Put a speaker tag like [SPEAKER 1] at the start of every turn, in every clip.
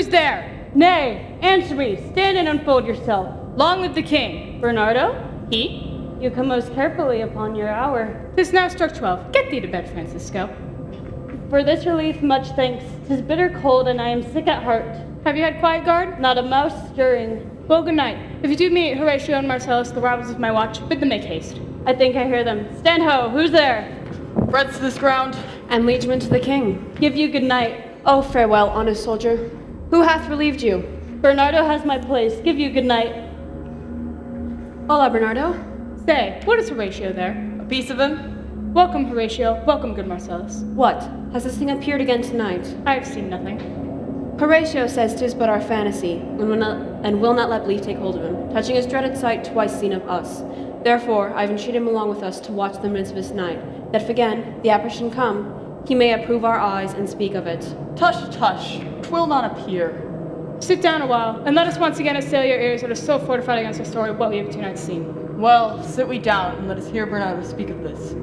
[SPEAKER 1] Who's there?
[SPEAKER 2] Nay, answer me. Stand and unfold yourself.
[SPEAKER 1] Long live the king.
[SPEAKER 2] Bernardo?
[SPEAKER 1] He?
[SPEAKER 2] You come most carefully upon your hour.
[SPEAKER 1] 'Tis now struck 12. Get thee to bed, Francisco.
[SPEAKER 2] For this relief, much thanks. 'Tis bitter cold, and I am sick at heart.
[SPEAKER 1] Have you had quiet guard?
[SPEAKER 2] Not a mouse stirring.
[SPEAKER 1] Well, good night. If you do meet Horatio and Marcellus, the rivals of my watch, bid them make haste.
[SPEAKER 2] I think I hear them. Stand ho, who's there?
[SPEAKER 3] Friends to this ground.
[SPEAKER 4] And liegemen to the king.
[SPEAKER 2] Give you good night.
[SPEAKER 4] Oh, farewell, honest soldier. Who hath relieved you?
[SPEAKER 2] Bernardo has my place. Give you good night.
[SPEAKER 4] Hola, Bernardo.
[SPEAKER 1] Say, what is Horatio there?
[SPEAKER 3] A piece of him.
[SPEAKER 1] Welcome, Horatio. Welcome, good Marcellus.
[SPEAKER 4] What? Has this thing appeared again tonight?
[SPEAKER 1] I have seen nothing.
[SPEAKER 4] Horatio says 'tis but our fantasy, and will not let belief take hold of him, touching his dreaded sight twice seen of us. Therefore, I have entreated him along with us to watch the minutes of this night, that if again the apparition come, he may approve our eyes and speak of it.
[SPEAKER 3] Tush, tush. 'Twill not appear.
[SPEAKER 1] Sit down a while, and let us once again assail your ears that are so fortified against the story of what we have tonight seen.
[SPEAKER 3] Well, sit we down, and let us hear Bernardo speak of this.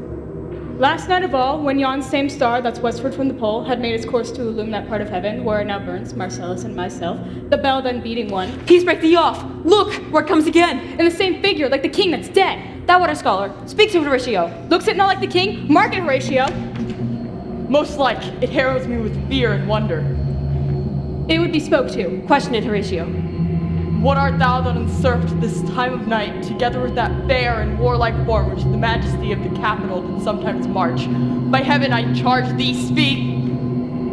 [SPEAKER 1] Last night of all, when yon same star that's westward from the pole had made its course to illumine that part of heaven where it now burns, Marcellus and myself, the bell then beating one.
[SPEAKER 4] Peace break thee off! Look, where it comes again!
[SPEAKER 1] In the same figure, like the king that's dead.
[SPEAKER 4] Thou art a scholar. Speak to Horatio.
[SPEAKER 1] Looks it not like the king? Mark it, Horatio.
[SPEAKER 3] Most like, it heralds me with fear and wonder.
[SPEAKER 1] It would be spoke to.
[SPEAKER 4] Question it, Horatio.
[SPEAKER 3] What art thou that usurped this time of night, together with that fair and warlike form which the majesty of the capital did sometimes march? By heaven, I charge thee, speak!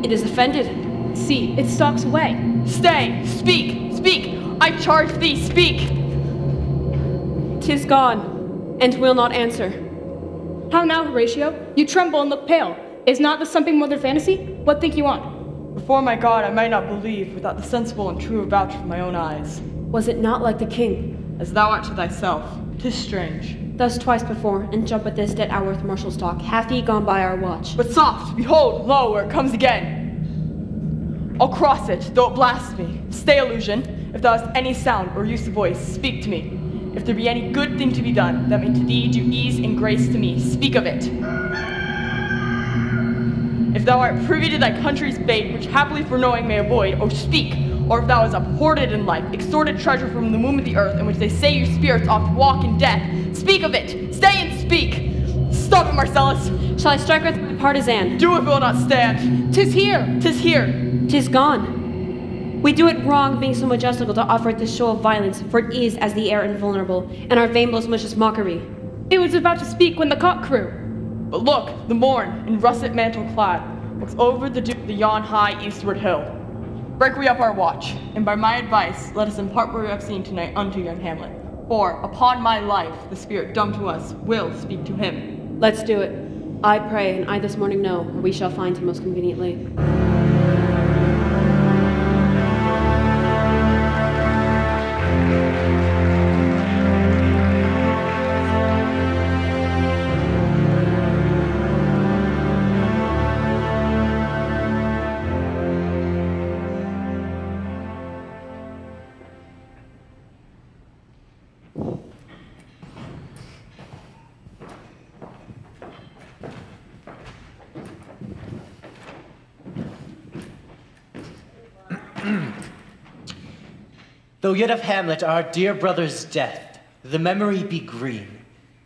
[SPEAKER 4] It is offended.
[SPEAKER 1] See, it stalks away.
[SPEAKER 3] Stay! Speak! Speak! I charge thee, speak!
[SPEAKER 4] 'Tis gone, and will not answer.
[SPEAKER 1] How now, Horatio? You tremble and look pale. Is not this something more than fantasy? What think you on?
[SPEAKER 3] Before my God, I might not believe without the sensible and true avouch of my own eyes.
[SPEAKER 4] Was it not like the king?
[SPEAKER 3] As thou art to thyself, 'tis strange.
[SPEAKER 4] Thus twice before, and jump at this dead hour with martial stock, hath he gone by our watch.
[SPEAKER 3] But soft, behold, lo, where it comes again. I'll cross it, though it blast me. Stay, illusion. If thou hast any sound or use of voice, speak to me. If there be any good thing to be done, that may to thee do ease and grace to me, speak of it. If thou art privy to thy country's fate, which happily for knowing may avoid, or speak. Or if thou hast uphoarded in life, extorted treasure from the womb of the earth, in which they say your spirits oft walk in death, speak of it! Stay and speak! Stop it, Marcellus!
[SPEAKER 4] Shall I strike with my partisan?
[SPEAKER 3] Do if it will not stand!
[SPEAKER 1] 'Tis here!
[SPEAKER 3] 'Tis here!
[SPEAKER 4] 'Tis gone. We do it wrong, being so majestical to offer it this show of violence, for it is as the air invulnerable, and our vain blows malicious mockery.
[SPEAKER 1] It was about to speak when the cock crew.
[SPEAKER 3] But look, the morn, in russet mantle clad, looks over the dew of the yon high eastward hill. Break we up our watch, and by my advice, let us impart what we have seen tonight unto young Hamlet. For, upon my life, the spirit dumb to us will speak to him.
[SPEAKER 4] Let's do it. I pray, and I this morning know where we shall find him most conveniently.
[SPEAKER 5] Though yet of Hamlet, our dear brother's death, the memory be green,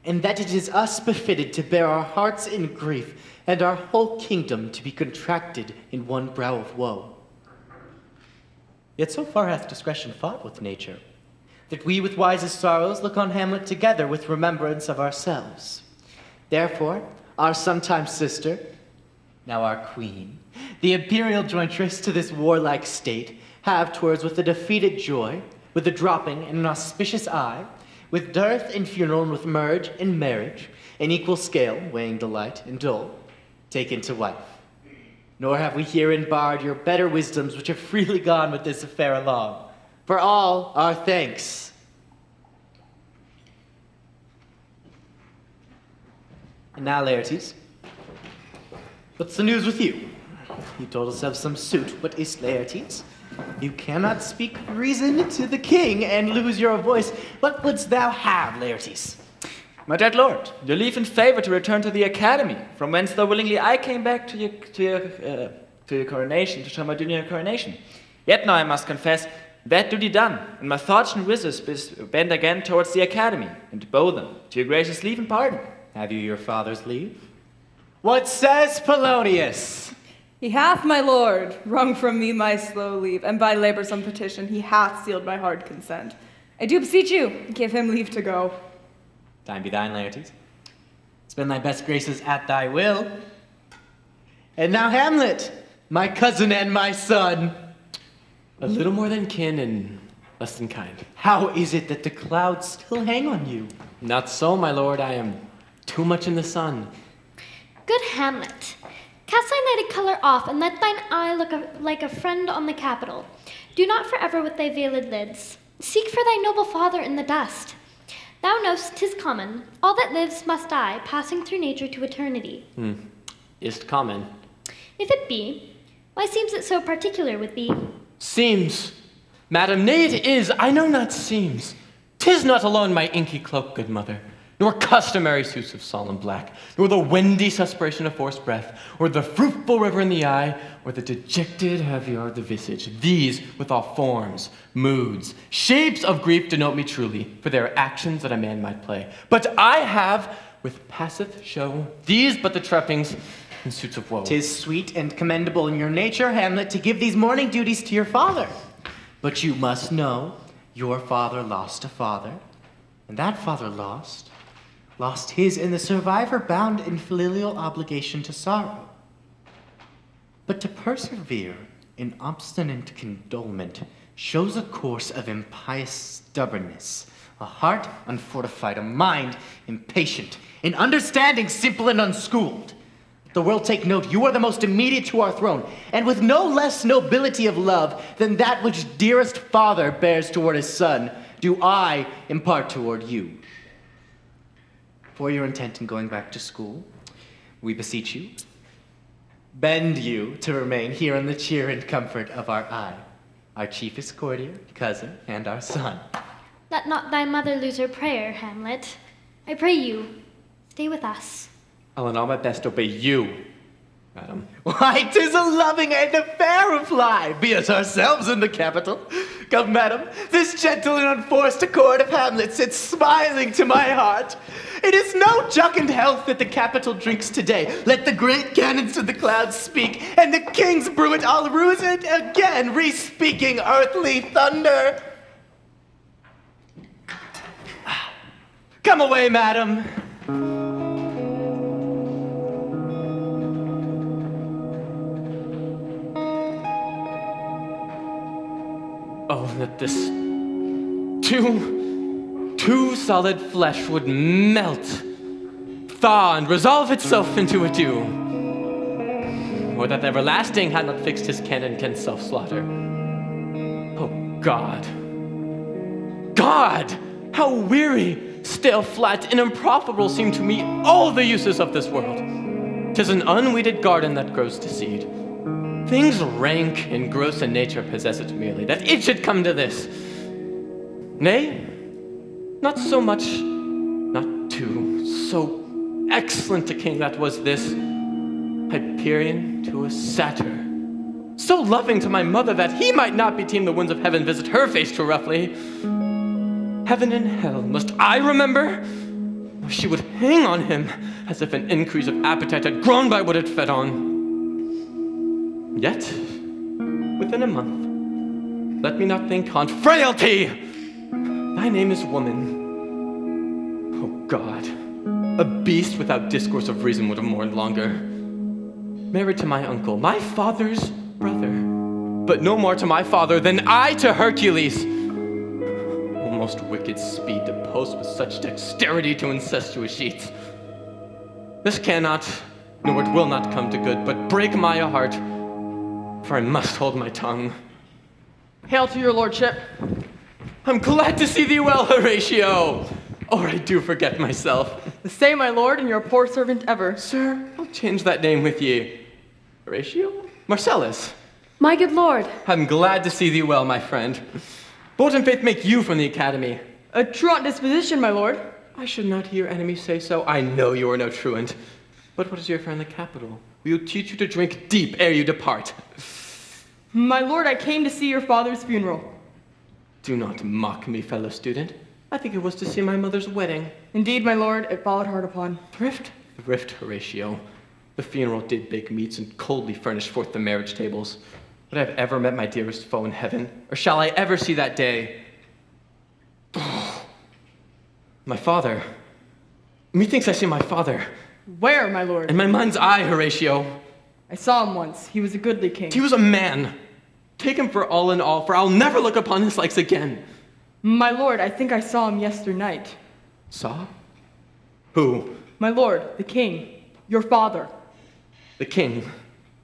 [SPEAKER 5] and that it is us befitted to bear our hearts in grief, and our whole kingdom to be contracted in one brow of woe. Yet so far hath discretion fought with nature, that we with wisest sorrows look on Hamlet together with remembrance of ourselves. Therefore, our sometime sister, now our queen, the imperial jointress to this warlike state, have towards with a defeated joy, with a dropping and an auspicious eye, with dearth and funeral and with merge and marriage, in equal scale, weighing delight and dole, taken to wife. Nor have we herein barred your better wisdoms which have freely gone with this affair along. For all our thanks. And now, Laertes, what's the news with you? You told us of some suit. What is Laertes? You cannot speak reason to the king and lose your voice. What wouldst thou have, Laertes?
[SPEAKER 6] My dead lord, your leave and favor to return to the academy, from whence though willingly I came back to your coronation, to show my duty in your coronation. Yet now I must confess, that duty done, and my thoughts and wishes bend again towards the academy, and to bow them to your gracious leave and pardon.
[SPEAKER 5] Have you your father's leave? What says Polonius?
[SPEAKER 3] He hath, my lord, wrung from me my slow leave, and by laboursome petition he hath sealed my hard consent. I do beseech you, give him leave to go.
[SPEAKER 5] Time be thine, Laertes. Spend thy best graces at thy will. And now Hamlet, my cousin and my son.
[SPEAKER 7] A little more than kin and less than kind.
[SPEAKER 5] How is it that the clouds still hang on you?
[SPEAKER 7] Not so, my lord, I am too much in the sun.
[SPEAKER 8] Good Hamlet, cast thy nighted colour off, and let thine eye look like a friend on the Capitol. Do not forever with thy veiled lids. Seek for thy noble father in the dust. Thou know'st 'tis common, all that lives must die, passing through nature to eternity.
[SPEAKER 7] Is't common?
[SPEAKER 8] If it be, why seems it so particular with thee?
[SPEAKER 7] Seems. Madam, nay it is, I know not seems. 'Tis not alone my inky cloak, good mother, nor customary suits of solemn black, nor the windy suspiration of forced breath, or the fruitful river in the eye, or the dejected heavier of the visage. These, with all forms, moods, shapes of grief denote me truly, for they are actions that a man might play. But I have, with passive show, these but the trappings and suits of woe.
[SPEAKER 5] 'Tis sweet and commendable in your nature, Hamlet, to give these mourning duties to your father. But you must know, your father lost a father, and that father lost his, and the survivor bound in filial obligation to sorrow. But to persevere in obstinate condolement shows a course of impious stubbornness, a heart unfortified, a mind impatient, an understanding simple and unschooled. The world take note, you are the most immediate to our throne, and with no less nobility of love than that which dearest father bears toward his son, do I impart toward you. For your intent in going back to school, we beseech you, bend you to remain here in the cheer and comfort of our eye, our chiefest courtier, cousin, and our son.
[SPEAKER 8] Let not thy mother lose her prayer, Hamlet. I pray you, stay with us.
[SPEAKER 7] I'll in all my best obey you, madam.
[SPEAKER 5] Why, 'tis a loving and a fair reply, be it ourselves in the capital. Come, madam, this gentle and unforced accord of Hamlet sits smiling to my heart. It is no jocund health that the capital drinks today. Let the great cannons of the clouds speak, and the kings brew it all ruse it again, re-speaking earthly thunder. Come away, madam.
[SPEAKER 7] Oh, that this too solid flesh would melt, thaw, and resolve itself into a dew. Or that the everlasting had not fixed his cannon against self-slaughter. Oh, God. God! How weary, stale, flat, and improfitable seem to me all the uses of this world. 'Tis an unweeded garden that grows to seed. Things rank and gross in nature possess it merely, that it should come to this. Nay, not so much, not to so excellent a king that was this, Hyperion to a satyr, so loving to my mother that he might not beteem the winds of heaven visit her face too roughly. Heaven and hell, must I remember? Or she would hang on him as if an increase of appetite had grown by what it fed on. Yet, within a month, let me not think on frailty. Thy name is woman. Oh God, a beast without discourse of reason would have mourned longer. Married to my uncle, my father's brother, but no more to my father than I to Hercules. Almost wicked speed to post with such dexterity to incestuous sheets. This cannot, nor it will not come to good, but break my heart, for I must hold my tongue.
[SPEAKER 3] Hail to your lordship.
[SPEAKER 7] I'm glad to see thee well, Horatio. Or I do forget myself.
[SPEAKER 3] The same, my lord, and your poor servant ever.
[SPEAKER 7] Sir, I'll change that name with ye. Horatio? Marcellus.
[SPEAKER 4] My good lord.
[SPEAKER 7] I'm glad to see thee well, my friend. Bold and faith make you from the academy.
[SPEAKER 3] A truant disposition, my lord.
[SPEAKER 7] I should not hear enemies say so. I know you are no truant. But what is your friend the capital? We will teach you to drink deep ere you depart.
[SPEAKER 3] My lord, I came to see your father's funeral.
[SPEAKER 7] Do not mock me, fellow student. I think it was to see my mother's wedding.
[SPEAKER 3] Indeed, my lord, it followed hard upon.
[SPEAKER 7] Thrift, Horatio. The funeral did bake meats and coldly furnish forth the marriage tables. Would I have ever met my dearest foe in heaven, or shall I ever see that day? My father. Methinks I see my father.
[SPEAKER 3] Where, my lord?
[SPEAKER 7] In my mind's eye, Horatio.
[SPEAKER 3] I saw him once. He was a goodly king.
[SPEAKER 7] He was a man. Take him for all in all, for I'll never look upon his likes again.
[SPEAKER 3] My lord, I think I saw him yesternight.
[SPEAKER 7] Saw? Who?
[SPEAKER 3] My lord, the king, your father.
[SPEAKER 7] The king.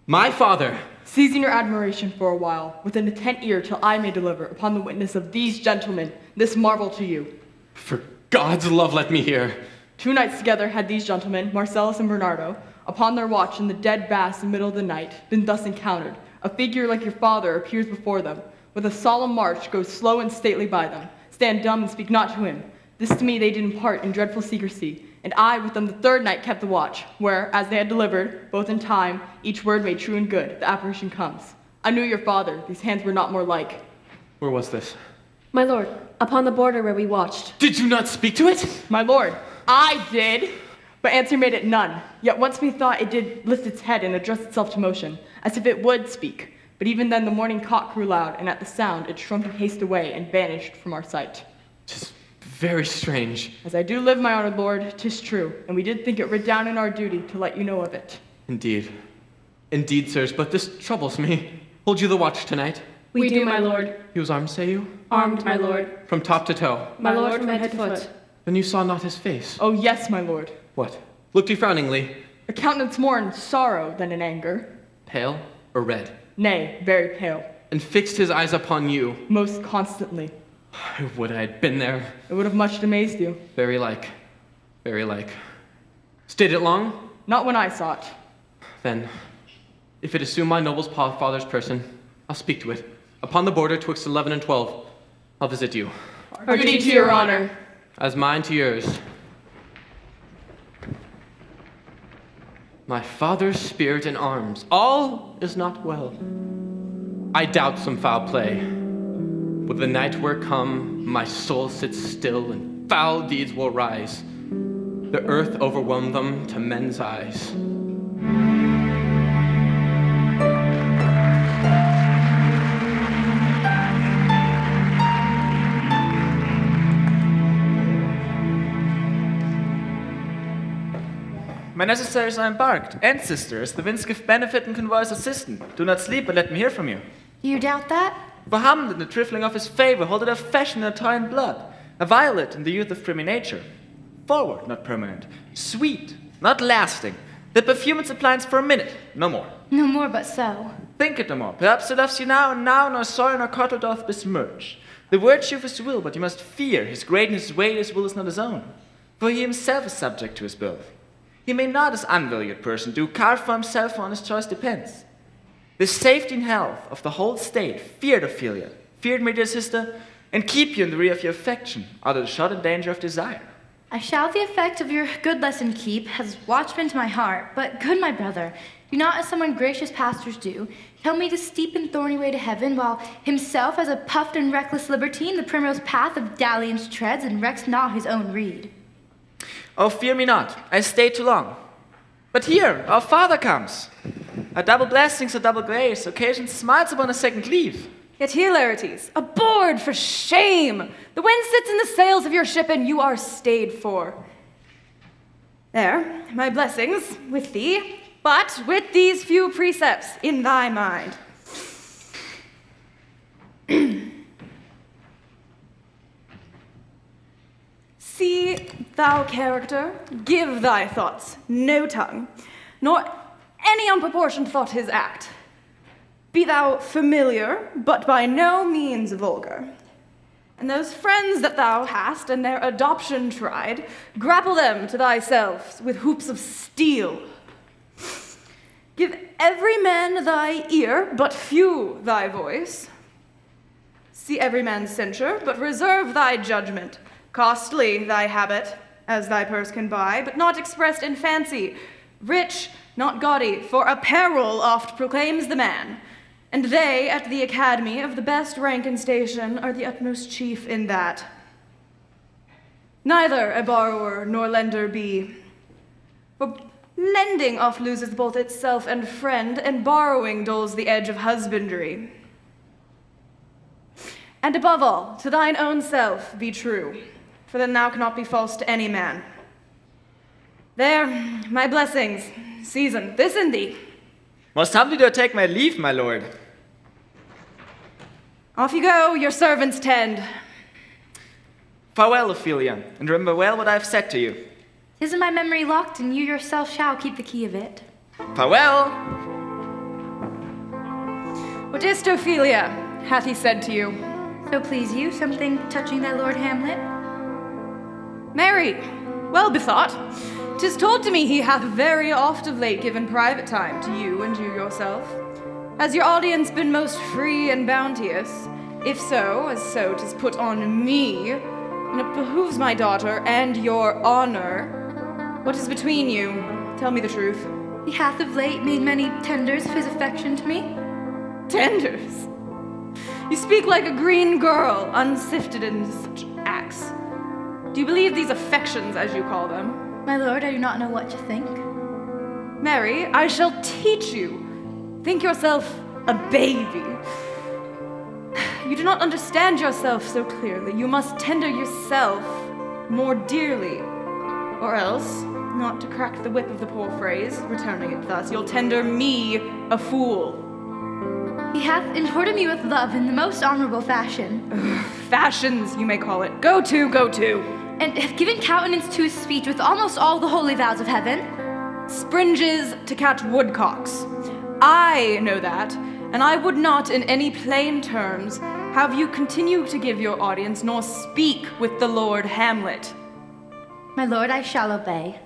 [SPEAKER 7] My father.
[SPEAKER 3] Seizing your admiration for a while, with an attent ear till I may deliver, upon the witness of these gentlemen, this marvel to you.
[SPEAKER 7] For God's love, let me hear.
[SPEAKER 3] 2 nights together had these gentlemen, Marcellus and Bernardo, upon their watch in the dead vast middle of the night, been thus encountered. A figure like your father appears before them. With a solemn march goes slow and stately by them. Stand dumb and speak not to him. This to me they did impart in dreadful secrecy. And I with them the 3rd night kept the watch, where, as they had delivered, both in time, each word made true and good, the apparition comes. I knew your father, these hands were not more like.
[SPEAKER 7] Where was this?
[SPEAKER 4] My lord, upon the border where we watched.
[SPEAKER 7] Did you not speak to it?
[SPEAKER 3] My lord, I did, but answer made it none. Yet once methought it did lift its head and address itself to motion, as if it would speak. But even then the morning cock crew loud, and at the sound it shrunk in haste away and vanished from our sight.
[SPEAKER 7] 'Tis very strange.
[SPEAKER 3] As I do live, my honored lord, 'tis true, and we did think it writ down in our duty to let you know of it.
[SPEAKER 7] Indeed. Indeed, sirs, but this troubles me. Hold you the watch tonight?
[SPEAKER 4] We do, my lord.
[SPEAKER 7] He was armed, say you?
[SPEAKER 4] Armed, my lord.
[SPEAKER 7] From top to toe?
[SPEAKER 4] My lord, from head to foot.
[SPEAKER 7] Then you saw not his face.
[SPEAKER 3] Oh yes, my lord.
[SPEAKER 7] What? Looked he frowningly?
[SPEAKER 3] A countenance more in sorrow than in anger.
[SPEAKER 7] Pale or red?
[SPEAKER 3] Nay, very pale.
[SPEAKER 7] And fixed his eyes upon you?
[SPEAKER 3] Most constantly.
[SPEAKER 7] I would I had been there.
[SPEAKER 3] It would have much amazed you.
[SPEAKER 7] Very like. Very like. Stayed it long?
[SPEAKER 3] Not when I saw it.
[SPEAKER 7] Then, if it assume my noble's father's person, I'll speak to it. Upon the border twixt 11 and 12, I'll visit you.
[SPEAKER 3] Our duty to your honor.
[SPEAKER 7] As mine to yours. My father's spirit in arms, all is not well. I doubt some foul play. With the night were come, my soul sits still, and foul deeds will rise. The earth overwhelmed them to men's eyes.
[SPEAKER 6] My necessaries are embarked, and sister, as the winds give benefit and convoys assistance. Do not sleep, but let me hear from you.
[SPEAKER 8] You doubt that?
[SPEAKER 6] For Hamlet in the trifling of his favor, hold it a fashion in a toy and blood, a violet in the youth of primy nature. Forward, not permanent, sweet, not lasting, the perfume its appliance for a minute, no more.
[SPEAKER 8] No more but so.
[SPEAKER 6] Think it no more. Perhaps he loves you now, and now nor soil nor cattle doth besmirch. The virtue of his will, but you must fear his greatness, his weight, his will is not his own. For he himself is subject to his birth. He may not as unvalued person do, carve for himself on his choice depends. The safety and health of the whole state feared Ophelia, feared my dear sister, and keep you in the rear of your affection, out of the shot and danger of desire.
[SPEAKER 9] I shall the effect of your good lesson keep, as watchman to my heart, but good my brother, do not as some ungracious pastors do, tell me the steep and thorny way to heaven, while himself as a puffed and reckless libertine the primrose path of dalliance treads, and recks not his own reed.
[SPEAKER 6] Oh, fear me not, I stayed too long. But here, our father comes. A double blessings, a double grace, occasion smiles upon a second leave.
[SPEAKER 10] Yet here, Laertes, aboard for shame! The wind sits in the sails of your ship, and you are stayed for. There, my blessings with thee, but with these few precepts in thy mind. See thou character, give thy thoughts no tongue, nor any unproportioned thought his act. Be thou familiar, but by no means vulgar. And those friends that thou hast and their adoption tried, grapple them to thyself with hoops of steel. Give every man thy ear, but few thy voice. See every man's censure, but reserve thy judgment. Costly thy habit, as thy purse can buy, but not expressed in fancy. Rich, not gaudy, for apparel oft proclaims the man. And they, at the academy, of the best rank and station, are the utmost chief in that. Neither a borrower nor lender be. For lending oft loseth both itself and friend, and borrowing dulls the edge of husbandry. And above all, to thine own self be true, for then thou cannot be false to any man. There, my blessings, season this in thee.
[SPEAKER 6] Most humbly do I take my leave, my lord.
[SPEAKER 10] Off you go, your servants tend.
[SPEAKER 6] Farewell, Ophelia, and remember well what I have said to you.
[SPEAKER 9] 'Tis in my memory locked, and you yourself shall keep the key of it.
[SPEAKER 6] Farewell!
[SPEAKER 10] What is't, Ophelia, hath he said to you?
[SPEAKER 9] So please you, something touching thy lord Hamlet?
[SPEAKER 10] Marry, well bethought. 'Tis told to me he hath very oft of late given private time to you and you yourself. Has your audience been most free and bounteous? If so, as so 'tis put on me, and it behooves my daughter and your honor. What is between you? Tell me the truth.
[SPEAKER 9] He hath of late made many tenders of his affection to me.
[SPEAKER 10] Tenders? You speak like a green girl, unsifted in such acts. Do you believe these affections, as you call them?
[SPEAKER 9] My lord, I do not know what to think.
[SPEAKER 10] Mary, I shall teach you. Think yourself a baby. You do not understand yourself so clearly. You must tender yourself more dearly. Or else, not to crack the whip of the poor phrase, returning it thus, you'll tender me a fool.
[SPEAKER 9] He hath imported me with love in the most honorable fashion.
[SPEAKER 10] Fashions, you may call it. Go to.
[SPEAKER 9] And have given countenance to his speech with almost all the holy vows of heaven.
[SPEAKER 10] Springes to catch woodcocks. I know that, and I would not in any plain terms have you continue to give your audience nor speak with the Lord Hamlet.
[SPEAKER 9] My lord, I shall obey.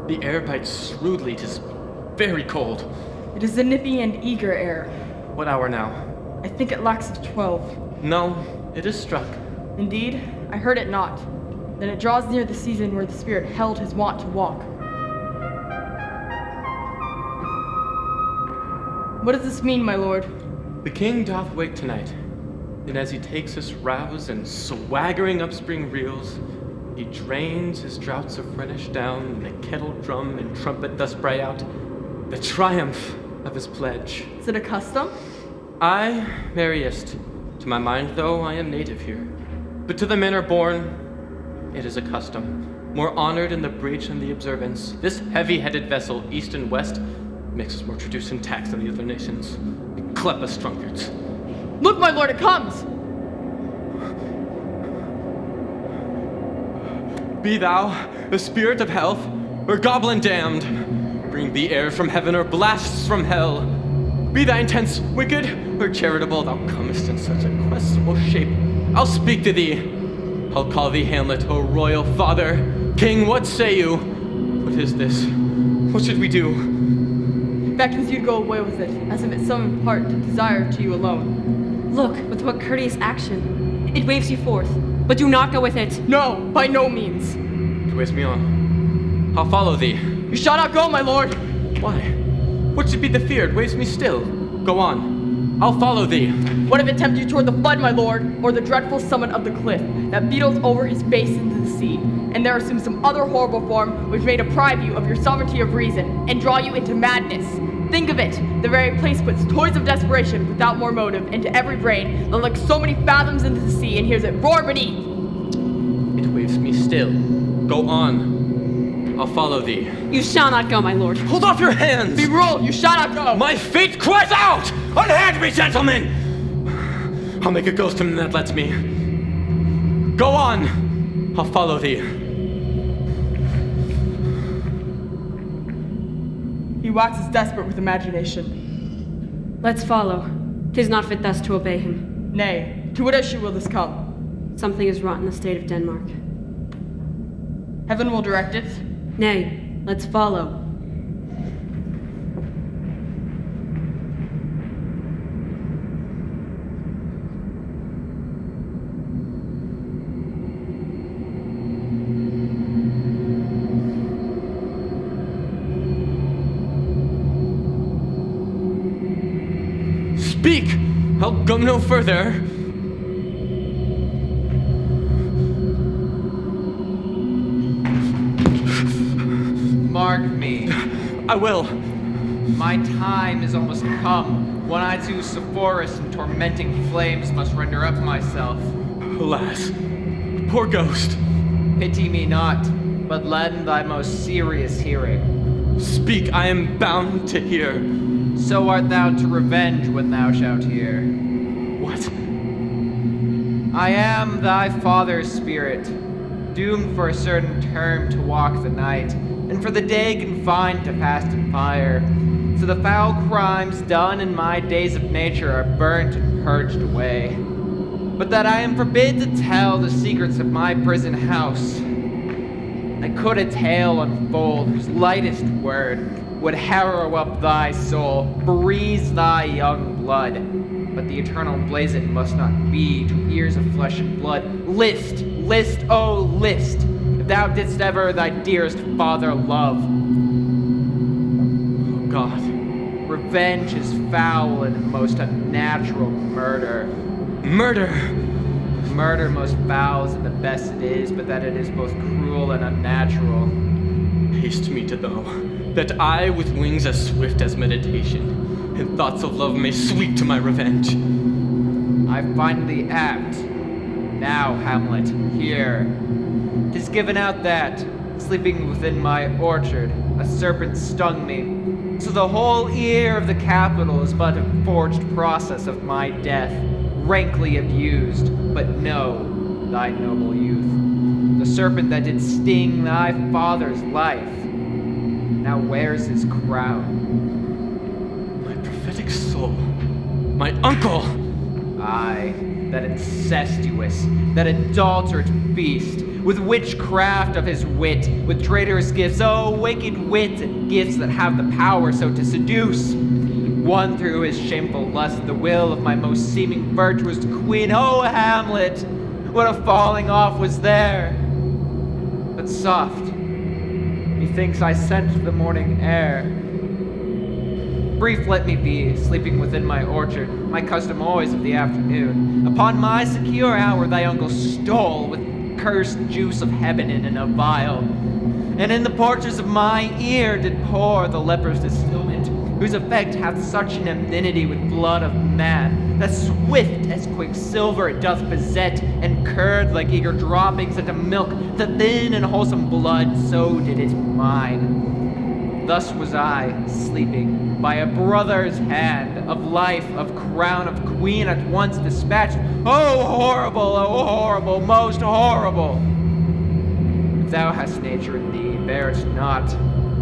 [SPEAKER 7] The air bites shrewdly. 'Tis very cold.
[SPEAKER 3] It is a nippy and eager air.
[SPEAKER 7] What hour now?
[SPEAKER 3] I think it lacks of 12.
[SPEAKER 7] No, it is struck.
[SPEAKER 3] Indeed, I heard it not. Then it draws near the season where the spirit held his wont to walk. What does this mean, my lord?
[SPEAKER 7] The king doth wake tonight, and as he takes his rouse and swaggering up spring reels, he drains his draughts of Rhenish down, and the kettle drum and trumpet thus bray out the triumph of his pledge.
[SPEAKER 3] Is it a custom?
[SPEAKER 7] I, merriest, to my mind though I am native here, but to the manner born, it is a custom, more honored in the breach and the observance. This heavy-headed vessel, east and west, mixes more traduce and tax than the other nations. Clepus drunkards.
[SPEAKER 3] Look, my lord, it comes!
[SPEAKER 7] Be thou the spirit of health, or goblin damned, bring thee air from heaven or blasts from hell. Be thy intents wicked or charitable, thou comest in such a questionable shape. I'll speak to thee. I'll call thee Hamlet, O royal father. King, what say you? What is this? What should we do?
[SPEAKER 3] It beckons you to go away with it, as if it summoned part to desire to you alone.
[SPEAKER 4] Look, with what courteous action. It waves you forth, but do not go with it.
[SPEAKER 3] No, by no means.
[SPEAKER 7] It waves me on. I'll follow thee.
[SPEAKER 3] You shall not go, my lord!
[SPEAKER 7] Why? What should be the fear? It waves me still. Go on. I'll follow thee.
[SPEAKER 3] What if it tempt you toward the flood, my lord, or the dreadful summit of the cliff that beetles over his face into the sea, and there assumes some other horrible form which may deprive you of your sovereignty of reason and draw you into madness? Think of it. The very place puts toys of desperation without more motive into every brain that looks so many fathoms into the sea and hears it roar beneath.
[SPEAKER 7] It waves me still. Go on. I'll follow thee.
[SPEAKER 4] You shall not go, my lord.
[SPEAKER 7] Hold off your hands!
[SPEAKER 3] Be ruled, you shall not go!
[SPEAKER 7] My fate cries out! Unhand me, gentlemen! I'll make a ghost of him that lets me. Go on! I'll follow thee.
[SPEAKER 3] He waxes desperate with imagination.
[SPEAKER 4] Let's follow. 'Tis not fit thus to obey him.
[SPEAKER 3] Nay, to what issue will this come?
[SPEAKER 4] Something is wrought in the state of Denmark.
[SPEAKER 3] Heaven will direct it.
[SPEAKER 4] Nay, let's follow.
[SPEAKER 7] Speak! I'll go no further.
[SPEAKER 6] Mark me.
[SPEAKER 7] I will.
[SPEAKER 6] My time is almost come. When I to Sepphoris in tormenting flames must render up myself.
[SPEAKER 7] Alas, poor ghost.
[SPEAKER 6] Pity me not, but lend thy most serious hearing.
[SPEAKER 7] Speak, I am bound to hear.
[SPEAKER 6] So art thou to revenge when thou shalt hear.
[SPEAKER 7] What?
[SPEAKER 6] I am thy father's spirit, doomed for a certain term to walk the night, and for the day confined to fast and fire. So the foul crimes done in my days of nature are burnt and purged away. But that I am forbid to tell the secrets of my prison house, I could a tale unfold whose lightest word would harrow up thy soul, breeze thy young blood. But the eternal blazon must not be to ears of flesh and blood. List, list, oh list, if thou didst ever thy dearest father love.
[SPEAKER 7] Oh God.
[SPEAKER 6] Revenge is foul and most unnatural murder.
[SPEAKER 7] Murder!
[SPEAKER 6] Murder most foul and the best it is, but that it is both cruel and unnatural.
[SPEAKER 7] Haste me to thou, that I with wings as swift as meditation, and thoughts of love may sweep to my revenge.
[SPEAKER 6] I find thee apt. Now, Hamlet, hear. 'Tis given out that, sleeping within my orchard, a serpent stung me, so the whole ear of the capital is but a forged process of my death, rankly abused, but know, thy noble youth, the serpent that did sting thy father's life, now wears his crown.
[SPEAKER 7] My prophetic soul, my uncle!
[SPEAKER 6] Aye, that incestuous, that adulterate beast, with witchcraft of his wit, with traitorous gifts, oh, wicked wit and gifts that have the power so to seduce. Won through his shameful lust the will of my most seeming virtuous queen. Oh, Hamlet, what a falling off was there! But soft, methinks I scent the morning air. Brief let me be, sleeping within my orchard, my custom always of the afternoon. Upon my secure hour thy uncle stole with cursed juice of heaven in a vial, and in the porches of my ear did pour the leper's distilment, whose effect hath such an enmity with blood of man, that swift as quicksilver it doth beset, and curd like eager droppings into milk, the thin and wholesome blood, so did it mine. Thus was I, sleeping, by a brother's hand, of life, of crown, of queen at once dispatched. Oh horrible, most horrible! If thou hast nature in thee, bear it not.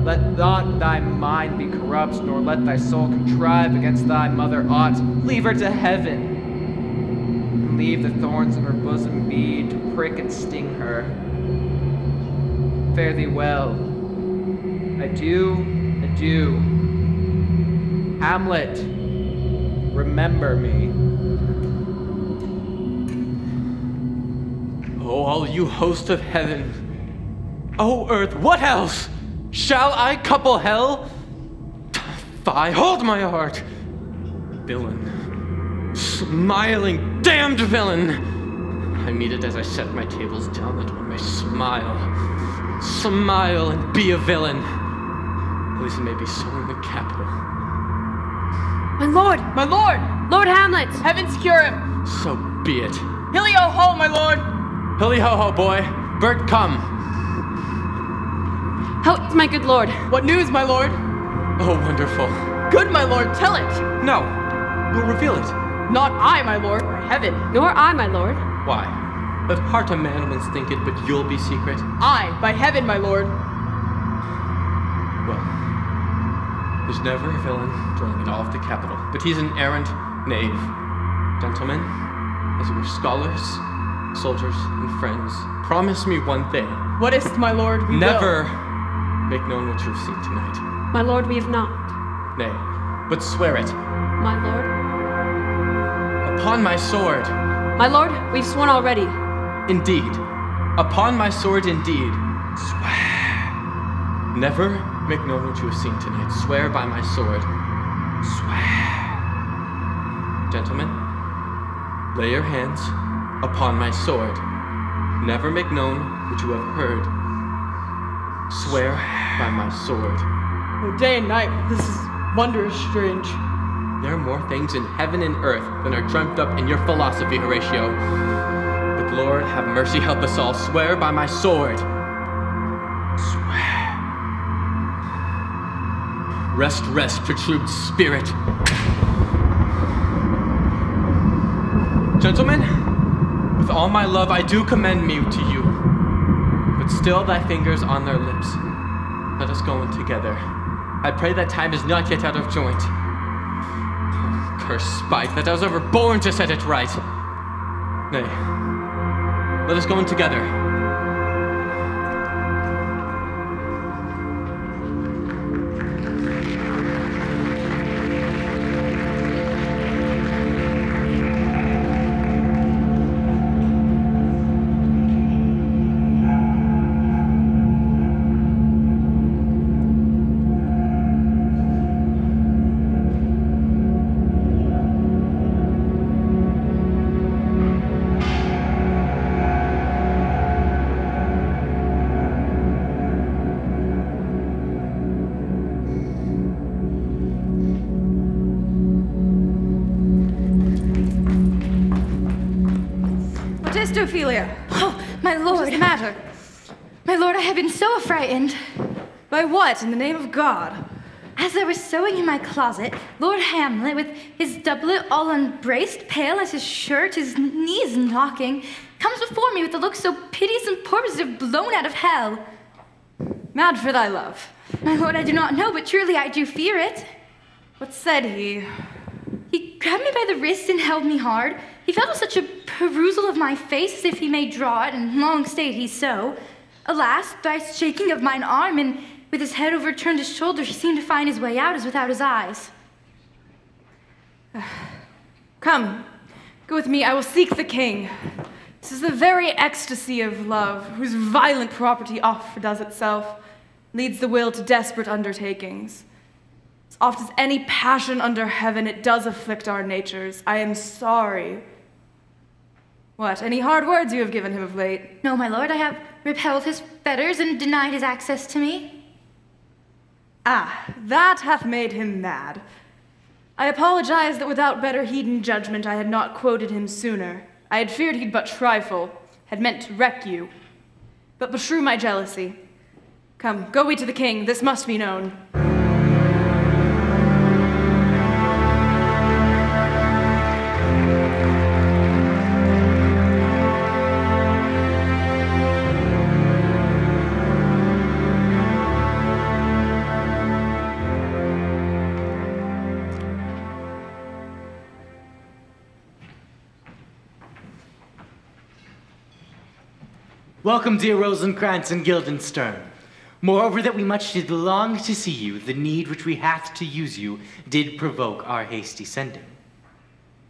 [SPEAKER 6] Let not thy mind be corrupt, nor let thy soul contrive against thy mother aught. Leave her to heaven, and leave the thorns in her bosom be to prick and sting her. Fare thee well. Adieu, adieu. Hamlet, remember me.
[SPEAKER 7] Oh, all you host of heaven. Oh, earth, what else? Shall I couple hell? Fie, hold my heart. Villain. Smiling, damned villain. I meet it as I set my tables down that one may smile. Smile and be a villain. At least it may be so in the capital.
[SPEAKER 4] My lord!
[SPEAKER 3] My lord!
[SPEAKER 4] Lord Hamlet!
[SPEAKER 3] Heaven secure him!
[SPEAKER 7] So be it.
[SPEAKER 3] Hilly-ho-ho, my lord!
[SPEAKER 7] Hilly-ho-ho, boy. Bert, come.
[SPEAKER 4] How is my good lord?
[SPEAKER 3] What news, my lord?
[SPEAKER 7] Oh, wonderful.
[SPEAKER 3] Good, my lord, tell it!
[SPEAKER 7] No, we'll reveal it.
[SPEAKER 3] Not I, my lord, or heaven.
[SPEAKER 4] Nor I, my lord.
[SPEAKER 7] Why? Let heart a man once think it, but you'll be secret.
[SPEAKER 3] I, by heaven, my lord.
[SPEAKER 7] Well, There's never a villain dwelling in all of the capital, but he's an errant knave. Gentlemen, as you were scholars, soldiers, and friends, promise me one thing.
[SPEAKER 3] What is it, my lord? We
[SPEAKER 7] Never
[SPEAKER 3] will.
[SPEAKER 7] make known what you've seen tonight.
[SPEAKER 4] My lord, we have not.
[SPEAKER 7] Nay, but swear it.
[SPEAKER 4] My lord?
[SPEAKER 7] Upon my sword.
[SPEAKER 4] My lord, we've sworn already.
[SPEAKER 7] Indeed. Upon my sword, indeed. Swear. Never make known what you have seen tonight. Swear by my sword. Swear. Gentlemen, lay your hands upon my sword. Never make known what you have heard. Swear by my sword.
[SPEAKER 3] Oh, day and night, this is wondrous strange.
[SPEAKER 7] There are more things in heaven and earth than are dreamt up in your philosophy, Horatio. But Lord, have mercy, help us all. Swear by my sword. Swear. Rest, rest, perturbed spirit. Gentlemen, with all my love, I do commend me to you. But still thy fingers on their lips. Let us go in together. I pray that time is not yet out of joint. Oh, cursed spite, that I was ever born to set it right. Nay, let us go in together.
[SPEAKER 10] Ophelia.
[SPEAKER 9] Oh, my lord.
[SPEAKER 10] What is the matter?
[SPEAKER 9] My lord, I have been so frightened.
[SPEAKER 10] By what, in the name of God?
[SPEAKER 9] As I was sewing in my closet, Lord Hamlet, with his doublet all unbraced, pale as his shirt, his knees knocking, comes before me with a look so piteous and poor as if blown out of hell.
[SPEAKER 10] Mad for thy love.
[SPEAKER 9] My lord, I do not know, but truly I do fear it.
[SPEAKER 10] What said he?
[SPEAKER 9] He grabbed me by the wrist and held me hard. He fell with such a perusal of my face as if he may draw it, and long stayed he so. Alas, thrice shaking of mine arm, and with his head overturned his shoulder, he seemed to find his way out as without his eyes.
[SPEAKER 10] Come, go with me, I will seek the king. This is the very ecstasy of love, whose violent property oft does itself, leads the will to desperate undertakings. As oft as any passion under heaven, it does afflict our natures. I am sorry. What, any hard words you have given him of late?
[SPEAKER 9] No, my lord, I have repelled his fetters and denied his access to me.
[SPEAKER 10] Ah, that hath made him mad. I apologize that without better heed and judgment I had not quoted him sooner. I had feared he'd but trifle, had meant to wreck you. But beshrew my jealousy. Come, go we to the king, this must be known.
[SPEAKER 5] Welcome, dear Rosencrantz and Guildenstern. Moreover, that we much did long to see you, the need which we hath to use you did provoke our hasty sending.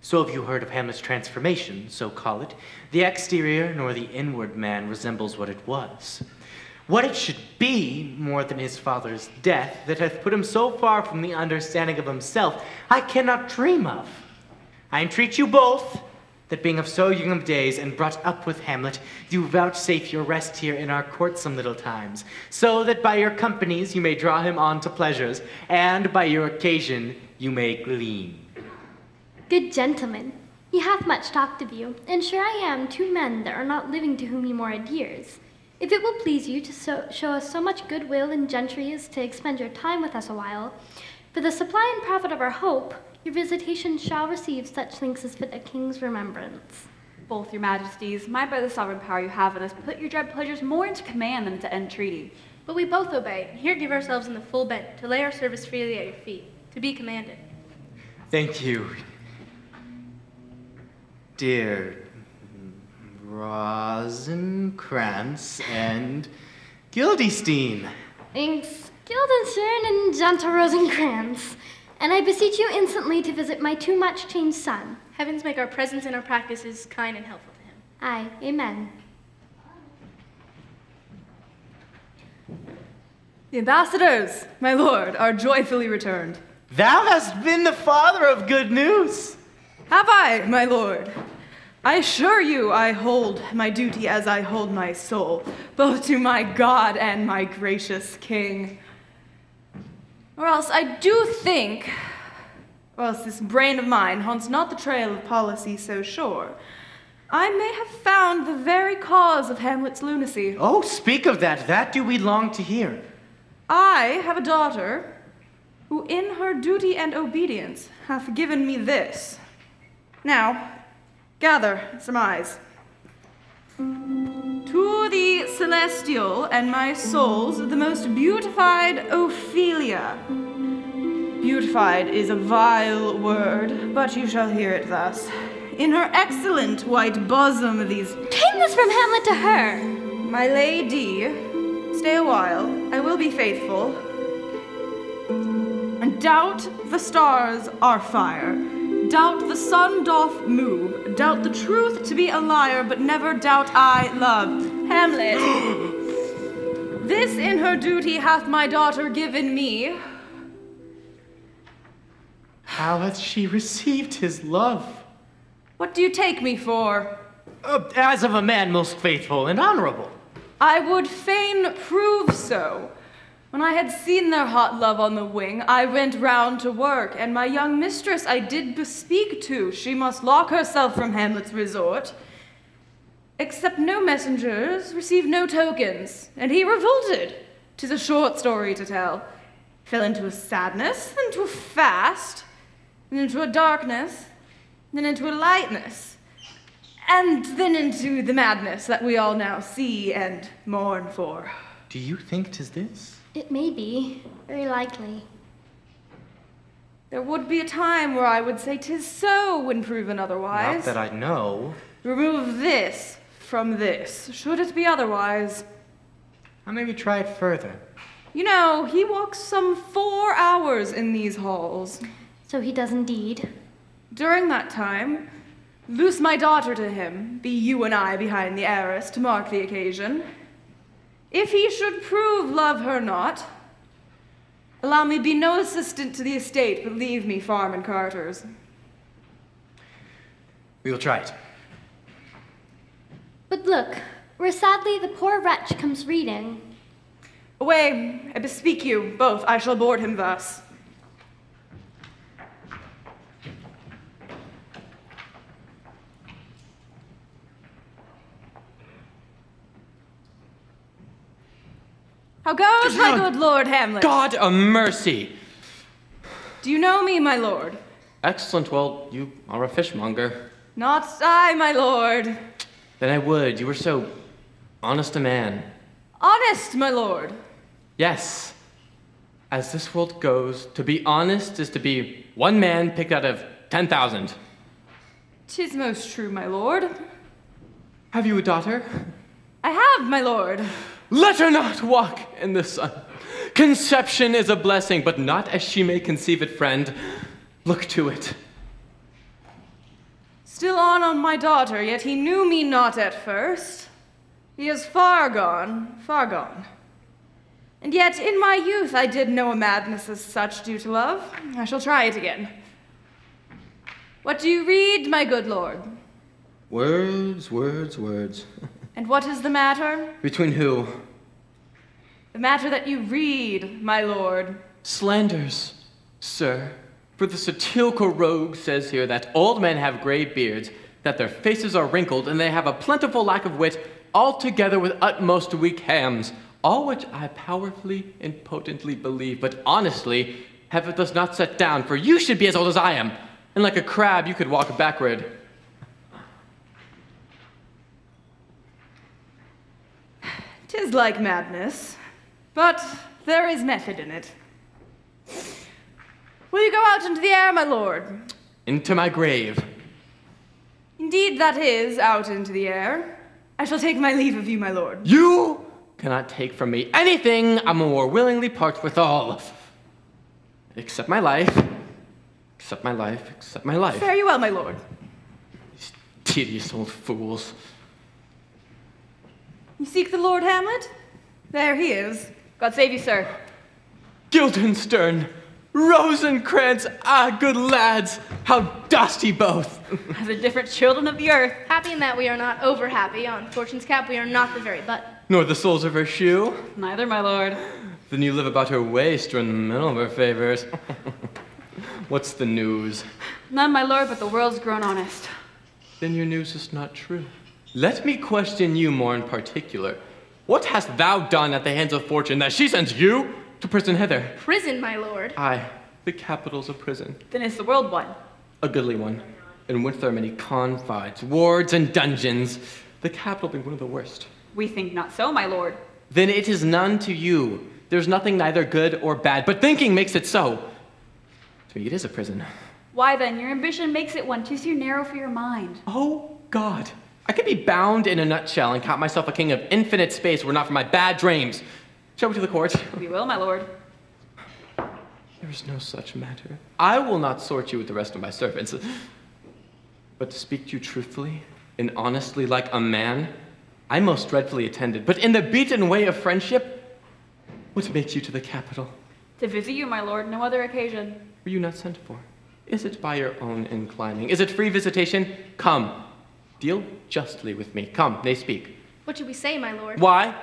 [SPEAKER 5] So have you heard of Hamlet's transformation, so call it? The exterior nor the inward man resembles what it was. What it should be, more than his father's death, that hath put him so far from the understanding of himself, I cannot dream of. I entreat you both, that being of so young of days and brought up with Hamlet, you vouchsafe your rest here in our court some little times, so that by your companies you may draw him on to pleasures, and by your occasion you may glean.
[SPEAKER 8] Good gentleman, he hath much talked of you, and sure I am 2 men that are not living to whom he more adheres. If it will please you to show us so much goodwill and gentry as to expend your time with us a while, for the supply and profit of our hope, your visitation shall receive such links as fit a king's remembrance.
[SPEAKER 11] Both your majesties, might by the sovereign power you have in us, put your dread pleasures more into command than into entreaty.
[SPEAKER 9] But we both obey, and here give ourselves in the full bent, to lay our service freely at your feet, to be commanded.
[SPEAKER 5] Thank you, dear Rosencrantz and Guildenstern.
[SPEAKER 8] Thanks, Guildenstern and gentle Rosencrantz. And I beseech you instantly to visit my too much changed son.
[SPEAKER 9] Heavens make our presence and our practices kind and helpful to him.
[SPEAKER 8] Aye, amen.
[SPEAKER 10] The ambassadors, my lord, are joyfully returned.
[SPEAKER 5] Thou hast been the father of good news.
[SPEAKER 10] Have I, my lord? I assure you I hold my duty as I hold my soul, both to my God and my gracious king. Or else I do think, or else this brain of mine haunts not the trail of policy so sure, I may have found the very cause of Hamlet's lunacy.
[SPEAKER 5] Oh, speak of that. That do we long to hear.
[SPEAKER 10] I have a daughter who in her duty and obedience hath given me this. Now, gather, surmise. To the celestial and my soul's the most beautified Ophelia. Beautified is a vile word, but you shall hear it thus. In her excellent white bosom these...
[SPEAKER 8] Take this from Hamlet to her.
[SPEAKER 10] My lady, stay a while, I will be faithful. And doubt the stars are fire. Doubt the sun doth move. Doubt the truth to be a liar, but never doubt I love. Hamlet. This in her duty hath my daughter given me.
[SPEAKER 5] How hath she received his love?
[SPEAKER 10] What do you take me for?
[SPEAKER 5] As of a man most faithful and honorable.
[SPEAKER 10] I would fain prove so. When I had seen their hot love on the wing, I went round to work, and my young mistress I did bespeak to. She must lock herself from Hamlet's resort. Accept no messengers, receive no tokens, and he revolted. 'Tis a short story to tell. Fell into a sadness, then into a fast, then into a darkness, then into a lightness, and then into the madness that we all now see and mourn for.
[SPEAKER 5] Do you think 'tis this?
[SPEAKER 8] It may be, very likely.
[SPEAKER 10] There would be a time where I would say 'tis so when proven otherwise.
[SPEAKER 5] Not that I know.
[SPEAKER 10] Remove this from this, should it be otherwise.
[SPEAKER 5] How may we try it further?
[SPEAKER 10] You know, he walks some 4 hours in these halls.
[SPEAKER 8] So he does indeed.
[SPEAKER 10] During that time, loose my daughter to him, be you and I behind the arras to mark the occasion. If he should prove love her not, allow me be no assistant to the estate, but leave me farm and carters.
[SPEAKER 5] We will try it.
[SPEAKER 8] But look, where sadly the poor wretch comes reading.
[SPEAKER 10] Away, I bespeak you, both, I shall board him thus. How goes my good Lord Hamlet?
[SPEAKER 7] God a mercy!
[SPEAKER 10] Do you know me, my lord?
[SPEAKER 7] Excellent. Well, you are a fishmonger.
[SPEAKER 10] Not I, my lord.
[SPEAKER 7] Then I would. You were so honest a man.
[SPEAKER 10] Honest, my lord.
[SPEAKER 7] Yes. As this world goes, to be honest is to be one man picked out of 10,000.
[SPEAKER 10] 'Tis most true, my lord.
[SPEAKER 7] Have you a daughter?
[SPEAKER 10] I have, my lord.
[SPEAKER 7] Let her not walk in the sun. Conception is a blessing, but not as she may conceive it, friend. Look to it.
[SPEAKER 10] Still on my daughter, yet he knew me not at first. He is far gone, far gone. And yet in my youth I did know a madness as such due to love. I shall try it again. What do you read, my good lord?
[SPEAKER 7] Words, words, words.
[SPEAKER 10] And what is the matter?
[SPEAKER 7] Between who?
[SPEAKER 10] The matter that you read, my lord.
[SPEAKER 7] Slanders, sir. For the satirical rogue says here that old men have gray beards, that their faces are wrinkled, and they have a plentiful lack of wit, altogether with utmost weak hams. All which I powerfully and potently believe, but honestly, heaven does not set down, for you should be as old as I am, and like a crab you could walk backward.
[SPEAKER 10] 'Tis like madness. but there is method in it. Will you go out into the air, my lord?
[SPEAKER 7] Into my grave.
[SPEAKER 10] Indeed, that is out into the air. I shall take my leave of you, my lord.
[SPEAKER 7] You cannot take from me anything I more willingly part withal. Except my life. Except my life. Except my life.
[SPEAKER 10] Fare you well, my lord.
[SPEAKER 7] These tedious old fools.
[SPEAKER 10] You seek the Lord Hamlet? There he is.
[SPEAKER 2] God save you, sir.
[SPEAKER 7] Guildenstern, Rosencrantz, good lads, how dost ye both?
[SPEAKER 2] As the different children of the earth.
[SPEAKER 8] Happy in that we are not over happy. On Fortune's cap, we are not the very butt.
[SPEAKER 7] Nor the soles of her shoe?
[SPEAKER 2] Neither, my lord.
[SPEAKER 7] Then you live about her waist or in the middle of her favors. What's the news?
[SPEAKER 2] None, my lord, but the world's grown honest.
[SPEAKER 7] Then your news is not true. Let me question you more in particular. What hast thou done at the hands of Fortune that she sends you to prison hither?
[SPEAKER 8] Prison, my lord.
[SPEAKER 7] Aye, the capital's a prison.
[SPEAKER 2] Then is the world one.
[SPEAKER 7] A goodly one, in which there are many confines, wards, and dungeons, the capital being one of the worst.
[SPEAKER 2] We think not so, my lord.
[SPEAKER 7] Then it is none to you. There's nothing neither good or bad, but thinking makes it so. To me it is a prison.
[SPEAKER 2] Why then, your ambition makes it one too narrow for your mind.
[SPEAKER 7] Oh, God. I could be bound in a nutshell and count myself a king of infinite space were it not for my bad dreams. Shall we to the court?
[SPEAKER 2] We will, my lord.
[SPEAKER 7] There is no such matter. I will not sort you with the rest of my servants. But to speak to you truthfully and honestly like a man, I most dreadfully attended. But in the beaten way of friendship, what makes you to the capital?
[SPEAKER 2] To visit you, my lord, no other occasion.
[SPEAKER 7] Were you not sent for? Is it by your own inclining? Is it free visitation? Come. Deal justly with me. Come, nay, speak.
[SPEAKER 8] What should we say, my lord?
[SPEAKER 7] Why?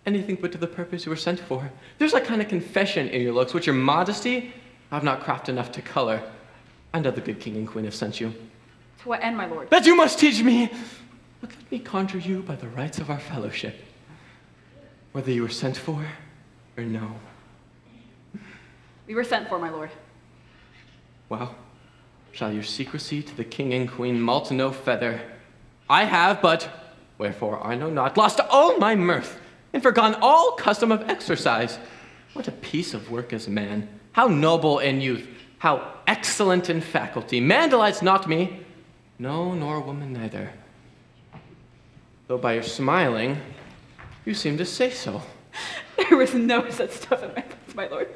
[SPEAKER 7] Anything but to the purpose you were sent for. There's a kind of confession in your looks, which your modesty I've not craft enough to color. I know the good king and queen have sent you.
[SPEAKER 2] To what end, my lord?
[SPEAKER 7] That you must teach me. But let me conjure you by the rights of our fellowship, whether you were sent for or no.
[SPEAKER 2] We were sent for, my lord.
[SPEAKER 7] Well, shall your secrecy to the king and queen malt no feather? I have, but, wherefore I know not, lost all my mirth, and forgone all custom of exercise. What a piece of work is man! How noble in youth! How excellent in faculty! Man delights not me, no, nor woman neither. Though by your smiling, you seem to say so.
[SPEAKER 2] There was no such stuff in my thoughts, my lord.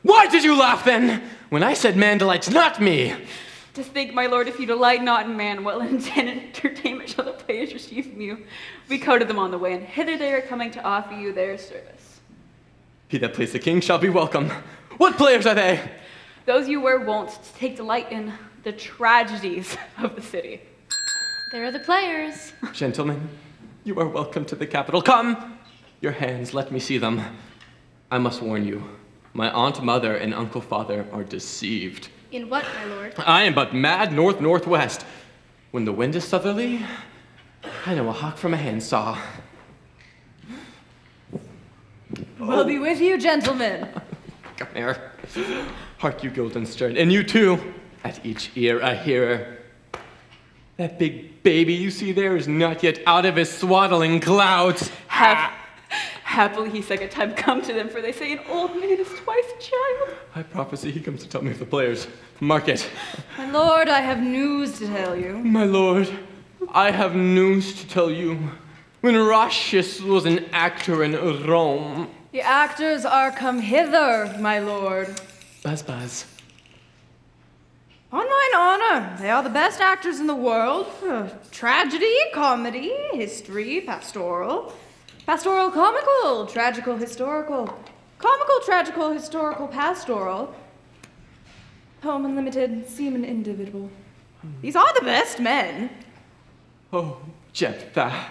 [SPEAKER 7] Why did you laugh then, when I said man delights not me?
[SPEAKER 2] To think, my lord, if you delight not in man, what entertainment shall the players receive from you? We courted them on the way, and hither they are coming to offer you their service.
[SPEAKER 7] He that plays the king shall be welcome. What players are they?
[SPEAKER 2] Those you were wont to take delight in the tragedies of the city.
[SPEAKER 8] There are the players.
[SPEAKER 7] Gentlemen, you are welcome to the capital. Come, your hands, let me see them. I must warn you, my aunt, mother, and uncle, father are deceived.
[SPEAKER 8] In what, my lord?
[SPEAKER 7] I am but mad north-northwest. When the wind is southerly, I know a hawk from a handsaw.
[SPEAKER 10] We'll be with you, gentlemen.
[SPEAKER 7] Come here. Hark you, Guildenstern, and you too. At each ear a hearer. That big baby you see there is not yet out of his swaddling clouds.
[SPEAKER 2] Happily he second time come to them, for they say an old man is twice a child.
[SPEAKER 7] I prophesy he comes to tell me of the players. Mark it.
[SPEAKER 10] My lord, I have news to tell you.
[SPEAKER 7] My lord, I have news to tell you. When Horatius was an actor in Rome.
[SPEAKER 10] The actors are come hither, my lord.
[SPEAKER 7] Buzz.
[SPEAKER 10] On mine honor, they are the best actors in the world. Tragedy, comedy, history, pastoral. Pastoral, comical, tragical, historical. Comical, tragical, historical, pastoral. Home unlimited, seaman individual. These are the best men.
[SPEAKER 7] Oh, Jephthah,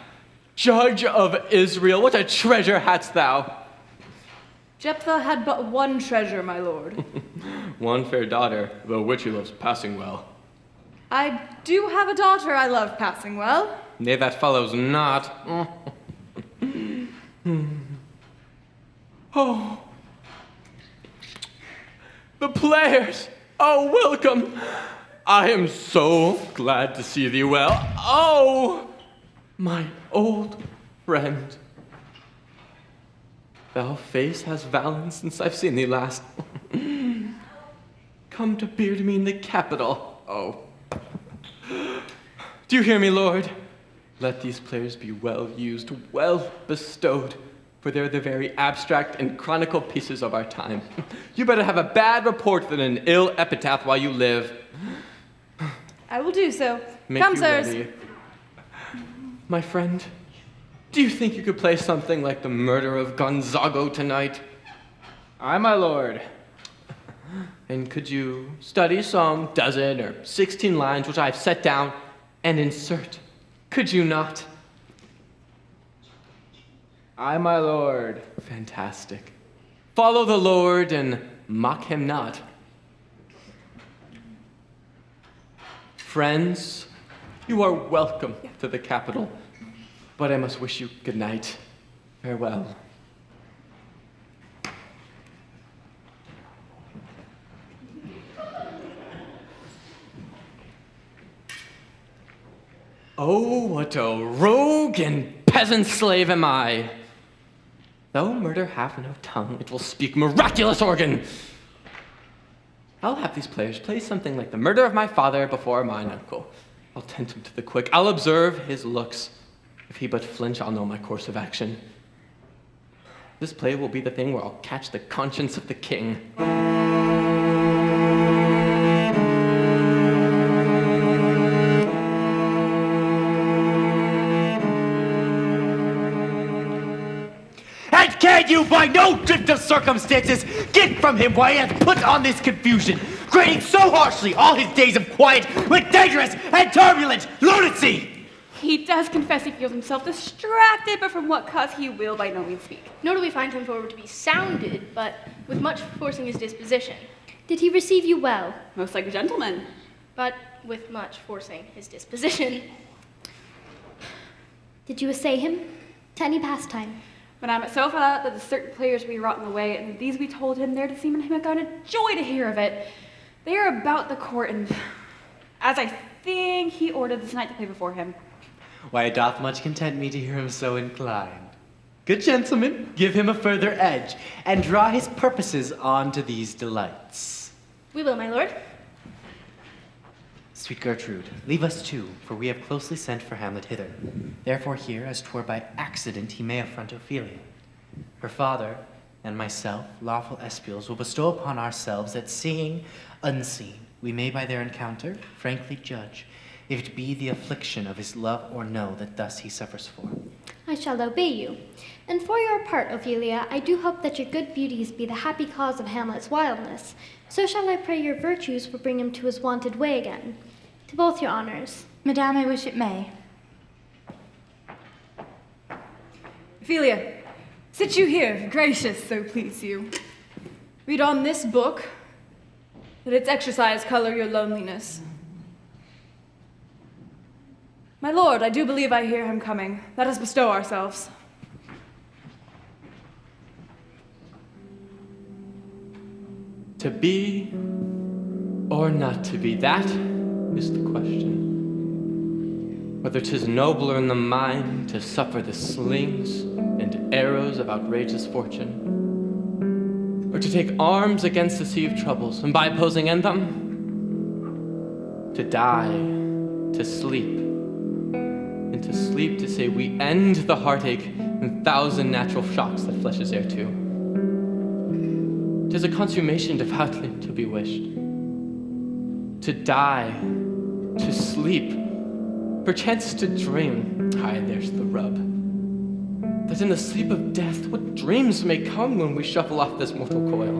[SPEAKER 7] judge of Israel, what a treasure hadst thou!
[SPEAKER 10] Jephthah had but one treasure, my lord.
[SPEAKER 7] One fair daughter, though which he loves passing well.
[SPEAKER 10] I do have a daughter I love passing well.
[SPEAKER 7] Nay, that follows not. Oh, the players! Oh, welcome! I am so glad to see thee well. Oh, my old friend. Thou face has valence since I've seen thee last. Come to beard me in the capital. Oh. Do you hear me, Lord? Let these players be well used, well bestowed, for they're the very abstract and chronicle pieces of our time. You better have a bad report than an ill epitaph while you live.
[SPEAKER 10] I will do so.
[SPEAKER 7] Make
[SPEAKER 10] Come,
[SPEAKER 7] you
[SPEAKER 10] sirs.
[SPEAKER 7] ready. My friend, do you think you could play something like the murder of Gonzago tonight?
[SPEAKER 6] Aye, my lord.
[SPEAKER 7] And could you study some dozen or 16 lines which I've set down and insert? Could you not?
[SPEAKER 6] Aye, my lord.
[SPEAKER 7] Fantastic. Follow the Lord and mock him not. Friends, you are welcome to the capital, but I must wish you good night. Farewell. Oh, what a rogue and peasant slave am I! Though murder have no tongue, it will speak miraculous organ! I'll have these players play something like the murder of my father before mine uncle. I'll tend him to the quick. I'll observe his looks. If he but flinch, I'll know my course of action. This play will be the thing where I'll catch the conscience of the king.
[SPEAKER 5] And can you, by no drift of circumstances, get from him why he hath put on this confusion, grading so harshly all his days of quiet with dangerous and turbulent lunacy?
[SPEAKER 2] He does confess he feels himself distracted, but from what cause he will by no means speak.
[SPEAKER 11] Nor do we find him forward to be sounded, but with much forcing his disposition.
[SPEAKER 8] Did he receive you well?
[SPEAKER 2] Most like a gentleman.
[SPEAKER 11] But with much forcing his disposition.
[SPEAKER 8] Did you essay him to any pastime?
[SPEAKER 2] Madame, it so fell out that the certain players we wrought in the way, and these we told him there to seem in him a kind of joy to hear of it. They are about the court, and as I think he ordered this knight to play before him.
[SPEAKER 5] Why, it doth much content me to hear him so inclined. Good gentlemen, give him a further edge, and draw his purposes on to these delights.
[SPEAKER 11] We will, my lord.
[SPEAKER 5] Sweet Gertrude, leave us too, for we have closely sent for Hamlet hither. Therefore here, as 'twere by accident, he may affront Ophelia. Her father and myself, lawful espials, will bestow upon ourselves that seeing unseen, we may by their encounter frankly judge if it be the affliction of his love or no that thus he suffers for.
[SPEAKER 8] I shall obey you. And for your part, Ophelia, I do hope that your good beauties be the happy cause of Hamlet's wildness. So shall I pray your virtues will bring him to his wonted way again. To both your honors.
[SPEAKER 9] Madame, I wish it may.
[SPEAKER 10] Ophelia, sit you here, gracious, so please you. Read on this book, let its exercise color your loneliness. My lord, I do believe I hear him coming. Let us bestow ourselves.
[SPEAKER 7] To be or not to be, that is the question. Whether 'tis nobler in the mind to suffer the slings and arrows of outrageous fortune, or to take arms against the sea of troubles, and by opposing end them, to die, to sleep, and to sleep to say we end the heartache and thousand natural shocks that flesh is heir to. 'Tis a consummation devoutly to be wished. To die, to sleep, perchance to dream, aye, there's the rub, that in the sleep of death, what dreams may come when we shuffle off this mortal coil,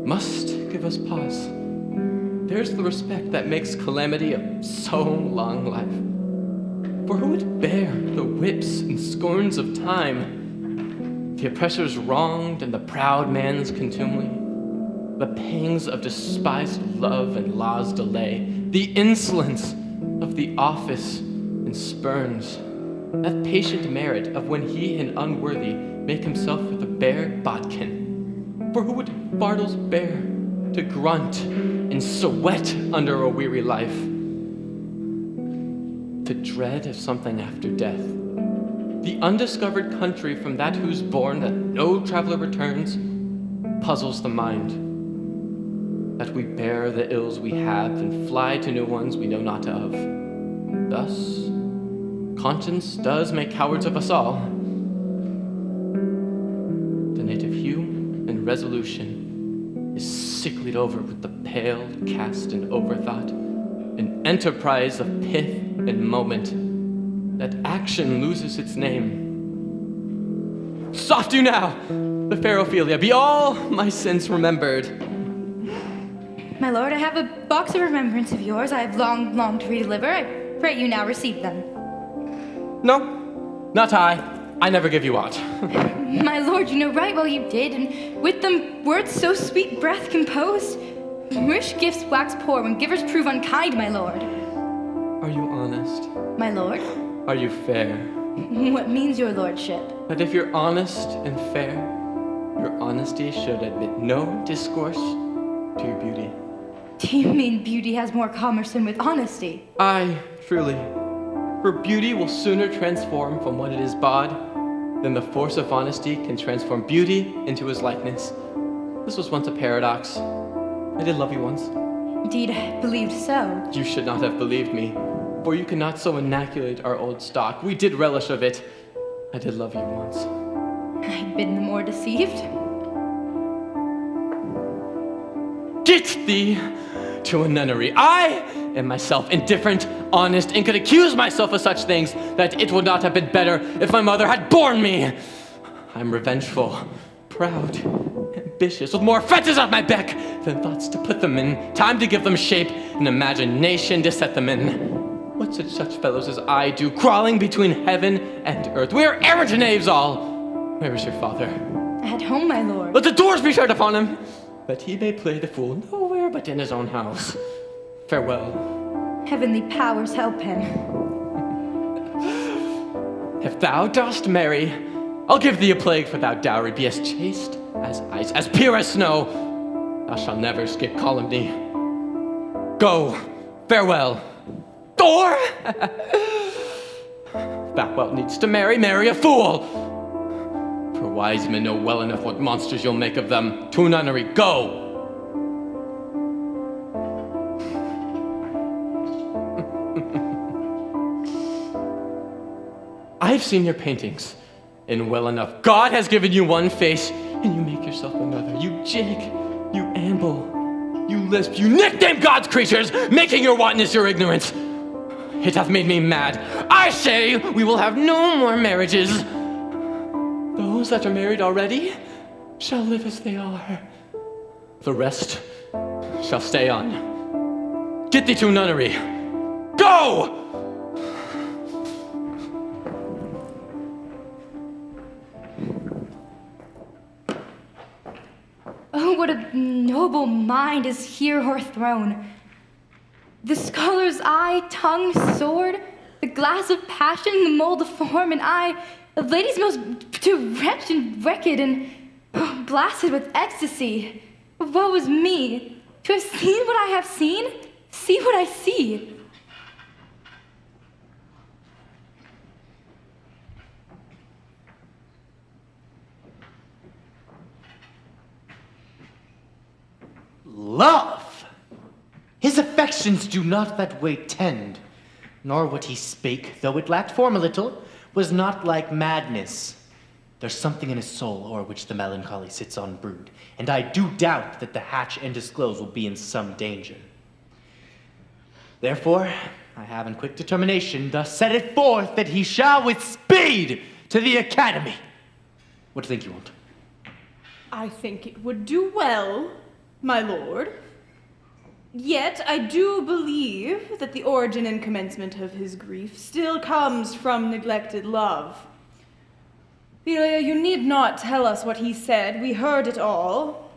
[SPEAKER 7] must give us pause. There's the respect that makes calamity of so long life. For who would bear the whips and scorns of time, the oppressor's wronged and the proud man's contumely, the pangs of despised love and law's delay, the insolence of the office and spurns, that patient merit of when he and unworthy make himself for the bare bodkin. For who would Bartles bear to grunt and sweat under a weary life? To dread of something after death, The undiscovered country from that who's born that no traveler returns puzzles the mind. That we bear the ills we have and fly to new ones we know not of. Thus, conscience does make cowards of us all. The native hue and resolution is sicklied over with the pale cast and overthought, an enterprise of pith and moment, that action loses its name. Soft you now, the fair Ophelia, be all my sins remembered.
[SPEAKER 9] My lord, I have a box of remembrance of yours I have longed to redeliver. I pray you now receive them.
[SPEAKER 7] No, not I. I never give you aught.
[SPEAKER 9] My lord, you know right well you did, and with them words so sweet breath composed. Rich gifts wax poor when givers prove unkind, my lord.
[SPEAKER 7] Are you honest?
[SPEAKER 9] My lord?
[SPEAKER 7] Are you fair?
[SPEAKER 9] What means your lordship?
[SPEAKER 7] That if you're honest and fair, your honesty should admit no discourse to your beauty.
[SPEAKER 9] Do you mean beauty has more commerce than with honesty?
[SPEAKER 7] Aye, truly. For beauty will sooner transform from what it is bawd than the force of honesty can transform beauty into his likeness. This was once a paradox. I did love you once.
[SPEAKER 9] Indeed, I believed so.
[SPEAKER 7] You should not have believed me, for you cannot so inoculate our old stock. We did relish of it. I did love you once.
[SPEAKER 9] I've been the more deceived.
[SPEAKER 7] Get thee to a nunnery. I am myself indifferent, honest, and could accuse myself of such things that it would not have been better if my mother had borne me. I'm revengeful, proud, ambitious, with more offenses off my back than thoughts to put them in, time to give them shape, and imagination to set them in. What should such fellows as I do, crawling between heaven and earth? We are errant knaves all. Where is your father?
[SPEAKER 9] At home, my lord.
[SPEAKER 7] Let the doors be shut upon him, that he may play the fool nowhere but in his own house. Farewell.
[SPEAKER 9] Heavenly powers help him.
[SPEAKER 7] If thou dost marry, I'll give thee a plague for thou dowry. Be as chaste as ice, as pure as snow. Thou shalt never escape calumny. Go, farewell. Or, if thou wilt needs to marry a fool. For wise men know well enough what monsters you'll make of them. To a nunnery, go! I've seen your paintings, and well enough. God has given you one face, and you make yourself another. You jig, you amble, you lisp, you nickname God's creatures, making your wantonness your ignorance. It hath made me mad. I say we will have no more marriages. Those that are married already shall live as they are. The rest shall stay on. Get thee to a nunnery. Go!
[SPEAKER 9] Oh, what a noble mind is here o'erthrown. The scholar's eye, tongue, sword, the glass of passion, the mold of form, and I, a lady's most too wretched and wicked and blasted with ecstasy. Woe is me, to have seen what I have seen, see what I see.
[SPEAKER 5] Love! His affections do not that way tend, nor what he spake, though it lacked form a little, was not like madness. There's something in his soul o'er which the melancholy sits on brood, and I do doubt that the hatch and disclose will be in some danger. Therefore, I have in quick determination thus set it forth that he shall with speed to the academy. What think you want?
[SPEAKER 10] I think it would do well, my lord. Yet I do believe that the origin and commencement of his grief still comes from neglected love. Ophelia, you need not tell us what he said. We heard it all.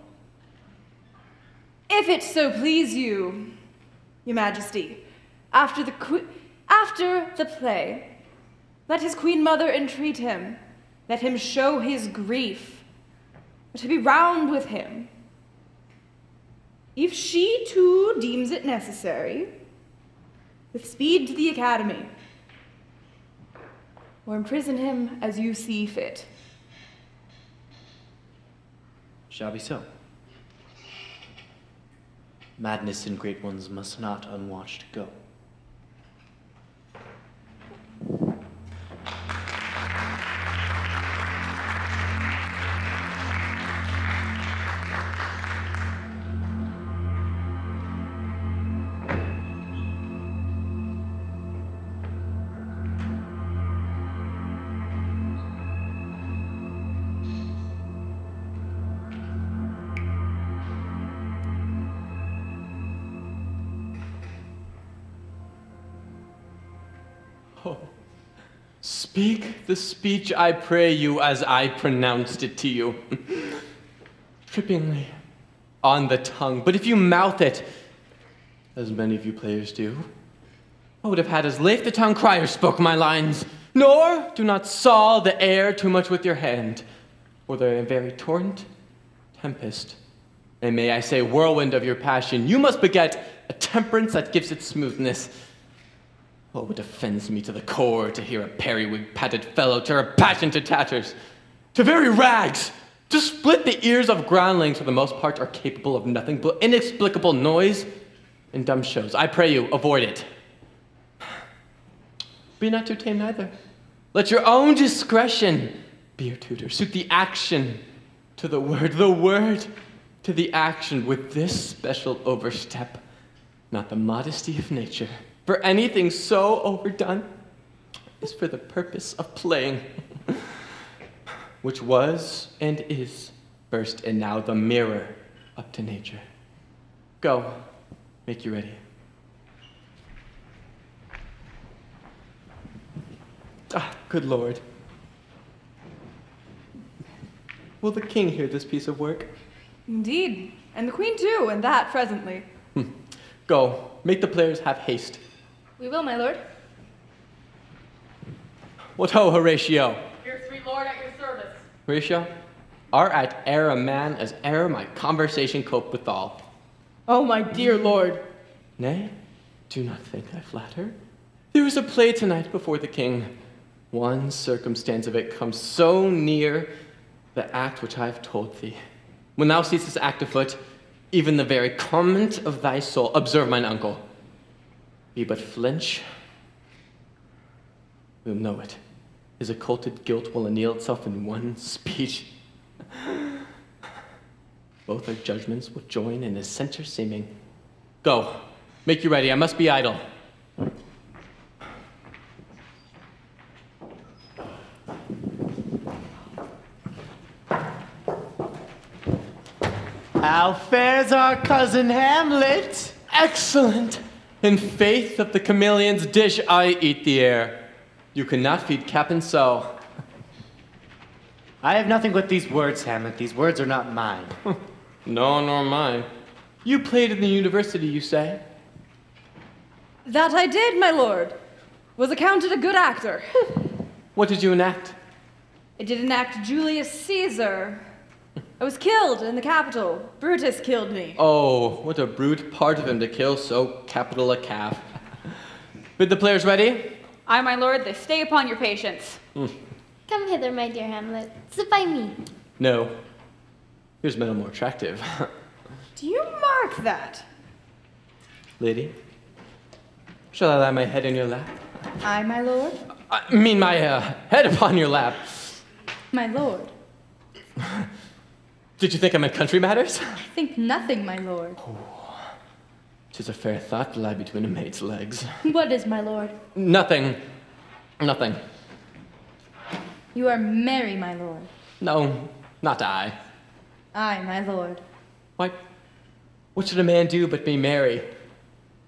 [SPEAKER 10] If it so please you, your majesty, after the play, let his queen mother entreat him. Let him show his grief. To be round with him. If she too deems it necessary, with speed to the academy. or imprison him as you see fit.
[SPEAKER 5] Shall be so. Madness in great ones must not unwatched go.
[SPEAKER 7] Speak the speech, I pray you, as I pronounced it to you. Trippingly, on the tongue. But if you mouth it, as many of you players do, I would have had as lief the tongue crier spoke my lines. Nor do not saw the air too much with your hand, or the very torrent, tempest, and may I say whirlwind of your passion. You must beget a temperance that gives it smoothness. Oh, it offends me to the core to hear a periwig-padded fellow tear a passion to tatters, to very rags, to split the ears of groundlings, for the most part are capable of nothing but inexplicable noise and dumb shows. I pray you, avoid it. Be not too tame neither. Let your own discretion be your tutor. Suit the action to the word to the action, with this special overstep, not the modesty of nature. For anything so overdone is for the purpose of playing, which was and is first and now the mirror up to nature. Go, make you ready. Ah, good Lord. Will the king hear this piece of work?
[SPEAKER 10] Indeed, and the queen too, and that presently.
[SPEAKER 7] Go, make the players have haste.
[SPEAKER 11] We will, my lord.
[SPEAKER 7] What ho, Horatio?
[SPEAKER 3] Here, sweet lord, at your service.
[SPEAKER 7] Horatio, art at e'er a man as e'er my conversation cope withal.
[SPEAKER 3] Oh, my dear lord.
[SPEAKER 7] Nay, do not think I flatter. There is a play tonight before the king. One circumstance of it comes so near the act which I have told thee. When thou seest this act afoot, even the very comment of thy soul, observe mine uncle, be but flinch, we'll know it. His occulted guilt will anneal itself in one speech. Both our judgments will join in a center seeming. Go, make you ready, I must be idle.
[SPEAKER 5] How fares our cousin Hamlet?
[SPEAKER 7] Excellent! In faith of the chameleon's dish, I eat the air. You cannot feed Captain so.
[SPEAKER 5] I have nothing but these words, Hamlet. These words are not mine.
[SPEAKER 7] No, nor mine. You played in the university, you say?
[SPEAKER 10] That I did, my lord. Was accounted a good actor.
[SPEAKER 7] What did you enact?
[SPEAKER 10] I did enact Julius Caesar. I was killed in the Capitol. Brutus killed me.
[SPEAKER 7] Oh, what a brute part of him to kill so capital a calf. Bid the players ready?
[SPEAKER 2] Aye, my lord, they stay upon your patience.
[SPEAKER 8] Come hither, my dear Hamlet. Sit by me.
[SPEAKER 7] No. Here's men more attractive.
[SPEAKER 10] Do you mark that?
[SPEAKER 7] Lady, shall I lie my head in your lap?
[SPEAKER 9] I, my lord?
[SPEAKER 7] I mean my head upon your lap.
[SPEAKER 9] My lord.
[SPEAKER 7] Did you think I meant country matters?
[SPEAKER 9] I think nothing, my lord.
[SPEAKER 7] 'Tis a fair thought to lie between a maid's legs.
[SPEAKER 9] What is, my lord?
[SPEAKER 7] Nothing. Nothing.
[SPEAKER 9] You are merry, my lord.
[SPEAKER 7] No, not I.
[SPEAKER 9] I, my lord.
[SPEAKER 7] Why, what should a man do but be merry?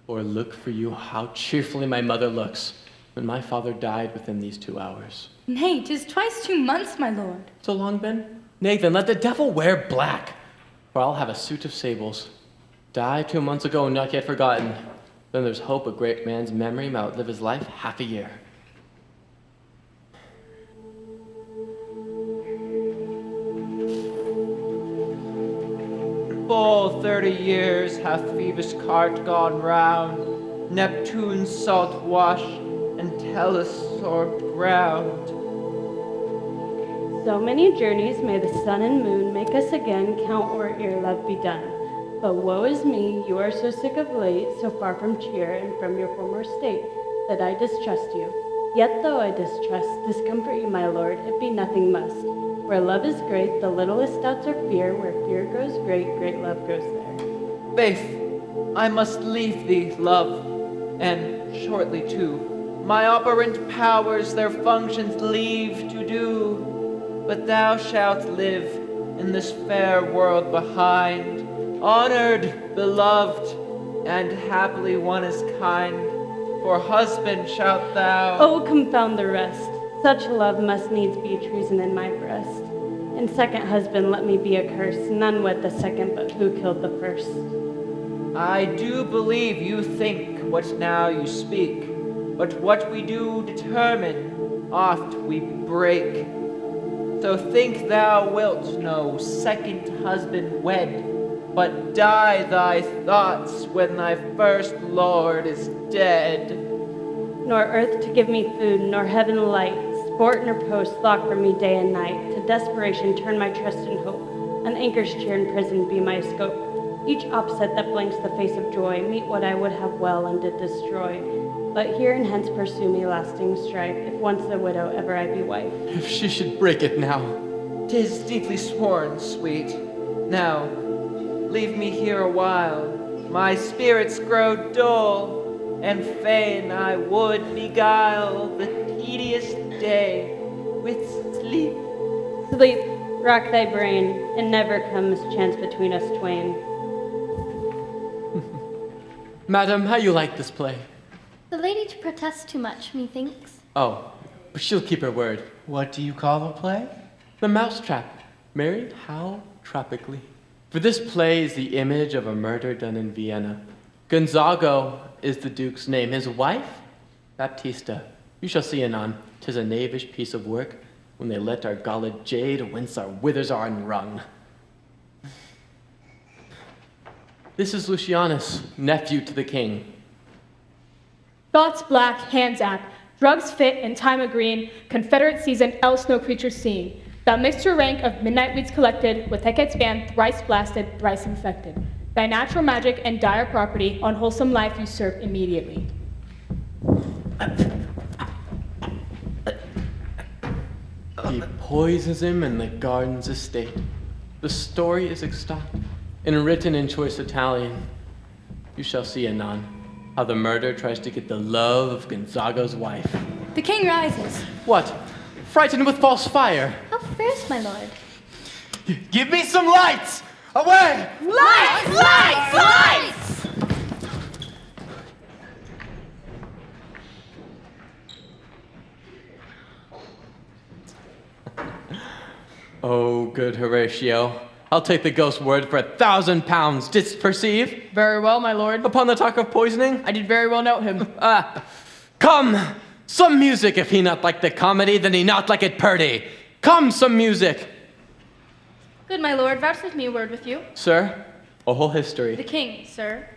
[SPEAKER 7] Or look for you how cheerfully my mother looks when my father died within these 2 hours.
[SPEAKER 9] Nay, 'tis twice 2 months, my lord.
[SPEAKER 7] So long, Ben? Nay, then let the devil wear black, for I'll have a suit of sables. Died 2 months ago, not yet forgotten. Then there's hope a great man's memory may outlive his life half a year.
[SPEAKER 12] Full 30 years hath Phoebus' cart gone round, Neptune's salt wash, and Tellus or ground.
[SPEAKER 13] So many journeys may the sun and moon make us again count or ere love be done. But woe is me, you are so sick of late, so far from cheer and from your former state, that I distrust you. Yet though I distrust, discomfort you, my lord, it be nothing must. Where love is great, the littlest doubts are fear. Where fear grows great, great love grows there.
[SPEAKER 12] Faith, I must leave thee, love, and shortly too. My operant powers their functions leave to do. But thou shalt live in this fair world behind, honored, beloved, and happily one as kind. For husband shalt thou...
[SPEAKER 13] Oh, confound the rest. Such love must needs be treason in my breast. And second husband let me be a curse. None wed the second, but who killed the first?
[SPEAKER 12] I do believe you think what now you speak, but what we do determine, oft we break. So think thou wilt no second husband wed, but die thy thoughts when thy first lord is dead.
[SPEAKER 13] Nor earth to give me food, nor heaven light, sport nor post lock for me day and night. To desperation turn my trust and hope, an anchor's cheer in prison be my scope. Each opposite that blinks the face of joy, meet what I would have well and did destroy. But here and hence pursue me lasting strife, if once a widow, ever I be wife.
[SPEAKER 7] If she should break it now.
[SPEAKER 12] 'Tis deeply sworn, sweet. Now, leave me here a while. My spirits grow dull, and fain I would beguile the tedious day with sleep.
[SPEAKER 13] Sleep, rack thy brain, and never comes chance between us twain.
[SPEAKER 7] Madam, how you like this play?
[SPEAKER 8] The lady to protest too much, methinks.
[SPEAKER 7] Oh, but she'll keep her word.
[SPEAKER 5] What do you call the play?
[SPEAKER 7] The Mousetrap. Married how tropically. For this play is the image of a murder done in Vienna. Gonzago is the duke's name. His wife? Baptista. You shall see anon. 'Tis a knavish piece of work, when they let our galled jade whence our withers are unwrung. This is Lucianus, nephew to the king.
[SPEAKER 1] Thoughts black, hands act, drugs fit and time agreeing, Confederate season, else no creature seen. Thou mixed your rank of midnight weeds collected, with Hecate's band thrice blasted, thrice infected. Thy natural magic and dire property, unwholesome life usurp immediately.
[SPEAKER 7] He poisons him in the garden's estate. The story is extant and written in choice Italian. You shall see anon how the murderer tries to get the love of Gonzago's wife.
[SPEAKER 9] The king rises.
[SPEAKER 7] What? Frightened with false fire?
[SPEAKER 8] How fierce, my lord.
[SPEAKER 5] Give me some lights! Away!
[SPEAKER 9] Lights! Lights! Lights!
[SPEAKER 7] Oh, good Horatio. I'll take the ghost's word for 1,000 pounds. Didst perceive?
[SPEAKER 3] Very well, my lord.
[SPEAKER 7] Upon the talk of poisoning?
[SPEAKER 3] I did very well note him.
[SPEAKER 7] Come! Some music. If he not like the comedy, then he not like it purdy. Come, some music.
[SPEAKER 11] Good, my lord, vouchsafe me a word with you.
[SPEAKER 7] Sir, a whole history.
[SPEAKER 11] The king, sir.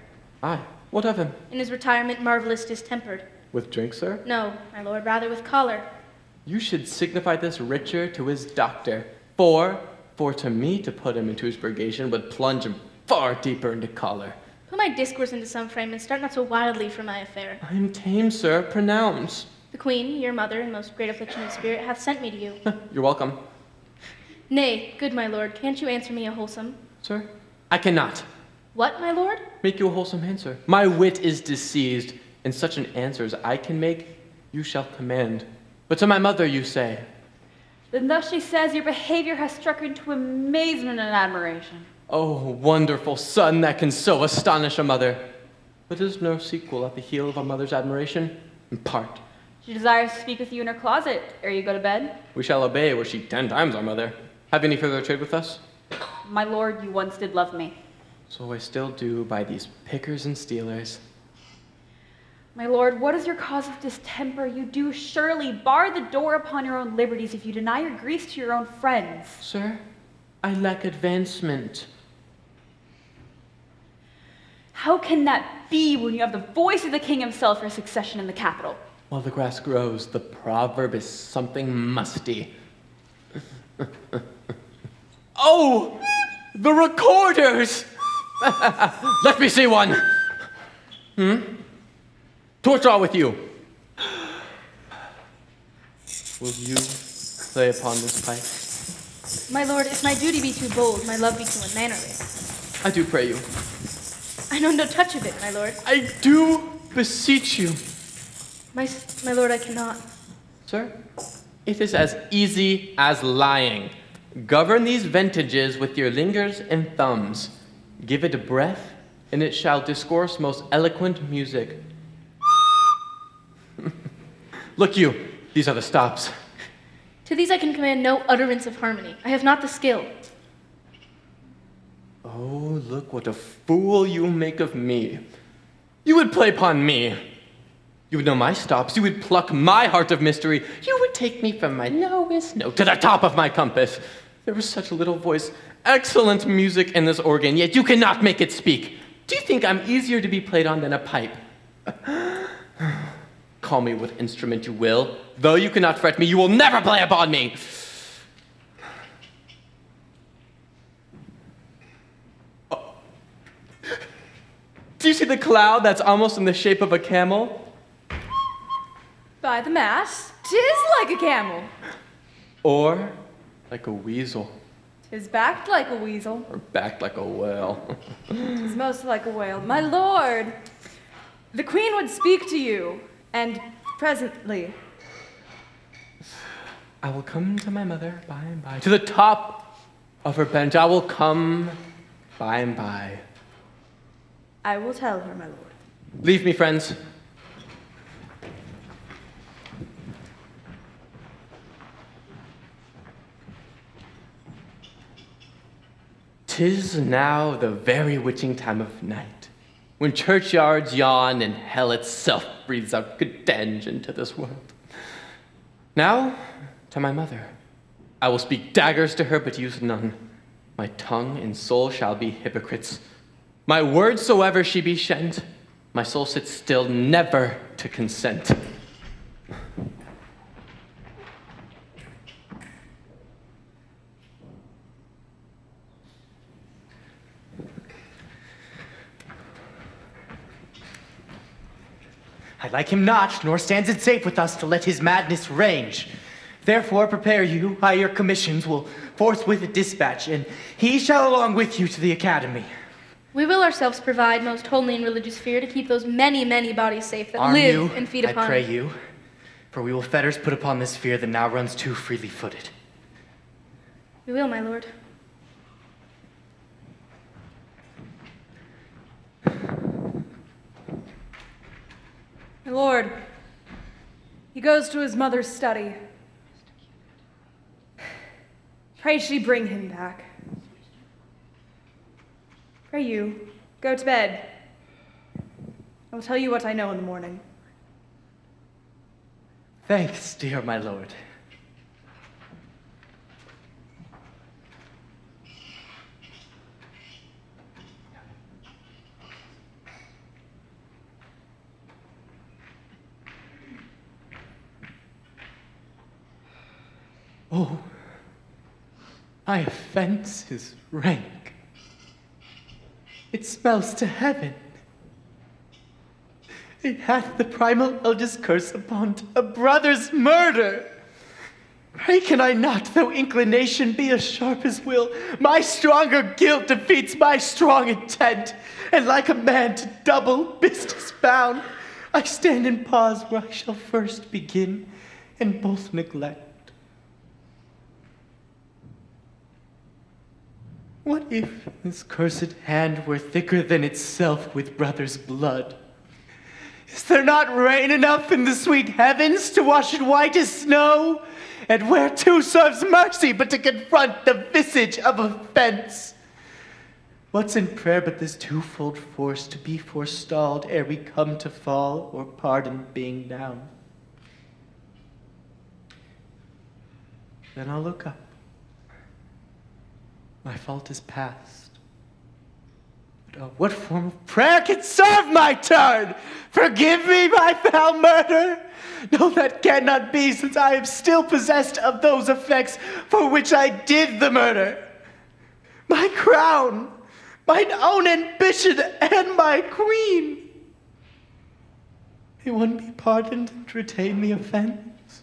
[SPEAKER 7] Aye, what of him?
[SPEAKER 11] In his retirement, marvelous distempered.
[SPEAKER 7] With drink, sir?
[SPEAKER 11] No, my lord, rather with choler.
[SPEAKER 7] You should signify this richer to his doctor. For to me to put him into his purgation would plunge him far deeper into choler.
[SPEAKER 11] Put my discourse into some frame and start not so wildly from my affair.
[SPEAKER 7] I am tame, sir, pronounce.
[SPEAKER 11] The queen, your mother, in most great affliction of spirit, hath sent me to you.
[SPEAKER 7] You're welcome.
[SPEAKER 11] Nay, good my lord, can't you answer me a wholesome?
[SPEAKER 7] Sir, I cannot.
[SPEAKER 11] What, my lord?
[SPEAKER 7] Make you a wholesome answer. My wit is diseased, and such an answer as I can make, you shall command. But to my mother you say.
[SPEAKER 2] Then thus she says, your behavior has struck her into amazement and admiration.
[SPEAKER 7] Oh, wonderful son that can so astonish a mother. But is no sequel at the heel of a mother's admiration? In part.
[SPEAKER 2] She desires to speak with you in her closet ere you go to bed.
[SPEAKER 7] We shall obey, were she 10 times our mother. Have any further trade with us?
[SPEAKER 2] My lord, you once did love me.
[SPEAKER 7] So I still do by these pickers and stealers.
[SPEAKER 2] My lord, what is your cause of distemper? You do surely bar the door upon your own liberties if you deny your griefs to your own friends.
[SPEAKER 7] Sir, I lack advancement.
[SPEAKER 2] How can that be when you have the voice of the king himself for succession in the capital?
[SPEAKER 7] While the grass grows, the proverb is something musty. Oh! The recorders! Let me see one! To withdraw with you. Will you play upon this pipe?
[SPEAKER 11] My lord, if my duty be too bold, my love be too unmannerly.
[SPEAKER 7] I do pray you.
[SPEAKER 11] I know no touch of it, my lord.
[SPEAKER 7] I do beseech you.
[SPEAKER 11] My lord, I cannot.
[SPEAKER 7] Sir, it is as easy as lying. Govern these vintages with your lingers and thumbs. Give it a breath, and it shall discourse most eloquent music. Look you, these are the stops.
[SPEAKER 11] To these I can command no utterance of harmony. I have not the skill.
[SPEAKER 7] Oh, look what a fool you make of me. You would play upon me. You would know my stops. You would pluck my heart of mystery. You would take me from my lowest note to the top of my compass. There was such a little voice. Excellent music in this organ, yet you cannot make it speak. Do you think I'm easier to be played on than a pipe? Call me what instrument you will. Though you cannot fret me, you will never play upon me. Oh. Do you see the cloud that's almost in the shape of a camel?
[SPEAKER 10] By the mass, 'tis like a camel.
[SPEAKER 7] Or like a weasel.
[SPEAKER 10] 'Tis backed like a weasel.
[SPEAKER 7] Or backed like a whale.
[SPEAKER 10] 'Tis most like a whale. My lord, the queen would speak to you, and presently.
[SPEAKER 7] I will come to my mother by and by. To the top of her bench I will come by and by.
[SPEAKER 10] I will tell her, my lord.
[SPEAKER 7] Leave me, friends. 'Tis now the very witching time of night, when churchyards yawn and hell itself breathes out Gdange into this world. Now, to my mother. I will speak daggers to her, but use none. My tongue and soul shall be hypocrites. My words soever she be shent, my soul sits still, never to consent.
[SPEAKER 5] I like him not, nor stands it safe with us to let his madness range. Therefore prepare you, I your commissions will forthwith dispatch, and he shall along with you to the academy.
[SPEAKER 11] We will ourselves provide most holy and religious fear to keep those many, many bodies safe that
[SPEAKER 5] Arm
[SPEAKER 11] live
[SPEAKER 5] you,
[SPEAKER 11] and feed upon
[SPEAKER 5] I pray you, for we will fetters put upon this fear that now runs too freely footed.
[SPEAKER 11] We will, my lord.
[SPEAKER 10] My lord, he goes to his mother's study. Pray she bring him back. Pray you, go to bed. I will tell you what I know in the morning.
[SPEAKER 5] Thanks, dear my lord. Oh, my offense is rank. It smells to heaven. It hath the primal eldest curse upon a brother's murder. Pray can I not, though inclination be as sharp as will, my stronger guilt defeats my strong intent, and like a man to double business bound, I stand in pause where I shall first begin, and both neglect. What if this cursed hand were thicker than itself with brother's blood? Is there not rain enough in the sweet heavens to wash it white as snow? And whereto serves mercy but to confront the visage of offense? What's in prayer but this twofold force to be forestalled ere we come to fall or pardon being down? Then I'll look up. My fault is past. But what form of prayer can serve my turn? Forgive me my foul murder? No, that cannot be, since I am still possessed of those effects for which I did the murder. My crown, mine own ambition, and my queen. May one be pardoned and retain the offense?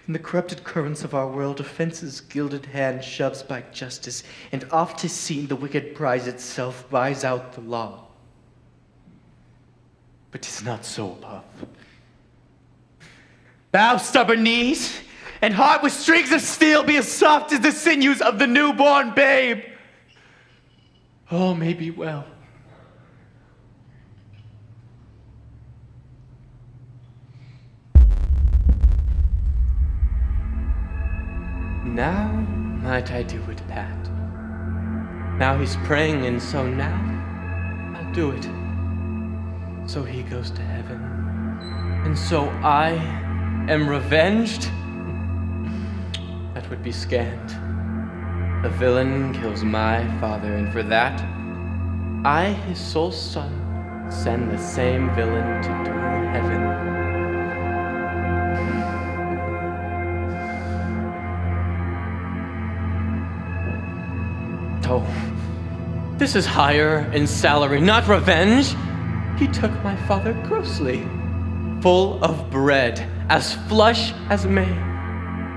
[SPEAKER 5] In the corrupted currents of our world, offense's gilded hand shoves by justice, and oft is seen the wicked prize itself buys out the law. But 'tis not so, love. Bow stubborn knees, and heart with strings of steel be as soft as the sinews of the newborn babe. All may be well.
[SPEAKER 7] Now might I do it, Pat. Now he's praying, and so now I'll do it. So he goes to heaven, and so I am revenged? That would be scant. The villain kills my father, and for that, I, his sole son, send the same villain to doom heaven. Oh, this is higher in salary, not revenge. He took my father grossly, full of bread, as flush as May.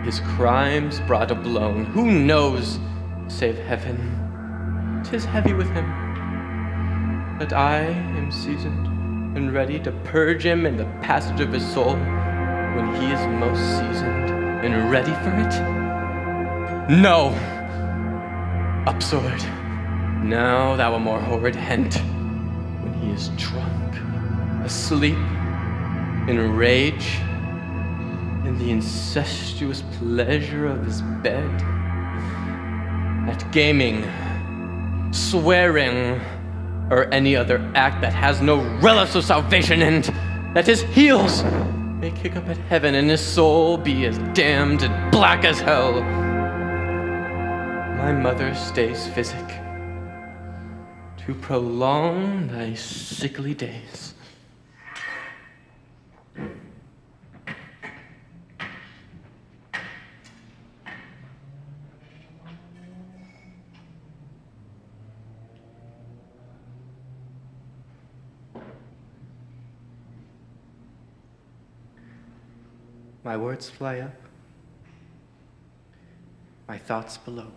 [SPEAKER 7] His crimes brought a blown, who knows, save heaven? 'Tis heavy with him. But I am seasoned and ready to purge him in the passage of his soul when he is most seasoned and ready for it. No! Upsword, now thou a more horrid hent, when he is drunk, asleep, in rage, in the incestuous pleasure of his bed, at gaming, swearing, or any other act that has no relish of salvation in't, that his heels may kick up at heaven and his soul be as damned and black as hell. My mother stays physic to prolong thy sickly days.
[SPEAKER 5] My words fly up, my thoughts below.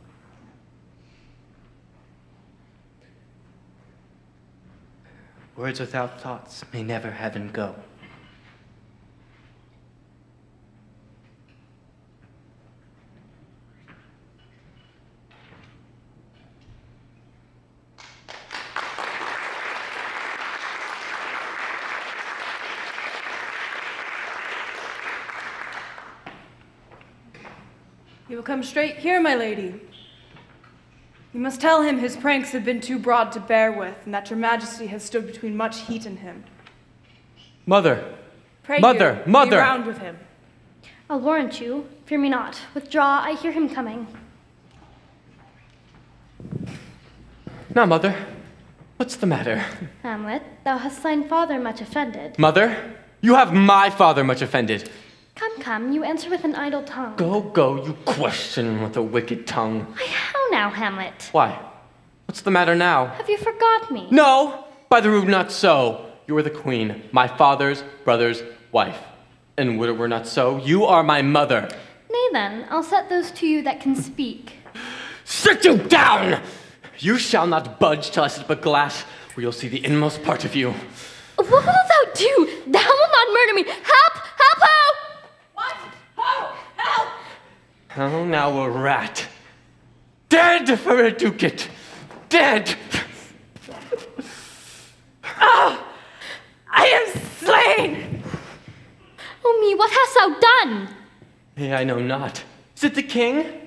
[SPEAKER 5] Words without thoughts may never heaven go.
[SPEAKER 10] He will come straight here, my lady. You must tell him his pranks have been too broad to bear with, and that your majesty has stood between much heat and him.
[SPEAKER 7] Mother!
[SPEAKER 10] Pray
[SPEAKER 7] Mother!
[SPEAKER 10] you,
[SPEAKER 7] Mother!
[SPEAKER 10] be round with him.
[SPEAKER 8] I'll warrant you. Fear me not. Withdraw, I hear him coming.
[SPEAKER 7] Now, mother, what's the matter?
[SPEAKER 8] Hamlet, thou hast thine father much offended.
[SPEAKER 7] Mother, you have my father much offended.
[SPEAKER 8] Come, come, you answer with an idle tongue.
[SPEAKER 7] Go, go, you question with a wicked tongue.
[SPEAKER 8] Why, how now, Hamlet?
[SPEAKER 7] Why? What's the matter now?
[SPEAKER 8] Have you forgot me?
[SPEAKER 7] No, by the rood, not so. You are the queen, my father's brother's wife. And would it were not so, you are my mother.
[SPEAKER 8] Nay then, I'll set those to you that can speak.
[SPEAKER 7] Sit you down! You shall not budge till I set up a glass where you'll see the inmost part of you.
[SPEAKER 8] What wilt thou do? Thou wilt not murder me. Help! Help! Help!
[SPEAKER 10] What? Help! Help!
[SPEAKER 7] Oh, now a rat. Dead for a ducat. Dead!
[SPEAKER 10] Ah! I am slain!
[SPEAKER 8] Oh me, what hast thou done?
[SPEAKER 7] Hey, I know not. Is it the king?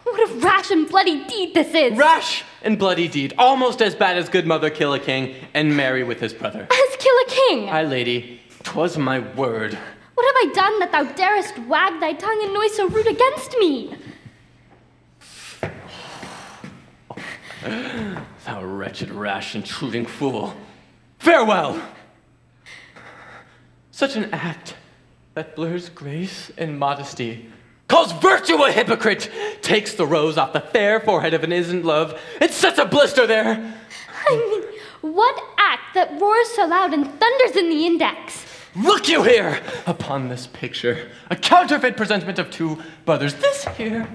[SPEAKER 8] What a rash and bloody deed this is!
[SPEAKER 7] Rash and bloody deed, almost as bad as good mother kill a king and marry with his brother.
[SPEAKER 8] As kill a king!
[SPEAKER 7] Aye, lady, 'twas my word.
[SPEAKER 8] What have I done that thou darest wag thy tongue and noise so rude against me?
[SPEAKER 7] Thou wretched, rash, intruding fool. Farewell! Such an act that blurs grace and modesty, calls virtue a hypocrite, takes the rose off the fair forehead of an innocent love, and sets a blister there.
[SPEAKER 8] I mean, what act that roars so loud and thunders in the index?
[SPEAKER 7] Look you here upon this picture, a counterfeit presentment of two brothers. This here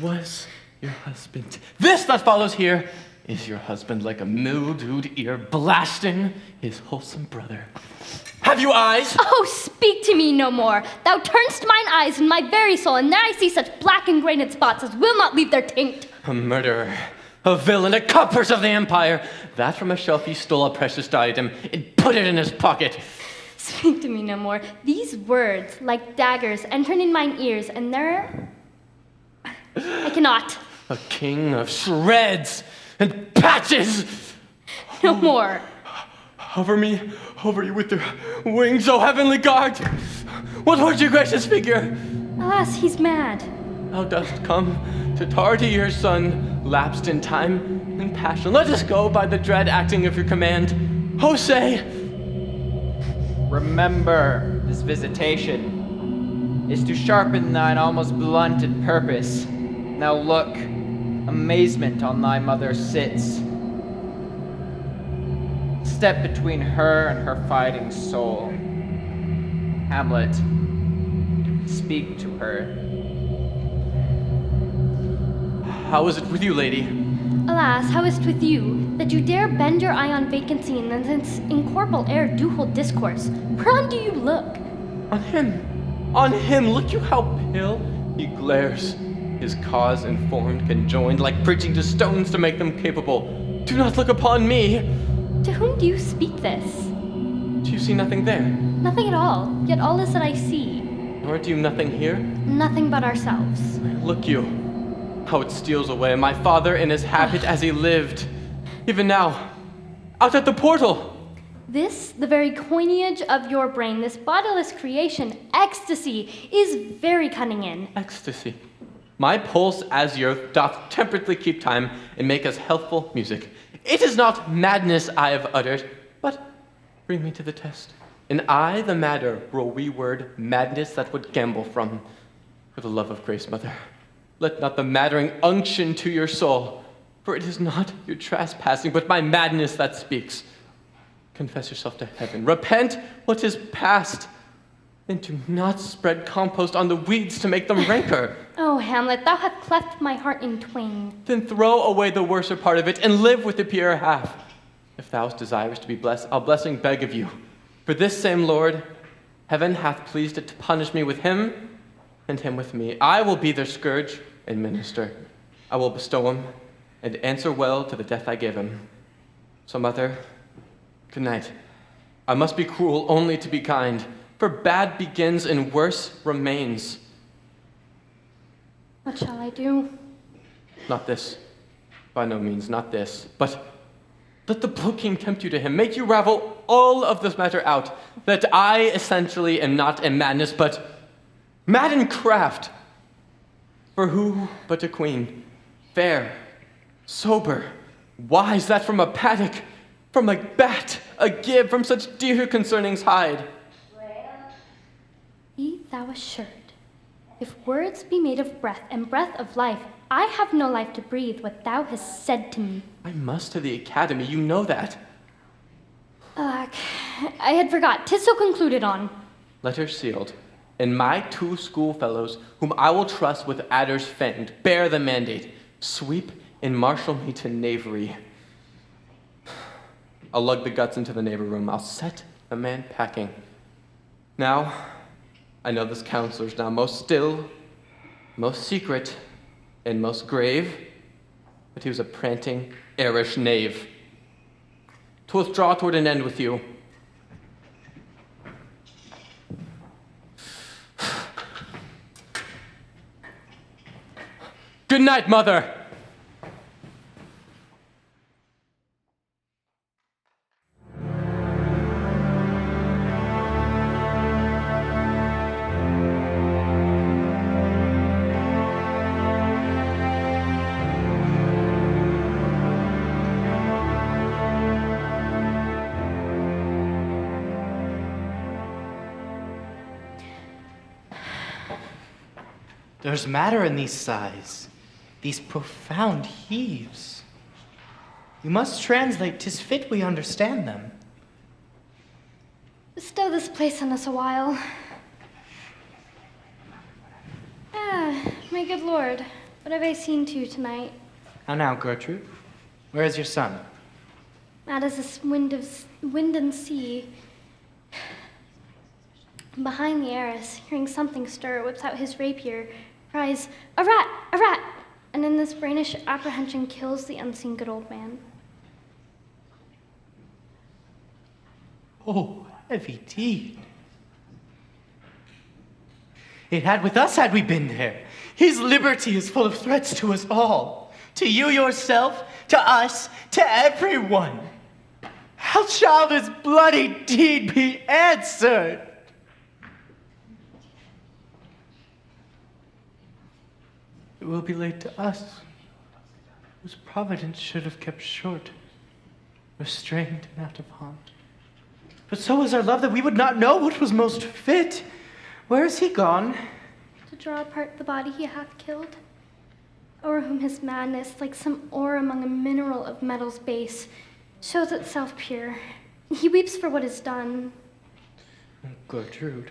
[SPEAKER 7] was your husband. This that follows here is your husband, like a mildewed ear blasting his wholesome brother. Have you eyes?
[SPEAKER 8] Oh, speak to me no more. Thou turn'st mine eyes in my very soul, and there I see such black and grained spots as will not leave their taint.
[SPEAKER 7] A murderer, a villain, a cutpurse of the empire. That from a shelf he stole a precious diadem and put it in his pocket.
[SPEAKER 8] Speak to me no more. These words, like daggers, entering in mine ears, and there... I cannot.
[SPEAKER 7] A king of shreds and patches.
[SPEAKER 8] No more.
[SPEAKER 7] Hover me over you with their wings, O heavenly guard. What would your gracious figure?
[SPEAKER 8] Alas, he's mad.
[SPEAKER 7] Thou dost come to tardy your son, lapsed in time and passion. Let us go by the dread acting of your command. Jose!
[SPEAKER 12] Remember, this visitation is to sharpen thine almost blunted purpose. Now look, amazement on thy mother sits. Step between her and her fighting soul. Hamlet, speak to her.
[SPEAKER 7] How is it with you, lady?
[SPEAKER 8] Alas, how is 't with you, that you dare bend your eye on vacancy, and then since incorporeal air do hold discourse? Whereon do you look?
[SPEAKER 7] On him, look you how pale he glares. His cause informed, conjoined, like preaching to stones to make them capable. Do not look upon me.
[SPEAKER 8] To whom do you speak this?
[SPEAKER 7] Do you see nothing there?
[SPEAKER 8] Nothing at all, yet all is that I see.
[SPEAKER 7] Nor do you nothing here?
[SPEAKER 8] Nothing but ourselves.
[SPEAKER 7] Look you, how it steals away, my father in his habit as he lived. Even now, out at the portal.
[SPEAKER 8] This, the very coinage of your brain, this bodiless creation, ecstasy, is very cunning in.
[SPEAKER 7] Ecstasy. My pulse as yours doth temperately keep time and make us healthful music. It is not madness I have uttered, but bring me to the test. And I, the madder, will reword madness that would gamble from. For the love of grace, mother, let not the mattering unction to your soul, for it is not your trespassing, but my madness that speaks. Confess yourself to heaven. Repent what is past, and do not spread compost on the weeds to make them rancor.
[SPEAKER 8] Oh, Hamlet, thou hast cleft my heart in twain.
[SPEAKER 7] Then throw away the worser part of it and live with the purer half. If thou desirest to be blessed, I'll blessing beg of you. For this same Lord, heaven hath pleased it to punish me with him, and him with me. I will be their scourge and minister. I will bestow him, and answer well to the death I give him. So, mother, good night. I must be cruel only to be kind, for bad begins and worse remains.
[SPEAKER 8] What shall I do?
[SPEAKER 7] Not this. By no means, not this. But let the booking tempt you to him. Make you ravel all of this matter out. That I essentially am not in madness, but mad in craft. For who but a queen? Fair, sober, wise, that from a paddock, from a bat, a gib, from such dear concernings hide.
[SPEAKER 8] Be thou assured, if words be made of breath, and breath of life, I have no life to breathe what thou hast said to me.
[SPEAKER 7] I must to the academy, you know that.
[SPEAKER 8] Alack, I had forgot. 'Tis so concluded on.
[SPEAKER 7] Letter sealed, and my 2 schoolfellows, whom I will trust with adders fanged, bear the mandate. Sweep and marshal me to knavery. I'll lug the guts into the neighbor room. I'll set the man packing. Now, I know this counselor's now most still, most secret, and most grave, but he was a prating, airish knave. To withdraw toward an end with you. Good night, mother.
[SPEAKER 5] There's matter in these sighs, these profound heaves. You must translate, 'tis fit we understand them.
[SPEAKER 8] Bestow this place on us a while. My good lord, what have I seen to you tonight?
[SPEAKER 5] How now, Gertrude? Where is your son?
[SPEAKER 8] Mad as this wind and sea. Behind the arras, hearing something stir, whips out his rapier, cries, "A rat! A rat!" and in this brainish apprehension kills the unseen good old man.
[SPEAKER 5] Oh, heavy deed. It had with us had we been there. His liberty is full of threats to us all. To you yourself, to us, to everyone. How shall this bloody deed be answered? It will be laid to us, whose providence should have kept short, restrained and out of harm. But so is our love that we would not know what was most fit. Where is he gone?
[SPEAKER 8] To draw apart the body he hath killed, o'er whom his madness, like some ore among a mineral of metal's base, shows itself pure. He weeps for what is done.
[SPEAKER 5] Gertrude,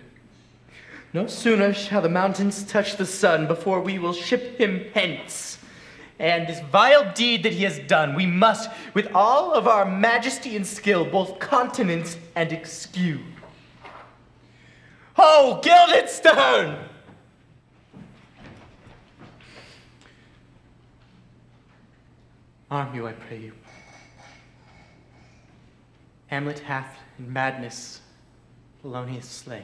[SPEAKER 5] no sooner shall the mountains touch the sun before we will ship him hence. And this vile deed that he has done, we must, with all of our majesty and skill, both countenance and excuse. Ho, Guildenstern! Arm you, I pray you. Hamlet hath in madness Polonius slain,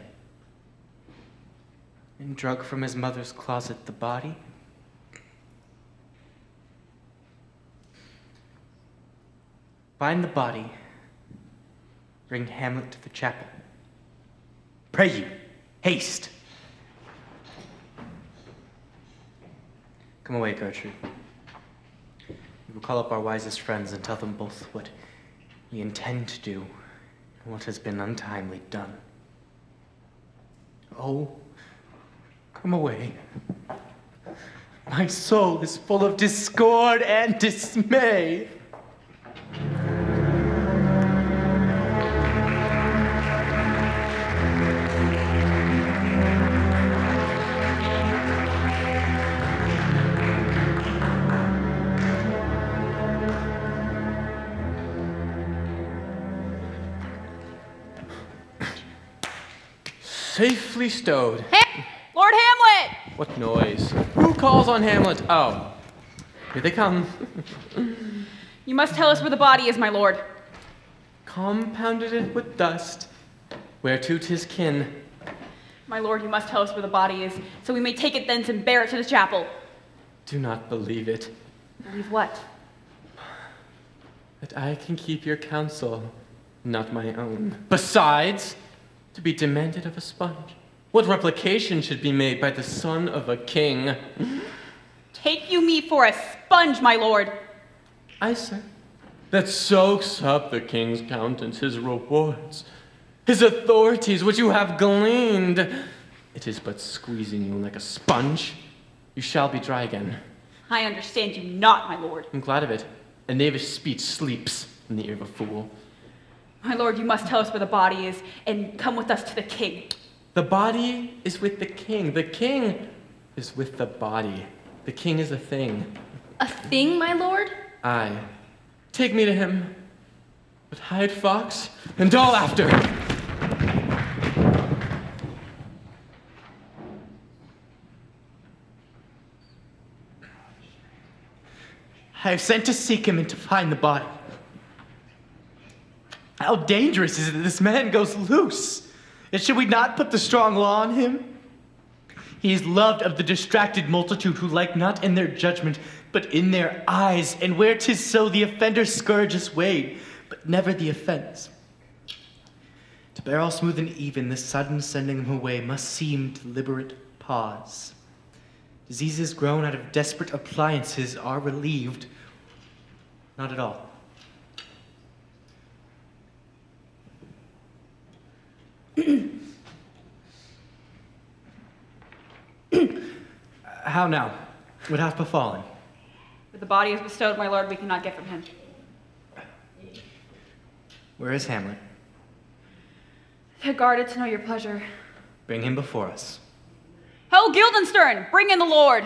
[SPEAKER 5] and drug from his mother's closet the body. Bind the body, bring Hamlet to the chapel. Pray you, haste. Come away, Gertrude. We will call up our wisest friends and tell them both what we intend to do and what has been untimely done. Oh, come away. My soul is full of discord and dismay.
[SPEAKER 7] Safely stowed.
[SPEAKER 2] Lord Hamlet!
[SPEAKER 7] What noise? Who calls on Hamlet? Oh, here they come.
[SPEAKER 2] You must tell us where the body is, my lord.
[SPEAKER 7] Compounded it with dust, whereto 'tis kin.
[SPEAKER 2] My lord, you must tell us where the body is, so we may take it thence and bear it to the chapel.
[SPEAKER 7] Do not believe it.
[SPEAKER 2] Believe what?
[SPEAKER 7] That I can keep your counsel, not my own. Besides, to be demanded of a sponge, what replication should be made by the son of a king?
[SPEAKER 2] Take you me for a sponge, my lord.
[SPEAKER 7] Aye, sir. That soaks up the king's countenance, his rewards, his authorities, which you have gleaned. It is but squeezing you like a sponge. You shall be dry again.
[SPEAKER 2] I understand you not, my lord.
[SPEAKER 7] I'm glad of it. A knavish speech sleeps in the ear of a fool.
[SPEAKER 2] My lord, you must tell us where the body is and come with us to the king.
[SPEAKER 7] The body is with the king. The king is with the body. The king is a thing.
[SPEAKER 9] A thing, my lord?
[SPEAKER 7] Aye. Take me to him. But hide fox and all after.
[SPEAKER 5] I have sent to seek him and to find the body. How dangerous is it that this man goes loose? And should we not put the strong law on him? He is loved of the distracted multitude who like not in their judgment, but in their eyes. And where 'tis so, the offender's scourge is weighed, but never the offense. To bear all smooth and even, the sudden sending him away must seem deliberate pause. Diseases grown out of desperate appliances are relieved. Not at all. How now? What hath befallen?
[SPEAKER 2] But the body is bestowed, my lord, we cannot get from him.
[SPEAKER 5] Where is Hamlet?
[SPEAKER 2] Guarded to know your pleasure.
[SPEAKER 5] Bring him before us.
[SPEAKER 2] Ho, Guildenstern! Bring in the lord!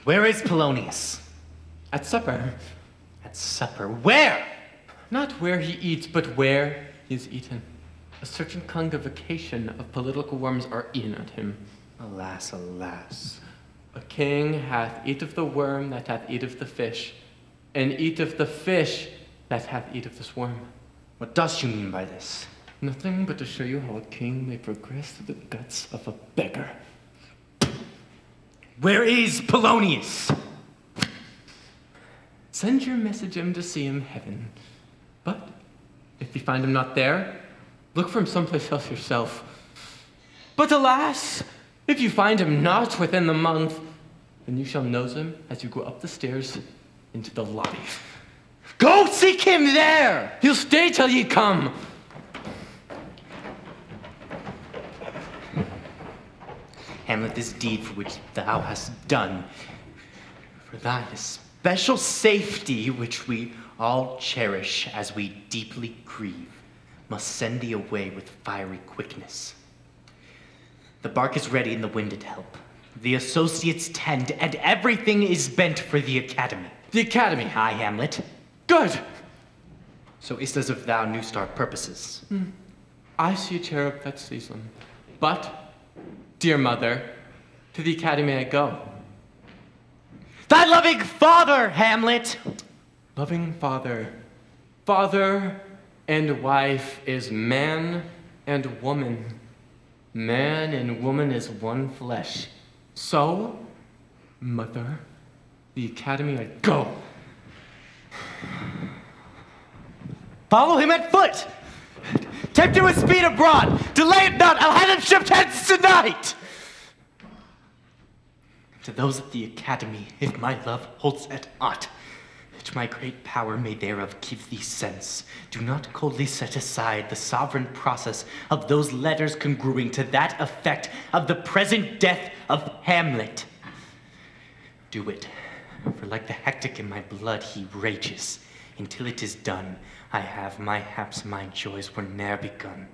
[SPEAKER 5] Where is Polonius?
[SPEAKER 7] At supper.
[SPEAKER 5] At supper. Where?
[SPEAKER 7] Not where he eats, but where he is eaten. A certain convocation of political worms are eaten at him.
[SPEAKER 5] Alas, alas.
[SPEAKER 7] A king hath eat of the worm that hath eat of the fish, and eat of the fish that hath eat of this worm.
[SPEAKER 5] What dost you mean by this?
[SPEAKER 7] Nothing but to show you how a king may progress through the guts of a beggar.
[SPEAKER 5] Where is Polonius?
[SPEAKER 7] Send your message him to see him heaven. But if you find him not there, look for him someplace else yourself. But alas, if you find him not within the month, then you shall know him as you go up the stairs into the lobby.
[SPEAKER 5] Go seek him there!
[SPEAKER 7] He'll stay till ye come.
[SPEAKER 5] Hamlet, this deed for which thou hast done, for thine especial safety, which we all cherish as we deeply grieve, must send thee away with fiery quickness. The bark is ready and the winded help. The associates tend, and everything is bent for the academy.
[SPEAKER 7] The academy?
[SPEAKER 5] Aye, Hamlet.
[SPEAKER 7] Good.
[SPEAKER 5] So is as of thou new start purposes.
[SPEAKER 7] I see a cherub that sees them. But, dear mother, to the academy I go.
[SPEAKER 5] Thy loving father, Hamlet!
[SPEAKER 7] Loving father. Father and wife is man and woman. Man and woman is one flesh. So, mother, the academy I go.
[SPEAKER 5] Follow him at foot! Tempt him with speed abroad! Delay it not! I'll have him shipped hence tonight! To those at the academy, if my love holds at aught, which my great power may thereof give thee sense, do not coldly set aside the sovereign process of those letters congruing to that effect of the present death of Hamlet. Do it, for like the hectic in my blood he rages. Until it is done, I have mayhaps my joys were ne'er begun.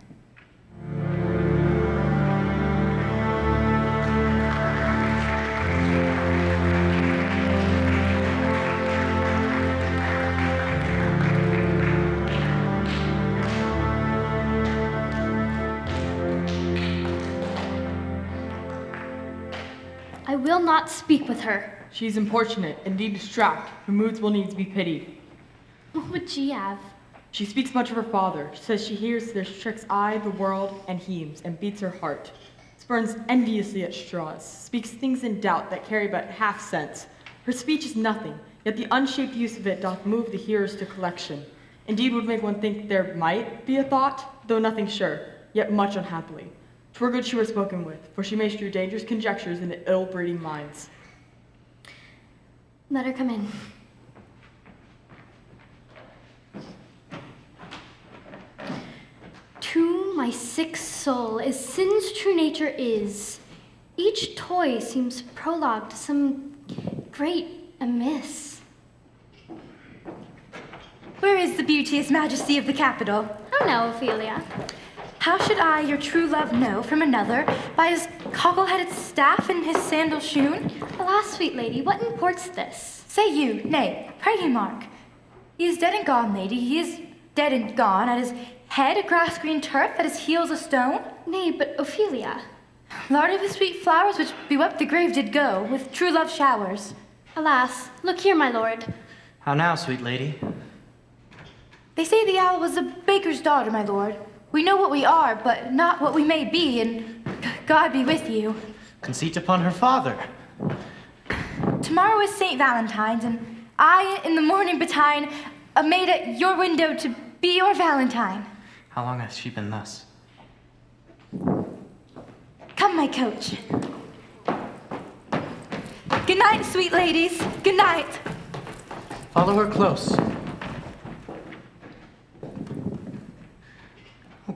[SPEAKER 8] I will not speak with her.
[SPEAKER 3] She is importunate, indeed distract. Her moods will needs be pitied.
[SPEAKER 8] What would she have?
[SPEAKER 3] She speaks much of her father. She says she hears their tricks eye the world and heaves, and beats her heart. Spurns enviously at straws, speaks things in doubt that carry but half sense. Her speech is nothing, yet the unshaped use of it doth move the hearers to collection. Indeed would make one think there might be a thought, though nothing sure, yet much unhappily. 'Twere good she were spoken with, for she may strew dangerous conjectures into ill-breeding minds.
[SPEAKER 8] Let her come in. To my sick soul, as sin's true nature is, each toy seems prologue to some great amiss.
[SPEAKER 9] Where is the beauteous majesty of the capital?
[SPEAKER 8] How now, Ophelia?
[SPEAKER 9] How should I your true love know from another by his cockle-headed staff and his sandal shoon?
[SPEAKER 8] Alas, sweet lady, what imports this?
[SPEAKER 9] Say you, nay, pray you mark. He is dead and gone, lady, he is dead and gone. At his head a grass-green turf, at his heels a stone.
[SPEAKER 8] Nay, but Ophelia.
[SPEAKER 9] Larded with sweet flowers which bewept the grave did go, with true love showers.
[SPEAKER 8] Alas, look here, my lord.
[SPEAKER 5] How now, sweet lady?
[SPEAKER 9] They say the owl was a baker's daughter, my lord. We know what we are, but not what we may be, and God be with you.
[SPEAKER 5] Conceit upon her father.
[SPEAKER 9] Tomorrow is St. Valentine's, and I, in the morning betine, a maid at your window to be your Valentine.
[SPEAKER 5] How long hath she been thus?
[SPEAKER 9] Come, my coach. Good night, sweet ladies. Good night.
[SPEAKER 5] Follow her close.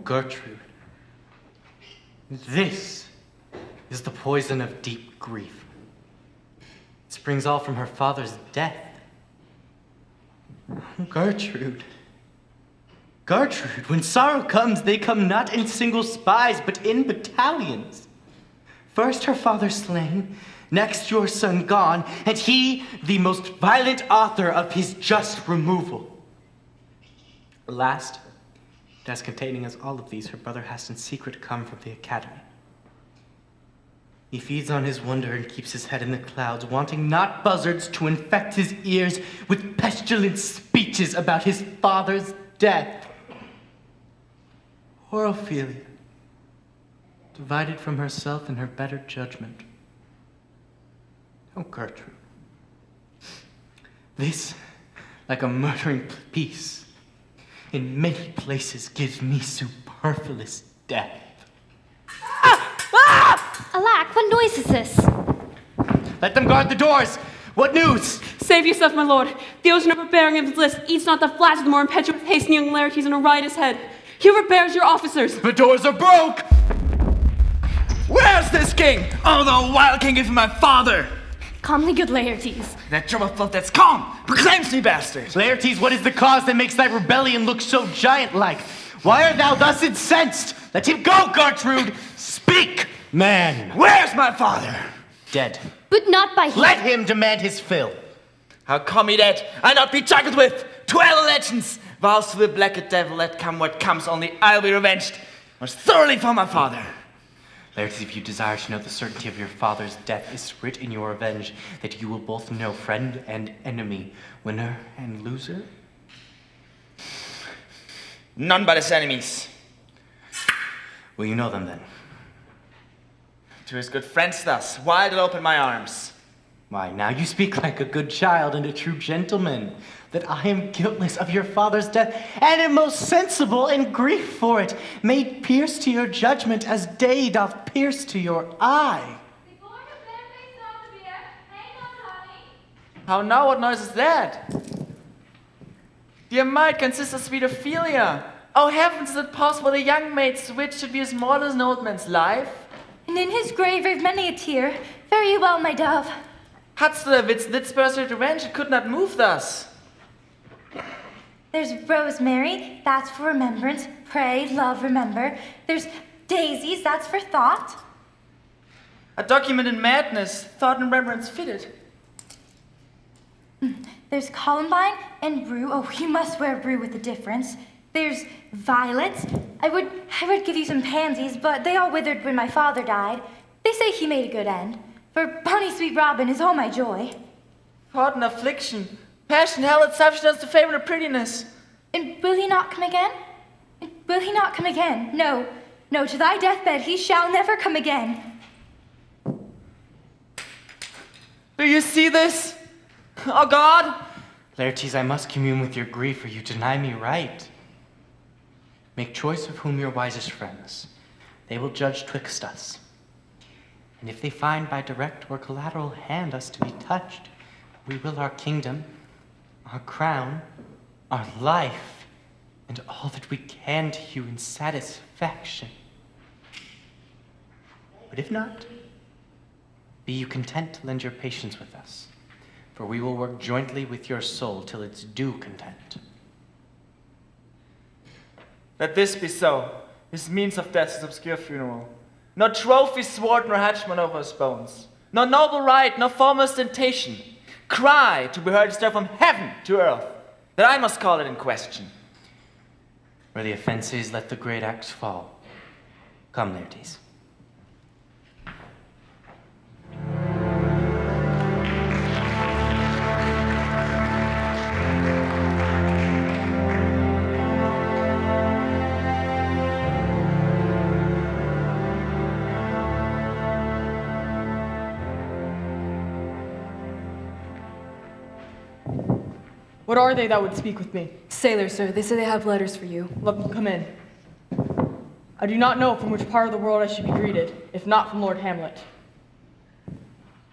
[SPEAKER 5] Gertrude, this is the poison of deep grief. It springs all from her father's death. Gertrude, when sorrow comes, they come not in single spies, but in battalions. First her father slain, next your son gone, and he the most violent author of his just removal. Last, as containing as all of these, her brother has in secret come from the academy. He feeds on his wonder and keeps his head in the clouds, wanting not buzzards to infect his ears with pestilent speeches about his father's death. Poor Ophelia, divided from herself in her better judgment. Oh, Gertrude, this, like a murdering piece, in many places gives me superfluous death.
[SPEAKER 8] Alack, what noise is this?
[SPEAKER 5] Let them guard the doors. What news?
[SPEAKER 4] Save yourself, my lord. The ocean overbearing of his list eats not the flash of the more impetuous hastening young Laertes on a riotous head. He overbears your officers.
[SPEAKER 6] The doors are broke! Where's this king? Oh, the wild king of my father!
[SPEAKER 8] Calmly, good Laertes.
[SPEAKER 6] That drum of blood that's calm proclaims me bastard!
[SPEAKER 5] Laertes, what is the cause that makes thy rebellion look so giant-like? Why art thou thus incensed? Let him go, Gertrude! Speak, man!
[SPEAKER 6] Where's my father?
[SPEAKER 5] Dead.
[SPEAKER 8] But not by him.
[SPEAKER 5] Let him demand his fill.
[SPEAKER 6] How come he dead, I not be chuckled with? 12 legends! Vows to the black devil, let come what comes, only I'll be revenged. Most thoroughly for my father.
[SPEAKER 5] Laertes, if you desire to know the certainty of your father's death, is writ in your revenge that you will both know friend and enemy, winner and loser.
[SPEAKER 6] None but his enemies.
[SPEAKER 5] Will you know them then?
[SPEAKER 6] To his good friends thus, wide open my arms.
[SPEAKER 5] Why, now you speak like a good child and a true gentleman, that I am guiltless of your father's death, and am most sensible in grief for it, made pierce to your judgment as day doth pierce to your eye.
[SPEAKER 6] How now, what noise is that? Dear might consists of sweet Ophelia. Oh heavens, is it possible a young maid's wit should be as mortal as an old man's life?
[SPEAKER 9] And in his grave raved many a tear. Fare you well, my dove.
[SPEAKER 6] Hadst thou wits that spurs her revenge, it could not move thus.
[SPEAKER 9] There's rosemary, that's for remembrance. Pray, love, remember. There's daisies, that's for thought.
[SPEAKER 6] A document in madness, thought and remembrance fitted.
[SPEAKER 9] There's columbine and rue. Oh, you must wear rue with a difference. There's violets. I would give you some pansies, but they all withered when my father died. They say he made a good end. For bonny sweet Robin is all my joy.
[SPEAKER 6] Thought and affliction, passion held its substance to favor of prettiness.
[SPEAKER 9] And will he not come again? And will he not come again? No, no, to thy deathbed he shall never come again.
[SPEAKER 6] Do you see this? Oh God!
[SPEAKER 5] Laertes, I must commune with your grief, or you deny me right. Make choice of whom your wisest friends. They will judge twixt us. And if they find by direct or collateral hand us to be touched, we will our kingdom, our crown, our life, and all that we can to you in satisfaction. But if not, be you content to lend your patience with us, for we will work jointly with your soul till its due content.
[SPEAKER 6] Let this be so. His means of death's obscure funeral. No trophy sword nor hatchman over his bones. No noble right, no form ostentation. Cry to be heard stir from heaven to earth, that I must call it in question.
[SPEAKER 5] Where the offense is, let the great axe fall. Come, Laertes.
[SPEAKER 3] What are they that would speak with me?
[SPEAKER 10] Sailors, sir. They say they have letters for you.
[SPEAKER 3] Let them come in. I do not know from which part of the world I should be greeted, if not from Lord Hamlet.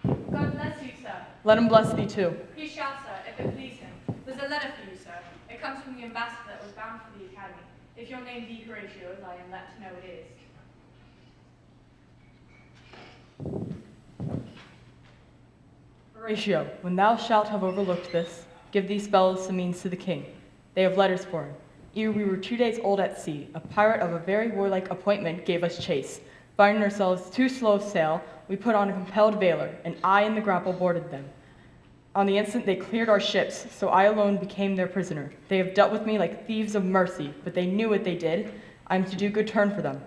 [SPEAKER 1] God bless you, sir.
[SPEAKER 3] Let him bless thee too.
[SPEAKER 1] He shall, sir, if it please him. There's a letter for you, sir. It comes from the ambassador that was bound for the academy.
[SPEAKER 3] If your name be Horatio, as I am let to know it is. Horatio, when thou shalt have overlooked this, give these fellows some means to the king. They have letters for him. Ere we were 2 days old at sea, a pirate of a very warlike appointment gave us chase. Finding ourselves too slow of sail, we put on a compelled vailer, and I and the grapple boarded them. On the instant they cleared our ships, so I alone became their prisoner. They have dealt with me like thieves of mercy, but they knew what they did. I am to do good turn for them.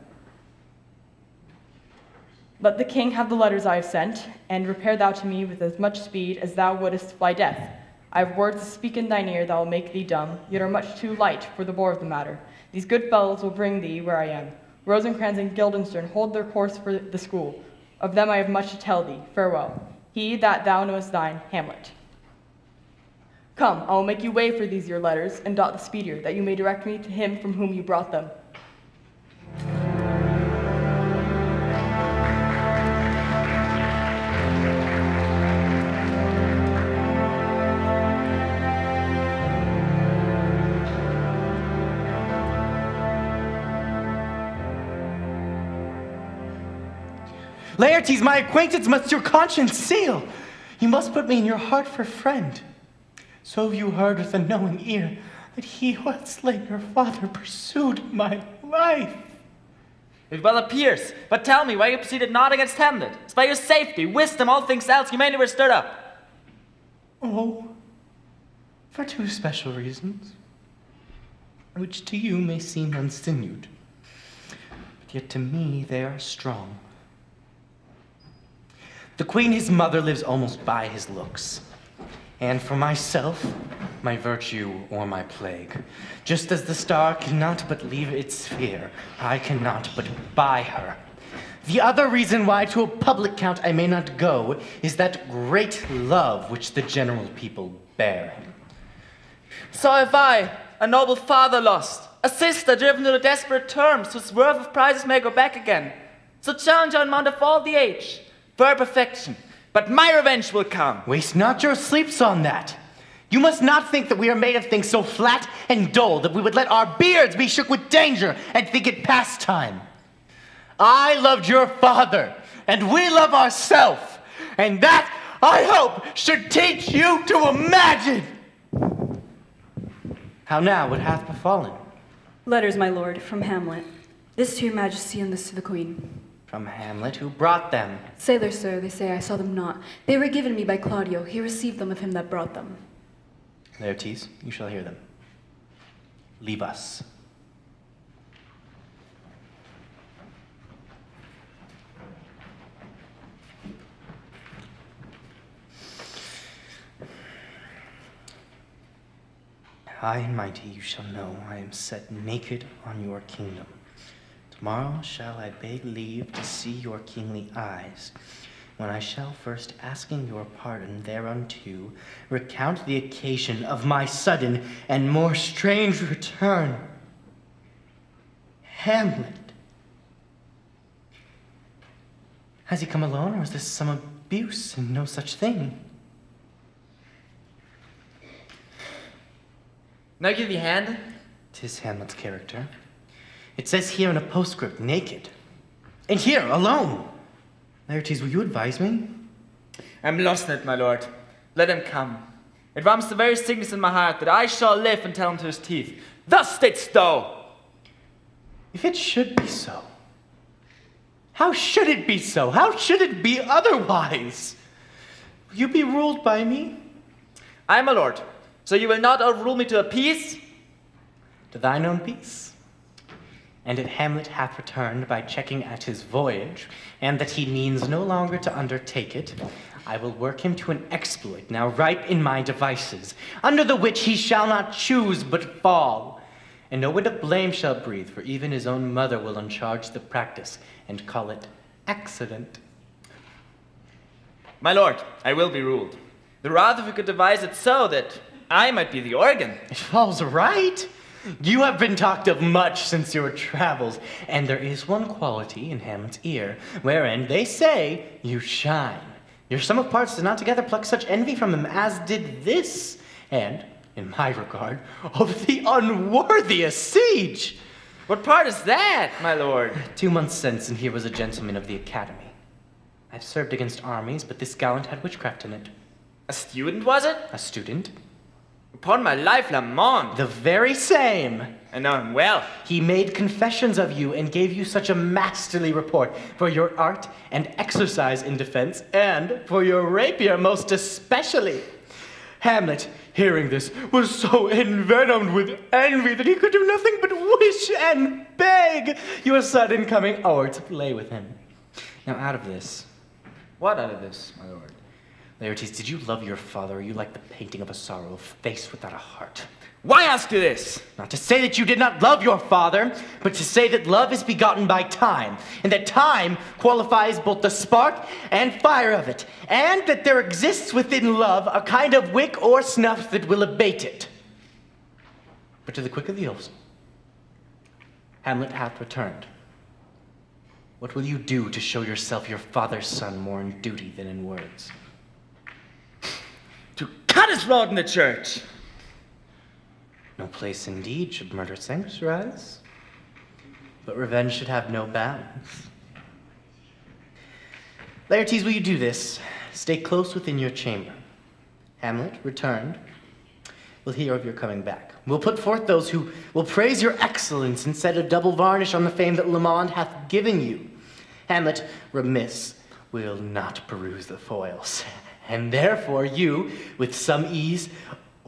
[SPEAKER 3] Let the king have the letters I have sent, and repair thou to me with as much speed as thou wouldest fly death. I have words to speak in thine ear that will make thee dumb, yet are much too light for the bore of the matter. These good fellows will bring thee where I am. Rosencrantz and Guildenstern hold their course for the school. Of them I have much to tell thee. Farewell. He that thou knowest thine, Hamlet. Come, I will make you way for these your letters, and dot the speedier, that you may direct me to him from whom you brought them.
[SPEAKER 5] Laertes, my acquaintance must your conscience seal. You must put me in your heart for friend. So have you heard with a knowing ear that he who had slain your father pursued my life.
[SPEAKER 6] It well appears, but tell me why you proceeded not against Hamlet. It's by your safety, wisdom, all things else, you mainly were stirred up.
[SPEAKER 5] Oh, for 2 special reasons, which to you may seem unsinered, but yet to me they are strong. The queen, his mother, lives almost by his looks. And for myself, my virtue or my plague. Just as the star cannot but leave its sphere, I cannot but buy her. The other reason why to a public count I may not go is that great love which the general people bear him.
[SPEAKER 6] So have I, a noble father lost, a sister driven to the desperate terms, whose worth of prizes may go back again. So challenge on mount of all the age, for perfection, but my revenge will come.
[SPEAKER 5] Waste not your sleeps on that. You must not think that we are made of things so flat and dull that we would let our beards be shook with danger and think it pastime. I loved your father, and we love ourselves, and that, I hope, should teach you to imagine. How now, what hath befallen?
[SPEAKER 10] Letters, my lord, from Hamlet. This to your majesty and this to the queen.
[SPEAKER 5] From Hamlet, who brought them?
[SPEAKER 10] Sailors, sir, they say, I saw them not. They were given me by Claudio. He received them of him that brought them.
[SPEAKER 5] Laertes, you shall hear them. Leave us. High and mighty, you shall know I am set naked on your kingdom. Tomorrow shall I beg leave to see your kingly eyes, when I shall first, asking your pardon thereunto, recount the occasion of my sudden and more strange return. Hamlet. Has he come alone, or is this some abuse and no such thing?
[SPEAKER 6] Now give thee hand.
[SPEAKER 5] 'Tis Hamlet's character. It says here in a postscript, naked. And here, alone. Laertes, will you advise me?
[SPEAKER 6] I'm lost in it, my lord. Let him come. It warms the very sickness in my heart that I shall live and tell him to his teeth. Thus didst thou!
[SPEAKER 5] If it should be so, how should it be so? How should it be otherwise? Will you be ruled by me?
[SPEAKER 6] I am a lord, so you will not overrule me to a peace?
[SPEAKER 5] To thine own peace. And if Hamlet hath returned by checking at his voyage, and that he means no longer to undertake it, I will work him to an exploit now ripe in my devices, under the which he shall not choose but fall. And no wind of blame shall breathe, for even his own mother will uncharge the practice, and call it accident.
[SPEAKER 6] My lord, I will be ruled. The rather if we could devise it so that I might be the organ.
[SPEAKER 5] It falls right. You have been talked of much since your travels, and there is one quality in Hamlet's ear, wherein they say you shine. Your sum of parts did not together pluck such envy from him as did this, and, in my regard, of the unworthiest siege.
[SPEAKER 6] What part is that, my lord?
[SPEAKER 5] 2 months since, and here was a gentleman of the academy. I've served against armies, but this gallant had witchcraft in it.
[SPEAKER 6] A student, was it?
[SPEAKER 5] A student?
[SPEAKER 6] Upon my life, Lamont.
[SPEAKER 5] The very same.
[SPEAKER 6] I know him well.
[SPEAKER 5] He made confessions of you and gave you such a masterly report for your art and exercise in defense, and for your rapier most especially. Hamlet, hearing this, was so envenomed with envy that he could do nothing but wish and beg your sudden coming o'er to play with him. Now out of this.
[SPEAKER 6] What out of this, my lord?
[SPEAKER 5] Laertes, did you love your father, or are you like the painting of a sorrow, face without a heart?
[SPEAKER 6] Why ask you this?
[SPEAKER 5] Not to say that you did not love your father, but to say that love is begotten by time, and that time qualifies both the spark and fire of it, and that there exists within love a kind of wick or snuff that will abate it. But to the quick of the oaths, Hamlet hath returned. What will you do to show yourself your father's son more in duty than in words?
[SPEAKER 6] To cut his rod in the church.
[SPEAKER 5] No place indeed should murder sanctuarize, but revenge should have no bounds. Laertes, will you do this? Stay close within your chamber. Hamlet, returned, will hear of your coming back. We'll put forth those who will praise your excellence and set a double varnish on the fame that Lamont hath given you. Hamlet, remiss, will not peruse the foils, and therefore you, with some ease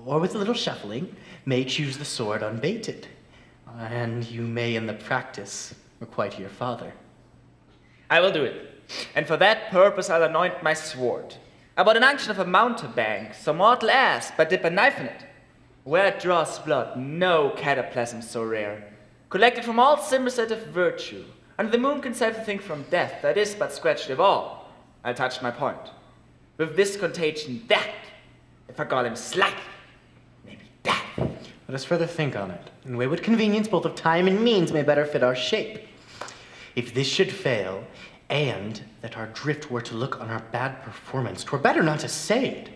[SPEAKER 5] or with a little shuffling, may choose the sword unbaited, and you may in the practice requite your father.
[SPEAKER 6] I will do it, and for that purpose I'll anoint my sword. I bought an unction of a mountebank, so mortal as, but dip a knife in it. Where it draws blood, no cataplasm so rare. Collected from all symbols of virtue, and the moon can save the thing from death, that is but scratched of all. I'll touch my point. With this contagion, that, if I call him slack, maybe that.
[SPEAKER 5] Let us further think on it, and weigh what convenience both of time and means may better fit our shape. If this should fail, and that our drift were to look on our bad performance, 'twere better not to say it.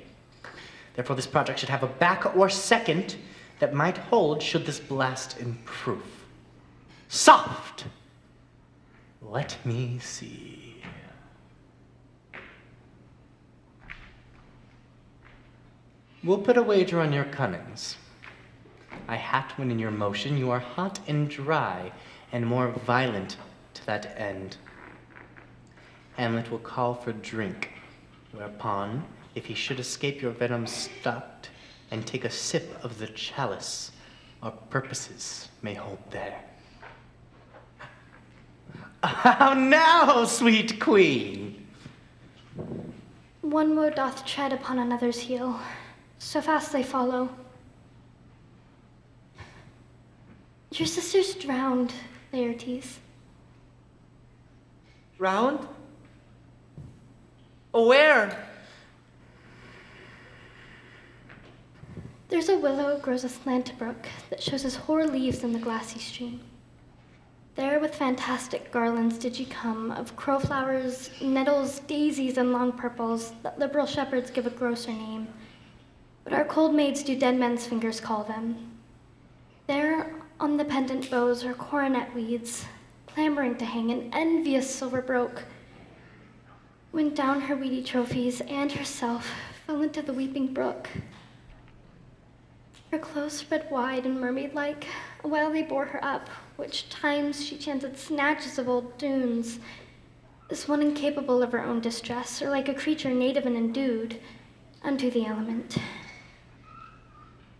[SPEAKER 5] Therefore this project should have a back or second that might hold should this blast improve. Soft! Let me see. We'll put a wager on your cunnings. I hat when in your motion you are hot and dry, and more violent to that end. Hamlet will call for drink, whereupon, if he should escape your venom stopped, and take a sip of the chalice, our purposes may hold there. How now, sweet queen?
[SPEAKER 8] One woe doth tread upon another's heel, so fast they follow. Your sister's drowned, Laertes.
[SPEAKER 6] Drowned? Oh, where?
[SPEAKER 8] There's a willow grows aslant a brook that shows his hoar leaves in the glassy stream. There with fantastic garlands did ye come, of crowflowers, nettles, daisies, and long purples, that liberal shepherds give a grosser name. But our cold maids do dead men's fingers call them. There on the pendant bows are coronet weeds, clambering to hang an envious silver broke. When down her weedy trophies and herself fell into the weeping brook. Her clothes spread wide and mermaid-like, while they bore her up, which times she chanted snatches of old tunes, as one incapable of her own distress, or like a creature native and endued unto the element.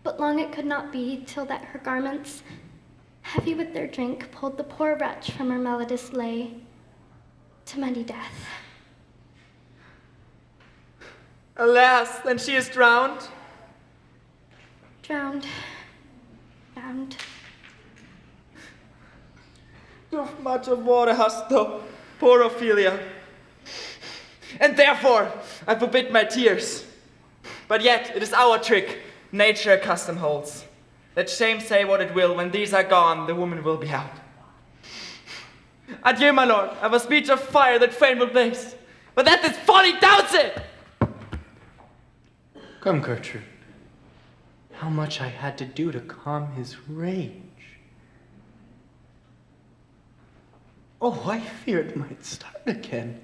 [SPEAKER 8] But long it could not be till that her garments, heavy with their drink, pulled the poor wretch from her melodious lay to muddy death.
[SPEAKER 6] Alas, then she is drowned?
[SPEAKER 8] Drowned. Drowned.
[SPEAKER 6] Too much of water hast thou, poor Ophelia. And therefore I forbid my tears. But yet it is our trick, nature a custom holds. Let shame say what it will, when these are gone, the woman will be out. Adieu, my lord, I've a speech of fire that fain will blaze, but that this folly doubts it!
[SPEAKER 5] Come, Gertrude. How much I had to do to calm his rage. Oh, I feared it might start again.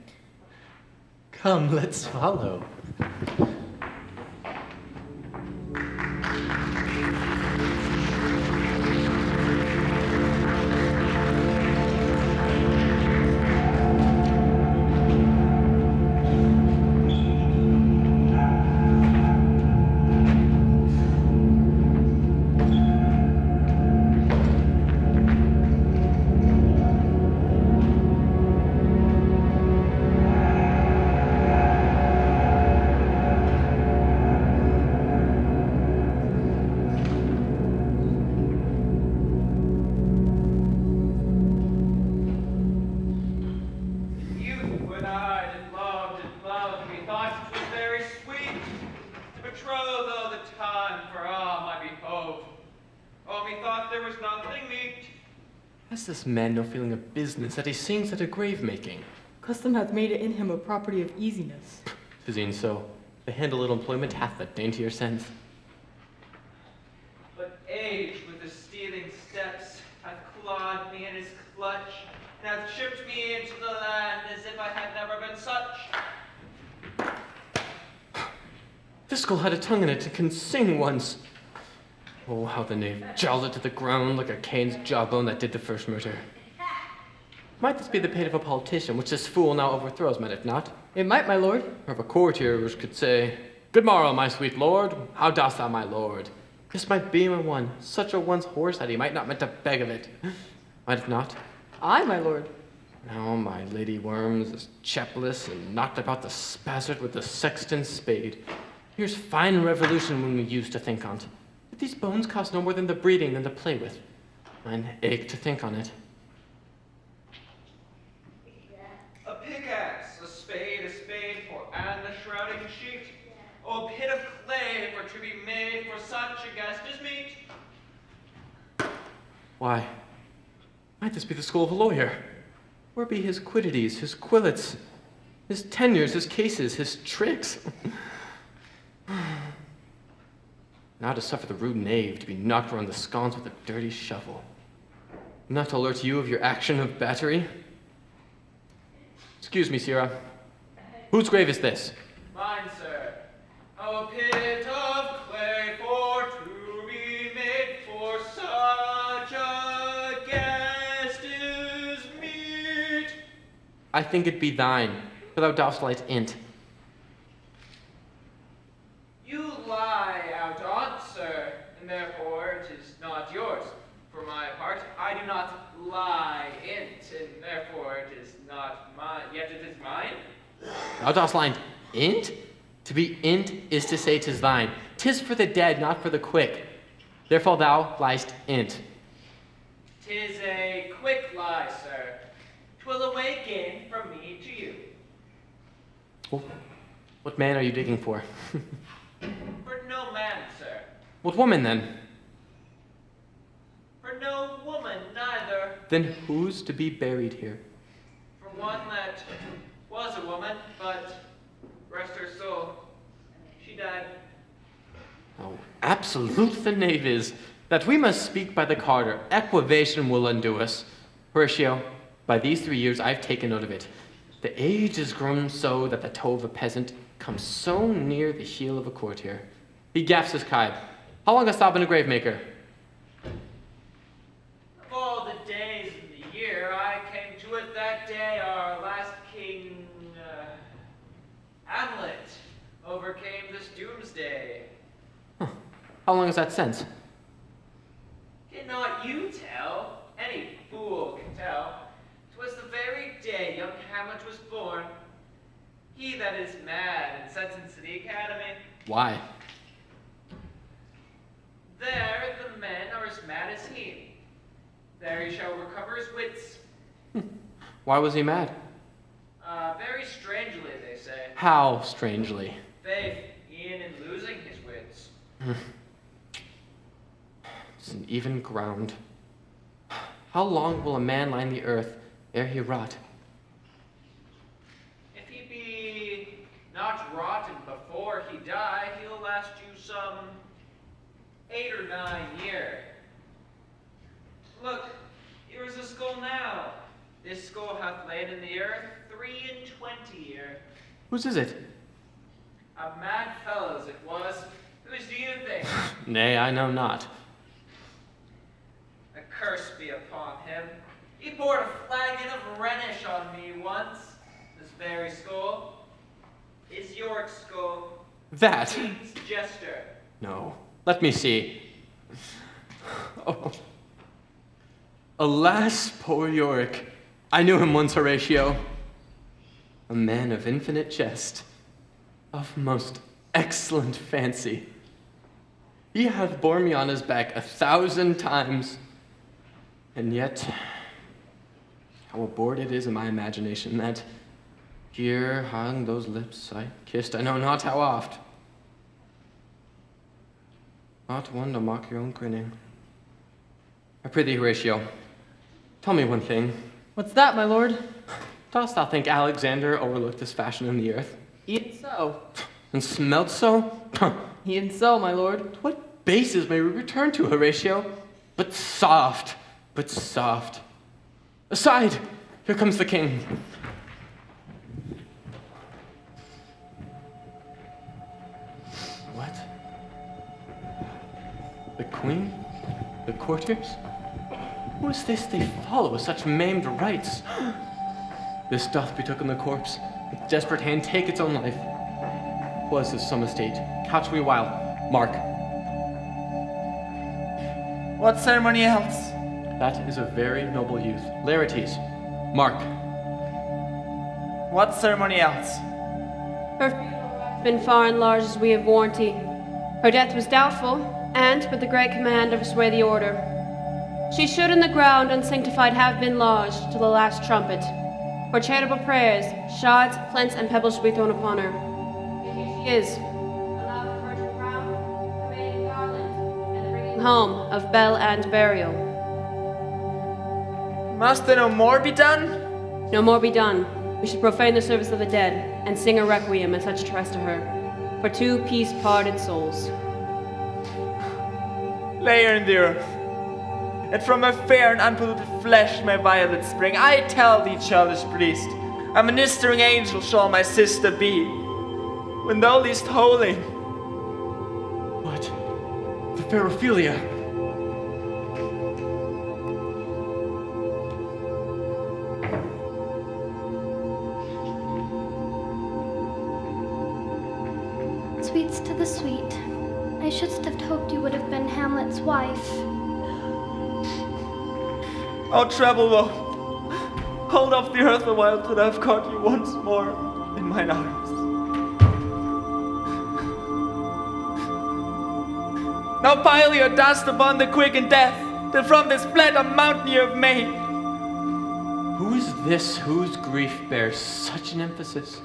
[SPEAKER 5] Come, let's follow.
[SPEAKER 7] Has this man no feeling of business that he sings at a grave-making?
[SPEAKER 3] Custom hath made it in him a property of easiness.
[SPEAKER 7] 'Tis e'en so. The handle little employment hath the daintier sense.
[SPEAKER 12] But age with his stealing steps hath clawed me in his clutch, and hath shipped me into the land as if I had never been such.
[SPEAKER 7] Fiscal had a tongue in it and can sing once. Oh, how the knave jowled it to the ground like a Cain's jawbone that did the first murder. Might this be the pate of a politician, which this fool now overthrows, might it not?
[SPEAKER 3] It might, my lord.
[SPEAKER 7] Or of a courtier which could say, "Good morrow, my sweet lord. How dost thou, my lord?" This might be my one, such a one's horse that he might not meant to beg of it. Might it not?
[SPEAKER 3] Aye, my lord.
[SPEAKER 7] Now my lady Worms is chapless and knocked about the spazzard with the sexton's spade. Here's fine revolution when we used to think on't. But these bones cost no more than the breeding than to play with. Mine ache to think on it.
[SPEAKER 12] A pickaxe, a spade for, and a shrouding sheet. Oh, a pit of clay for to be made for such a guest as meet.
[SPEAKER 7] Why? Might this be the skull of a lawyer? Where be his quiddities, his quillets, his tenures, his cases, his tricks? Now to suffer the rude knave to be knocked around the sconce with a dirty shovel. Not to alert you of your action of battery? Excuse me, Sirrah. Whose grave is this?
[SPEAKER 12] Mine, sir. Oh, a pit of clay for to be made for such a guest is meet.
[SPEAKER 7] I think it be thine, for thou dost light in't.
[SPEAKER 12] You lie out on't, sir, and therefore it is not yours. For my part, I do not lie in't, and therefore it is not mine, yet it is mine.
[SPEAKER 7] Thou dost lie in't? To be in't is to say 'tis thine. 'Tis for the dead, not for the quick. Therefore thou liest in't.
[SPEAKER 12] 'Tis a quick lie, sir. 'Twill awaken from me to you.
[SPEAKER 7] Well, what man are you digging for?
[SPEAKER 12] For no man, sir.
[SPEAKER 7] What woman, then?
[SPEAKER 12] For no woman, neither.
[SPEAKER 7] Then who's to be buried here?
[SPEAKER 12] For one that was a woman, but rest her soul, she died.
[SPEAKER 7] Oh, absolute the knave is, that we must speak by the carter. Equivation will undo us. Horatio, by these 3 years I've taken note of it. The age is grown so that the toe of a peasant comes so near the heel of a courtier. He gaffs his kibe. How long hast thou been a gravemaker?
[SPEAKER 12] Of all the days in the year, I came to it that day our last king, Hamlet, overcame this doomsday.
[SPEAKER 7] Huh. How long is that since?
[SPEAKER 12] Cannot you tell? Any fool can tell. 'Twas the very day young Hamlet was born. He that is mad and sent into the academy.
[SPEAKER 7] Why?
[SPEAKER 12] There the men are as mad as he. There he shall recover his wits.
[SPEAKER 7] Why was he mad?
[SPEAKER 12] Very strangely, they say.
[SPEAKER 7] How strangely?
[SPEAKER 12] Faith, in losing his wits.
[SPEAKER 7] It's an even ground. How long will a man lie in the earth ere he rot?
[SPEAKER 12] If he be not rotten before he die, he'll last you some 8 or 9 years. Look, here is a skull now. This skull hath lain in the earth 23 years.
[SPEAKER 7] Whose is it?
[SPEAKER 12] A mad fellow's it was. Whose do you think?
[SPEAKER 7] Nay, I know not.
[SPEAKER 12] A curse be upon him. He poured a flagon of Rhenish on me once. This very skull is York's skull.
[SPEAKER 7] That?
[SPEAKER 12] King's jester.
[SPEAKER 7] No. Let me see. Oh. Alas, poor Yorick. I knew him once, Horatio. A man of infinite jest, of most excellent fancy. He hath borne me on his back 1,000 times, and yet, how abhorred it is in my imagination that here hung those lips I kissed I know not how oft. Not one to mock your own grinning. I pray thee, Horatio, tell me one thing.
[SPEAKER 3] What's that, my lord?
[SPEAKER 7] Dost thou think Alexander overlooked this fashion in the earth?
[SPEAKER 3] E'en so.
[SPEAKER 7] And smelt so?
[SPEAKER 3] E'en so, my lord.
[SPEAKER 7] What bases may we return to, Horatio? But soft, but soft. Aside! Here comes the king. What? The queen? The courtiers? Who is this they follow with such maimed rites? This doth betoken the corpse, with desperate hand take its own life. Was this some estate? Couch we while. Mark.
[SPEAKER 6] What ceremony else?
[SPEAKER 7] That is a very noble youth. Laertes. Mark.
[SPEAKER 6] What ceremony else?
[SPEAKER 4] Her funeral has been far enlarged as we have warranty. Her death was doubtful, and with the great command of sway the order. She should in the ground unsanctified have been lodged till the last trumpet. For charitable prayers, shods, flints, and pebbles should be thrown upon her. And here she is. Allow the virgin crown, the maiden garland, and the bringing home of bell and burial.
[SPEAKER 6] Must there no more be done?
[SPEAKER 4] No more be done. We should profane the service of the dead, and sing a requiem and such rest to her, for 2 peace-parted souls.
[SPEAKER 6] Lay her in the earth, and from her fair and unpolluted flesh may violets spring. I tell thee, childish priest, a ministering angel shall my sister be, when thou least holy.
[SPEAKER 7] What? The fair Ophelia?
[SPEAKER 8] Sweets to the sweet. I shouldst have hoped you would have been Hamlet's wife.
[SPEAKER 6] O treble woe, hold off the earth a while till I have caught you once more in mine arms. Now pile your dust upon the quick and death, till from this fled a mountain you have made.
[SPEAKER 7] Who is this whose grief bears such an emphasis?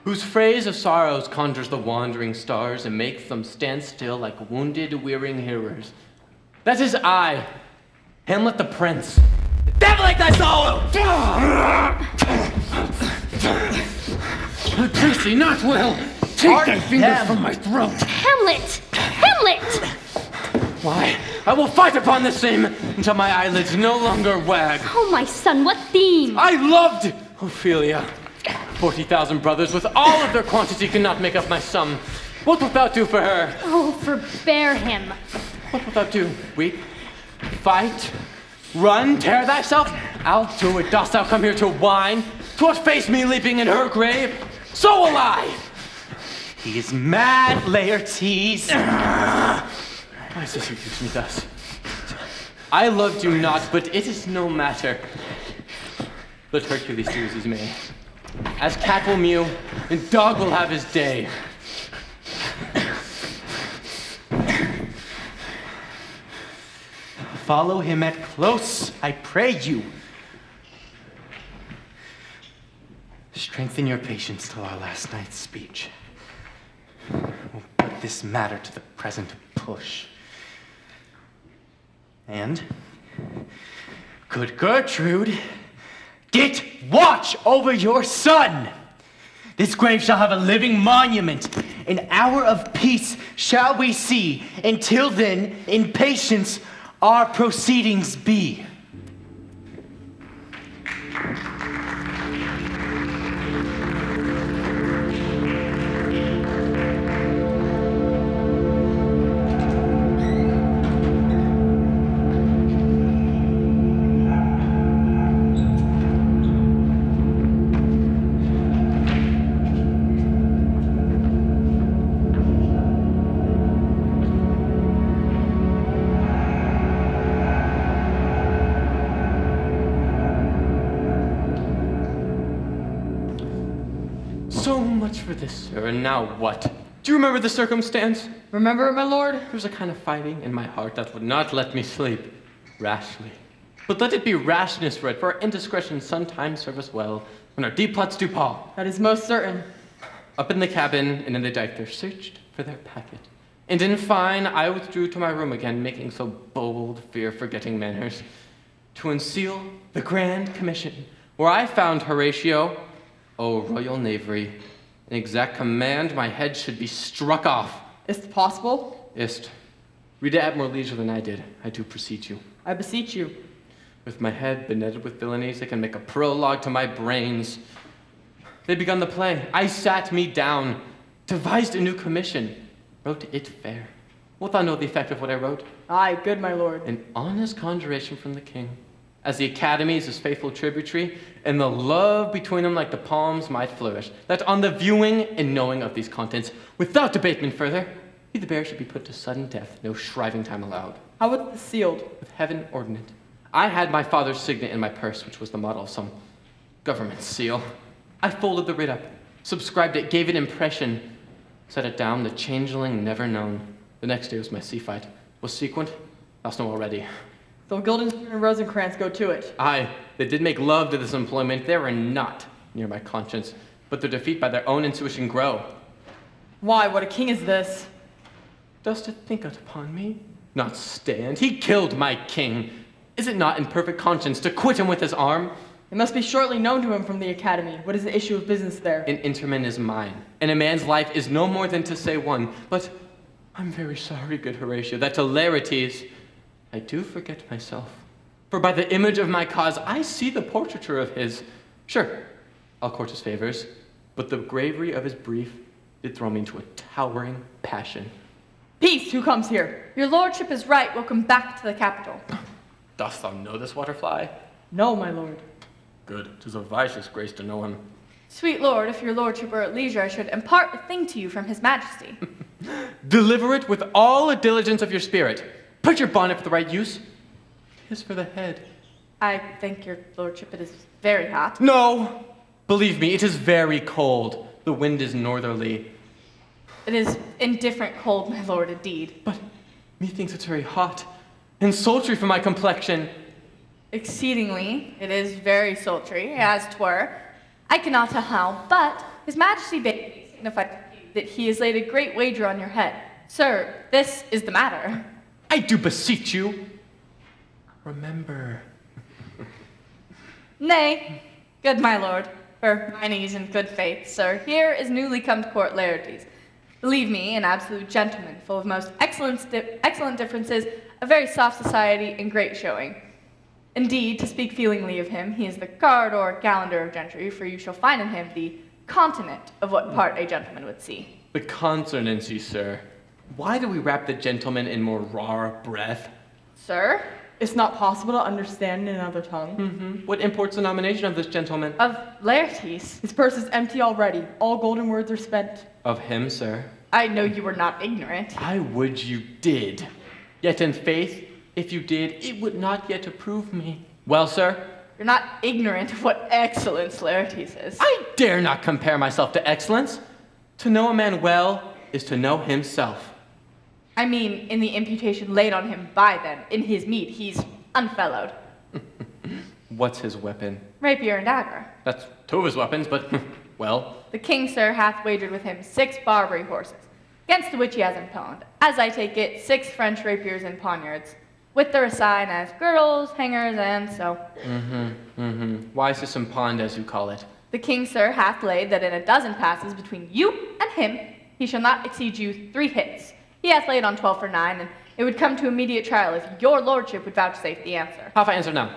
[SPEAKER 7] Whose phrase of sorrows conjures the wandering stars and makes them stand still like wounded, wearying hearers? That is I, Hamlet the Prince.
[SPEAKER 6] Devil like thy soul!
[SPEAKER 7] Tracy, not well. Take thy fingers from my throat.
[SPEAKER 8] Hamlet! Hamlet!
[SPEAKER 7] Why, I will fight upon the same until my eyelids no longer wag.
[SPEAKER 8] Oh, my son, what theme?
[SPEAKER 7] I loved Ophelia. 40,000 brothers with all of their quantity cannot make up my sum. What wilt thou do for her?
[SPEAKER 8] Oh, forbear him.
[SPEAKER 7] What wilt thou do? Weep? Fight? Run? Tear thyself? I'll do it. Dost thou come here to whine? To face me leaping in her grave? So will I!
[SPEAKER 5] He is mad, Laertes.
[SPEAKER 7] Why does this accuse me thus? I loved you not, but it is no matter. Let Hercules do as he may. As cat will mew, and dog will have his day.
[SPEAKER 5] Follow him at close, I pray you. Strengthen your patience till our last night's speech. We'll put this matter to the present push. And, good Gertrude, get watch over your son. This grave shall have a living monument. An hour of peace shall we see. Until then, in patience, our proceedings be.
[SPEAKER 7] much for this, sir, and now what? Do you remember the circumstance?
[SPEAKER 3] Remember, my lord?
[SPEAKER 7] There was a kind of fighting in my heart that would not let me sleep, rashly. But let it be rashness, Red, for our indiscretions sometimes serve us well, when our deep plots do pall.
[SPEAKER 3] That is most certain.
[SPEAKER 7] Up in the cabin and in the dike there searched for their packet. And in fine, I withdrew to my room again, making so bold fear forgetting manners, to unseal the Grand Commission, where I found Horatio, O royal knavery, an exact command my head should be struck off.
[SPEAKER 3] Is't possible?
[SPEAKER 7] Ist. Read it at more leisure than I did, I do beseech you.
[SPEAKER 3] I beseech you.
[SPEAKER 7] With my head benetted with villainies, they can make a prologue to my brains. They begun the play. I sat me down, devised a new commission, wrote it fair. Wilt thou know the effect of what I wrote?
[SPEAKER 3] Aye, good my lord.
[SPEAKER 7] An honest conjuration from the king, as the academy is his faithful tributary, and the love between them like the palms might flourish, that on the viewing and knowing of these contents, without debatement further, he the bearer should be put to sudden death, no shriving time allowed.
[SPEAKER 3] How was it sealed?
[SPEAKER 7] With heaven ordinate. I had my father's signet in my purse, which was the model of some government seal. I folded the writ up, subscribed it, gave it impression, set it down, the changeling never known. The next day was my sea fight. Was sequent? Thou'st know already.
[SPEAKER 3] So Guildenstern and Rosencrantz go to it.
[SPEAKER 7] Aye, they did make love to this employment. They were not near my conscience, but their defeat by their own intuition grow.
[SPEAKER 3] Why, what a king is this?
[SPEAKER 7] Dost it think it upon me? Not stand. He killed my king. Is it not in perfect conscience to quit him with his arm?
[SPEAKER 3] It must be shortly known to him from the academy. What is the issue of business there?
[SPEAKER 7] An interment is mine, and a man's life is no more than to say one. But I'm very sorry, good Horatio, that to Laertes I do forget myself. For by the image of my cause I see the portraiture of his. Sure, I'll court his favors, but the bravery of his brief did throw me into a towering passion.
[SPEAKER 3] Peace! Who comes here?
[SPEAKER 2] Your lordship is right. Welcome back to the capital.
[SPEAKER 7] Dost thou know this waterfly?
[SPEAKER 3] No, my lord.
[SPEAKER 7] Good, 'tis a vicious grace to know him.
[SPEAKER 2] Sweet lord, if your lordship were at leisure, I should impart a thing to you from his majesty.
[SPEAKER 7] Deliver it with all the diligence of your spirit. Put your bonnet for the right use. 'Tis for the head.
[SPEAKER 2] I thank your lordship, it is very hot.
[SPEAKER 7] No! Believe me, it is very cold. The wind is northerly.
[SPEAKER 2] It is indifferent cold, my lord, indeed.
[SPEAKER 7] But methinks it's very hot, and sultry for my complexion.
[SPEAKER 2] Exceedingly, it is very sultry, as 'twere. I cannot tell how, but his majesty bade me signify to you that he has laid a great wager on your head. Sir, this is the matter.
[SPEAKER 7] I do beseech you. Remember.
[SPEAKER 2] Nay, good my lord, for mine ease and good faith, sir, here is newly come to court Laertes. Believe me, an absolute gentleman, full of most excellent differences, a very soft society, and great showing. Indeed, to speak feelingly of him, he is the guard or calendar of gentry, for you shall find in him the continent of what part a gentleman would see.
[SPEAKER 7] The consonancy, sir. Why do we wrap the gentleman in more raw breath?
[SPEAKER 2] Sir?
[SPEAKER 3] It's not possible to understand in another tongue.
[SPEAKER 7] Mm-hmm. What imports the nomination of this gentleman?
[SPEAKER 2] Of Laertes.
[SPEAKER 3] His purse is empty already. All golden words are spent.
[SPEAKER 7] Of him, sir.
[SPEAKER 2] I know you were not ignorant.
[SPEAKER 7] I would you did. Yet in faith, if you did, it would not yet approve me. Well, sir?
[SPEAKER 2] You're not ignorant of what excellence Laertes is.
[SPEAKER 7] I dare not compare myself to excellence. To know a man well is to know himself.
[SPEAKER 2] I mean, in the imputation laid on him by them, in his meat, he's unfellowed.
[SPEAKER 7] What's his weapon?
[SPEAKER 2] Rapier and dagger.
[SPEAKER 7] That's two of his weapons, but, well.
[SPEAKER 2] The king, sir, hath wagered with him 6 Barbary horses, against the which he has imponed, as I take it, 6 French rapiers and poniards, with their assign as girdles, hangers, and so.
[SPEAKER 7] Why is this imponed, as you call it?
[SPEAKER 2] The king, sir, hath laid that in a dozen passes between you and him, he shall not exceed you 3 hits. He hath laid on 12 for 9, and it would come to immediate trial if your lordship would vouchsafe the answer.
[SPEAKER 7] How if I answer now?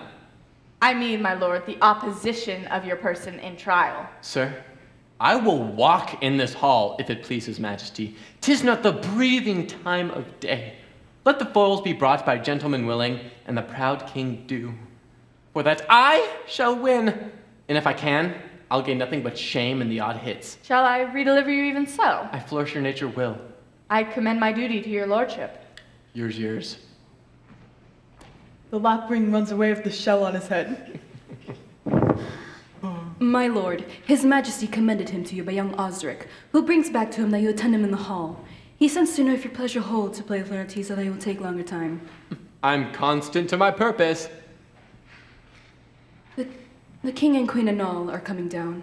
[SPEAKER 2] I mean, my lord, the opposition of your person in trial.
[SPEAKER 7] Sir, I will walk in this hall, if it please his majesty. 'Tis not the breathing time of day. Let the foils be brought by gentlemen willing, and the proud king do. For that I shall win, and if I can, I'll gain nothing but shame in the odd hits.
[SPEAKER 2] Shall I redeliver you even so?
[SPEAKER 7] I flourish your nature will.
[SPEAKER 2] I commend my duty to your lordship.
[SPEAKER 7] Yours.
[SPEAKER 3] The lapwing runs away with the shell on his head.
[SPEAKER 10] My lord, his majesty commended him to you by young Osric, who brings back to him that you attend him in the hall. He sends to know if your pleasure holds to play with Laertes, so that he will take longer time.
[SPEAKER 7] I'm constant to my purpose.
[SPEAKER 10] The king and queen and all are coming down.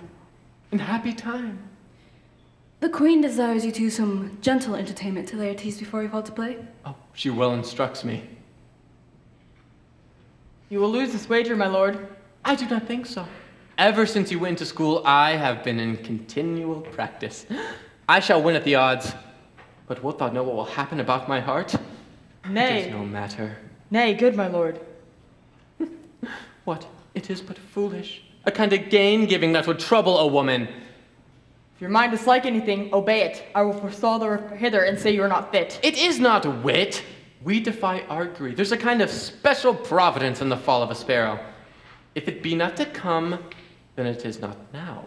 [SPEAKER 7] In happy time.
[SPEAKER 10] The queen desires you to do some gentle entertainment to Laertes before we fall to play.
[SPEAKER 7] Oh, she well instructs me.
[SPEAKER 3] You will lose this wager, my lord.
[SPEAKER 7] I do not think so. Ever since you went to school, I have been in continual practice. I shall win at the odds. But wilt thou know what will happen about my heart?
[SPEAKER 3] Nay.
[SPEAKER 7] It is no matter.
[SPEAKER 3] Nay, good my lord.
[SPEAKER 7] What? It is but foolish. A kind of gain-giving that would trouble a woman.
[SPEAKER 3] If your mind dislike anything, obey it. I will forestall the refer hither and say you are not fit.
[SPEAKER 7] It is not wit. We defy augury. There's a kind of special providence in the fall of a sparrow. If it be not to come, then it is not now.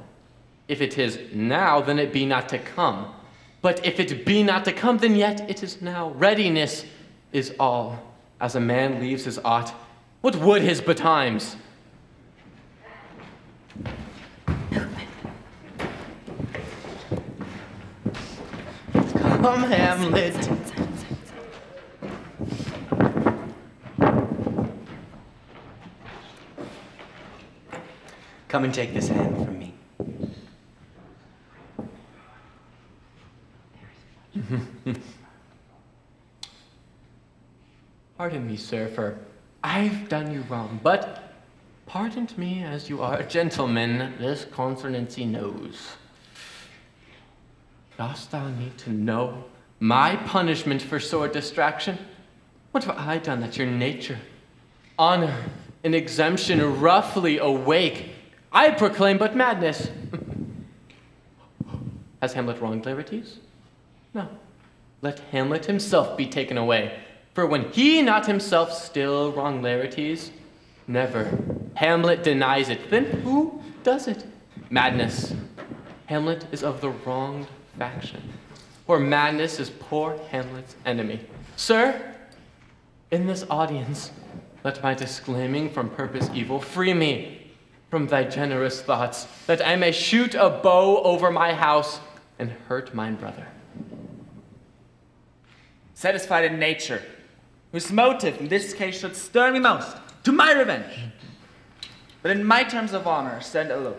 [SPEAKER 7] If it is now, then it be not to come. But if it be not to come, then yet it is now. Readiness is all. As a man leaves his ought, what would his betimes?
[SPEAKER 5] Come, Hamlet. Come and take this hand from me.
[SPEAKER 7] Pardon me, sir, for I've done you wrong, but pardon me as you are a gentleman, this consonancy knows. Dost thou need to know my punishment for sore distraction? What have I done that your nature, honor, and exemption roughly awake? I proclaim but madness. Has Hamlet wronged Laertes? No. Let Hamlet himself be taken away. For when he not himself still wrong Laertes, never. Hamlet denies it. Then who does it? Madness. Hamlet is of the wronged faction. For madness is poor Hamlet's enemy. Sir, in this audience, let my disclaiming from purpose evil free me from thy generous thoughts, that I may shoot a bow over my house and hurt mine brother.
[SPEAKER 6] Satisfied in nature, whose motive in this case should stir me most to my revenge. But in my terms of honor stand aloof,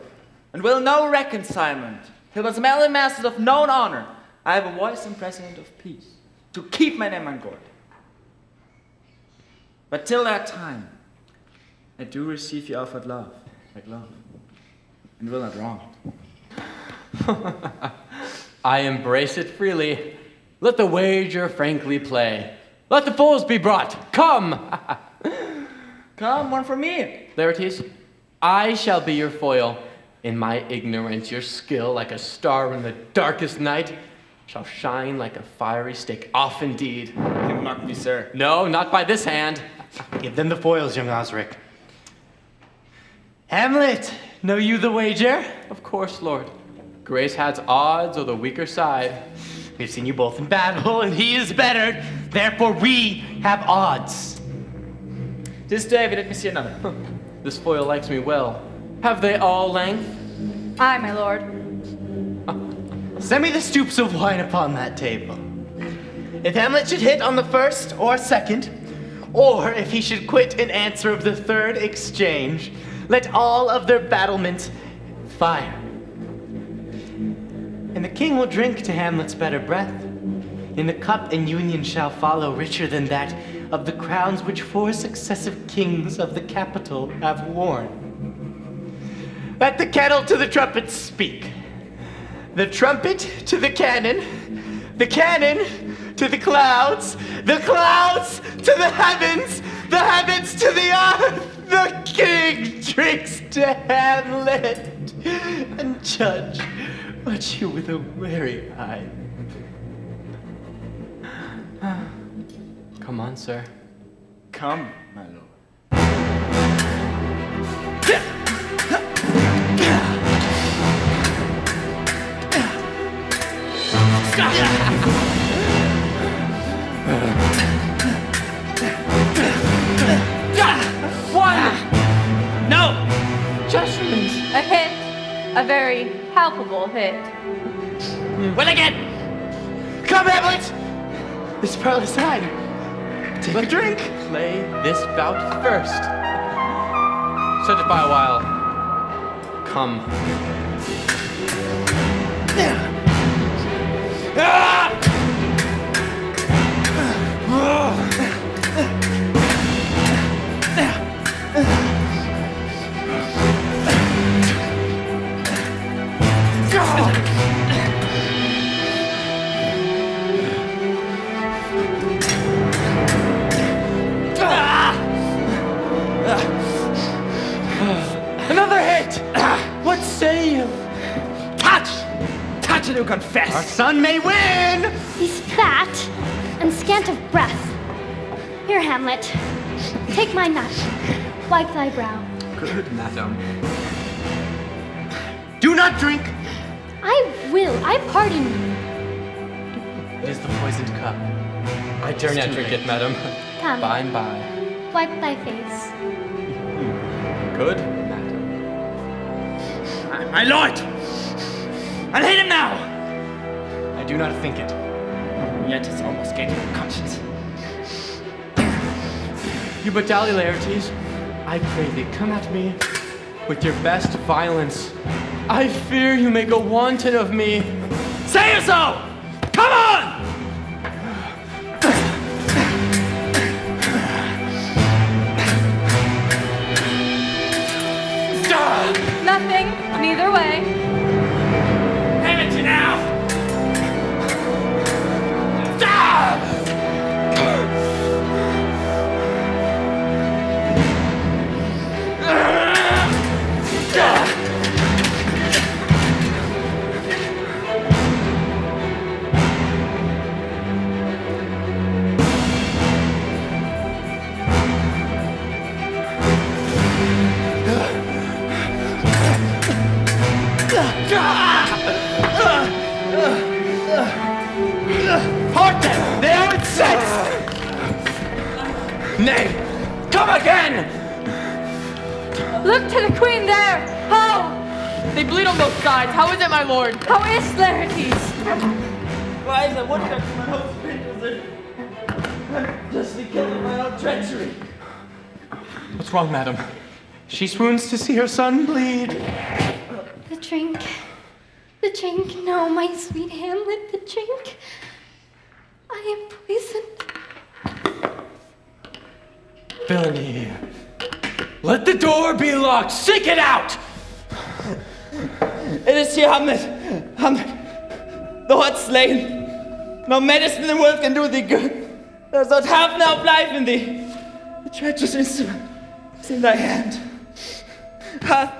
[SPEAKER 6] and will no reconcilement, till as merely masters of known honor, I have a voice and precedent of peace, to keep my name on guard. But till that time, I do receive your offered love, like love, and will not wrong it.
[SPEAKER 7] I embrace it freely. Let the wager frankly play. Let the fools be brought. Come!
[SPEAKER 6] Come, one for me.
[SPEAKER 7] Laertes, I shall be your foil. In my ignorance, your skill, like a star in the darkest night, shall shine like a fiery stick. Off indeed.
[SPEAKER 6] You mock me, sir.
[SPEAKER 7] No, not by this hand.
[SPEAKER 5] Give them the foils, young Osric. Hamlet, know you the wager?
[SPEAKER 7] Of course, Lord. Grace has odds or the weaker side.
[SPEAKER 5] We've seen you both in battle, and he is better. Therefore, we have odds.
[SPEAKER 6] This David, let me see another.
[SPEAKER 7] This foil likes me well. Have they all length?
[SPEAKER 2] Aye, my lord.
[SPEAKER 5] Send me the stoops of wine upon that table. If Hamlet should hit on the first or second, or if he should quit in answer of the third exchange, let all of their battlements fire. And the king will drink to Hamlet's better breath. In the cup and union shall follow richer than that of the crowns which 4 successive kings of the capital have worn. Let the kettle to the trumpet speak. The trumpet to the cannon to the clouds to the heavens to the earth. The king drinks to Hamlet, and judge, watch you with a wary eye.
[SPEAKER 7] Come on, sir.
[SPEAKER 6] Come, my lord.
[SPEAKER 3] One!
[SPEAKER 6] No!
[SPEAKER 3] Judgment!
[SPEAKER 2] A hit.
[SPEAKER 10] A very palpable hit.
[SPEAKER 6] Well again!
[SPEAKER 5] Come, Hamlet! This perilous time. Take a drink.
[SPEAKER 7] Play this bout first. Set it by a while. Come.
[SPEAKER 5] Another hit! What say you?
[SPEAKER 6] Touch and you confess.
[SPEAKER 5] Our son may win!
[SPEAKER 8] He's fat and scant of breath. Here, Hamlet, take my nut. Wipe thy brow.
[SPEAKER 7] Good, madam.
[SPEAKER 5] Do not drink!
[SPEAKER 8] I will. I pardon you.
[SPEAKER 5] It is the poisoned cup.
[SPEAKER 7] I dare not drink it, madam.
[SPEAKER 8] Come.
[SPEAKER 7] By and by.
[SPEAKER 8] Wipe thy face.
[SPEAKER 7] Good, madam.
[SPEAKER 6] My lord! I'll hit him now!
[SPEAKER 5] I do not think it.
[SPEAKER 6] Yet it's almost getting my conscience.
[SPEAKER 7] You but dally, Laertes. I pray thee, come at me with your best violence. I fear you may go wanton of me.
[SPEAKER 6] Say so! Come on!
[SPEAKER 10] Nothing, neither way.
[SPEAKER 6] Have it now!
[SPEAKER 5] Halt them! They are incensed!
[SPEAKER 7] Nay, come again!
[SPEAKER 10] Look to the queen there! How?
[SPEAKER 3] They bleed on both sides. How is it, my lord?
[SPEAKER 10] How is Laertes?
[SPEAKER 12] Why is a woodcut to my host's prisoner? I'm justly killing my own treachery.
[SPEAKER 7] What's wrong, madam?
[SPEAKER 5] She swoons to see her son bleed.
[SPEAKER 8] The drink. The drink. No, my sweet Hamlet, the drink. I am poisoned.
[SPEAKER 7] Villainy. Let the door be locked. Seek it out!
[SPEAKER 12] It is here, Hamlet. Hamlet. Thou art slain. No medicine in the world can do thee good. Thou dost have now life in thee. The treacherous instrument is in thy hand. Hath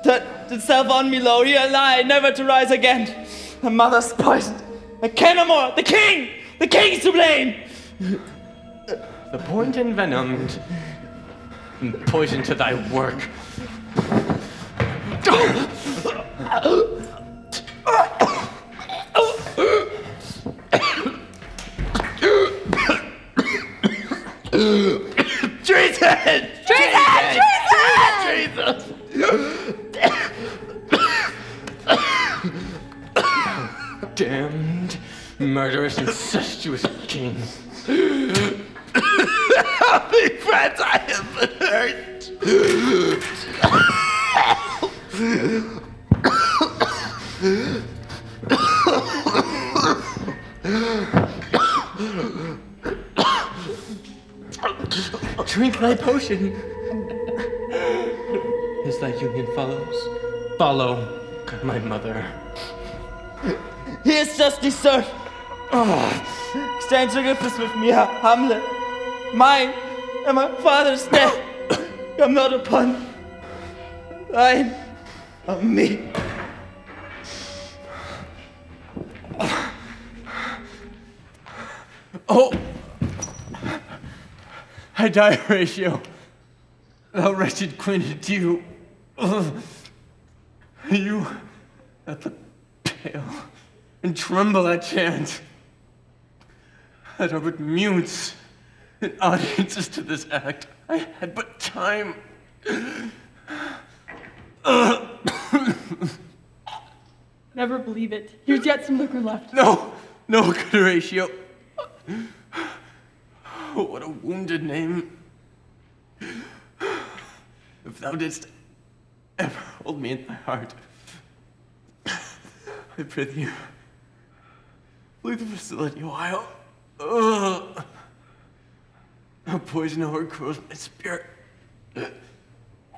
[SPEAKER 12] turned itself on me low. Here lie, never to rise again. The mother's poisoned. I can no more. The king! The king's to blame!
[SPEAKER 7] The point envenomed, and poison to thy work.
[SPEAKER 5] Treason!
[SPEAKER 10] Treason!
[SPEAKER 7] Damned, murderous, incestuous king.
[SPEAKER 5] Help me, friends, I have been hurt.
[SPEAKER 7] Drink thy potion. As thy union follows, follow my mother.
[SPEAKER 12] He is just deserved. Exchange forgiveness with me, Hamlet. Mine and my father's death come not upon thine of me.
[SPEAKER 7] Oh! I die, Horatio. Thou wretched queen adieu. You that look pale and tremble at chance, that are but mutes and audiences to this act. I had but time.
[SPEAKER 3] Never believe it. Here's yet some liquor left.
[SPEAKER 7] No, good Horatio. Oh, what a wounded name. If thou didst ever hold me in thy heart, I prithee you, leave the facility a while. A poison overgrows my spirit.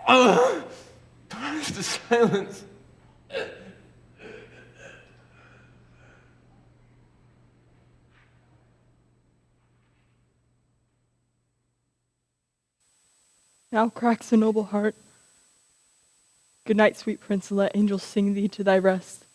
[SPEAKER 7] Tarnish the silence.
[SPEAKER 3] Now cracks a noble heart. Good night, sweet prince, and let angels sing thee to thy rest.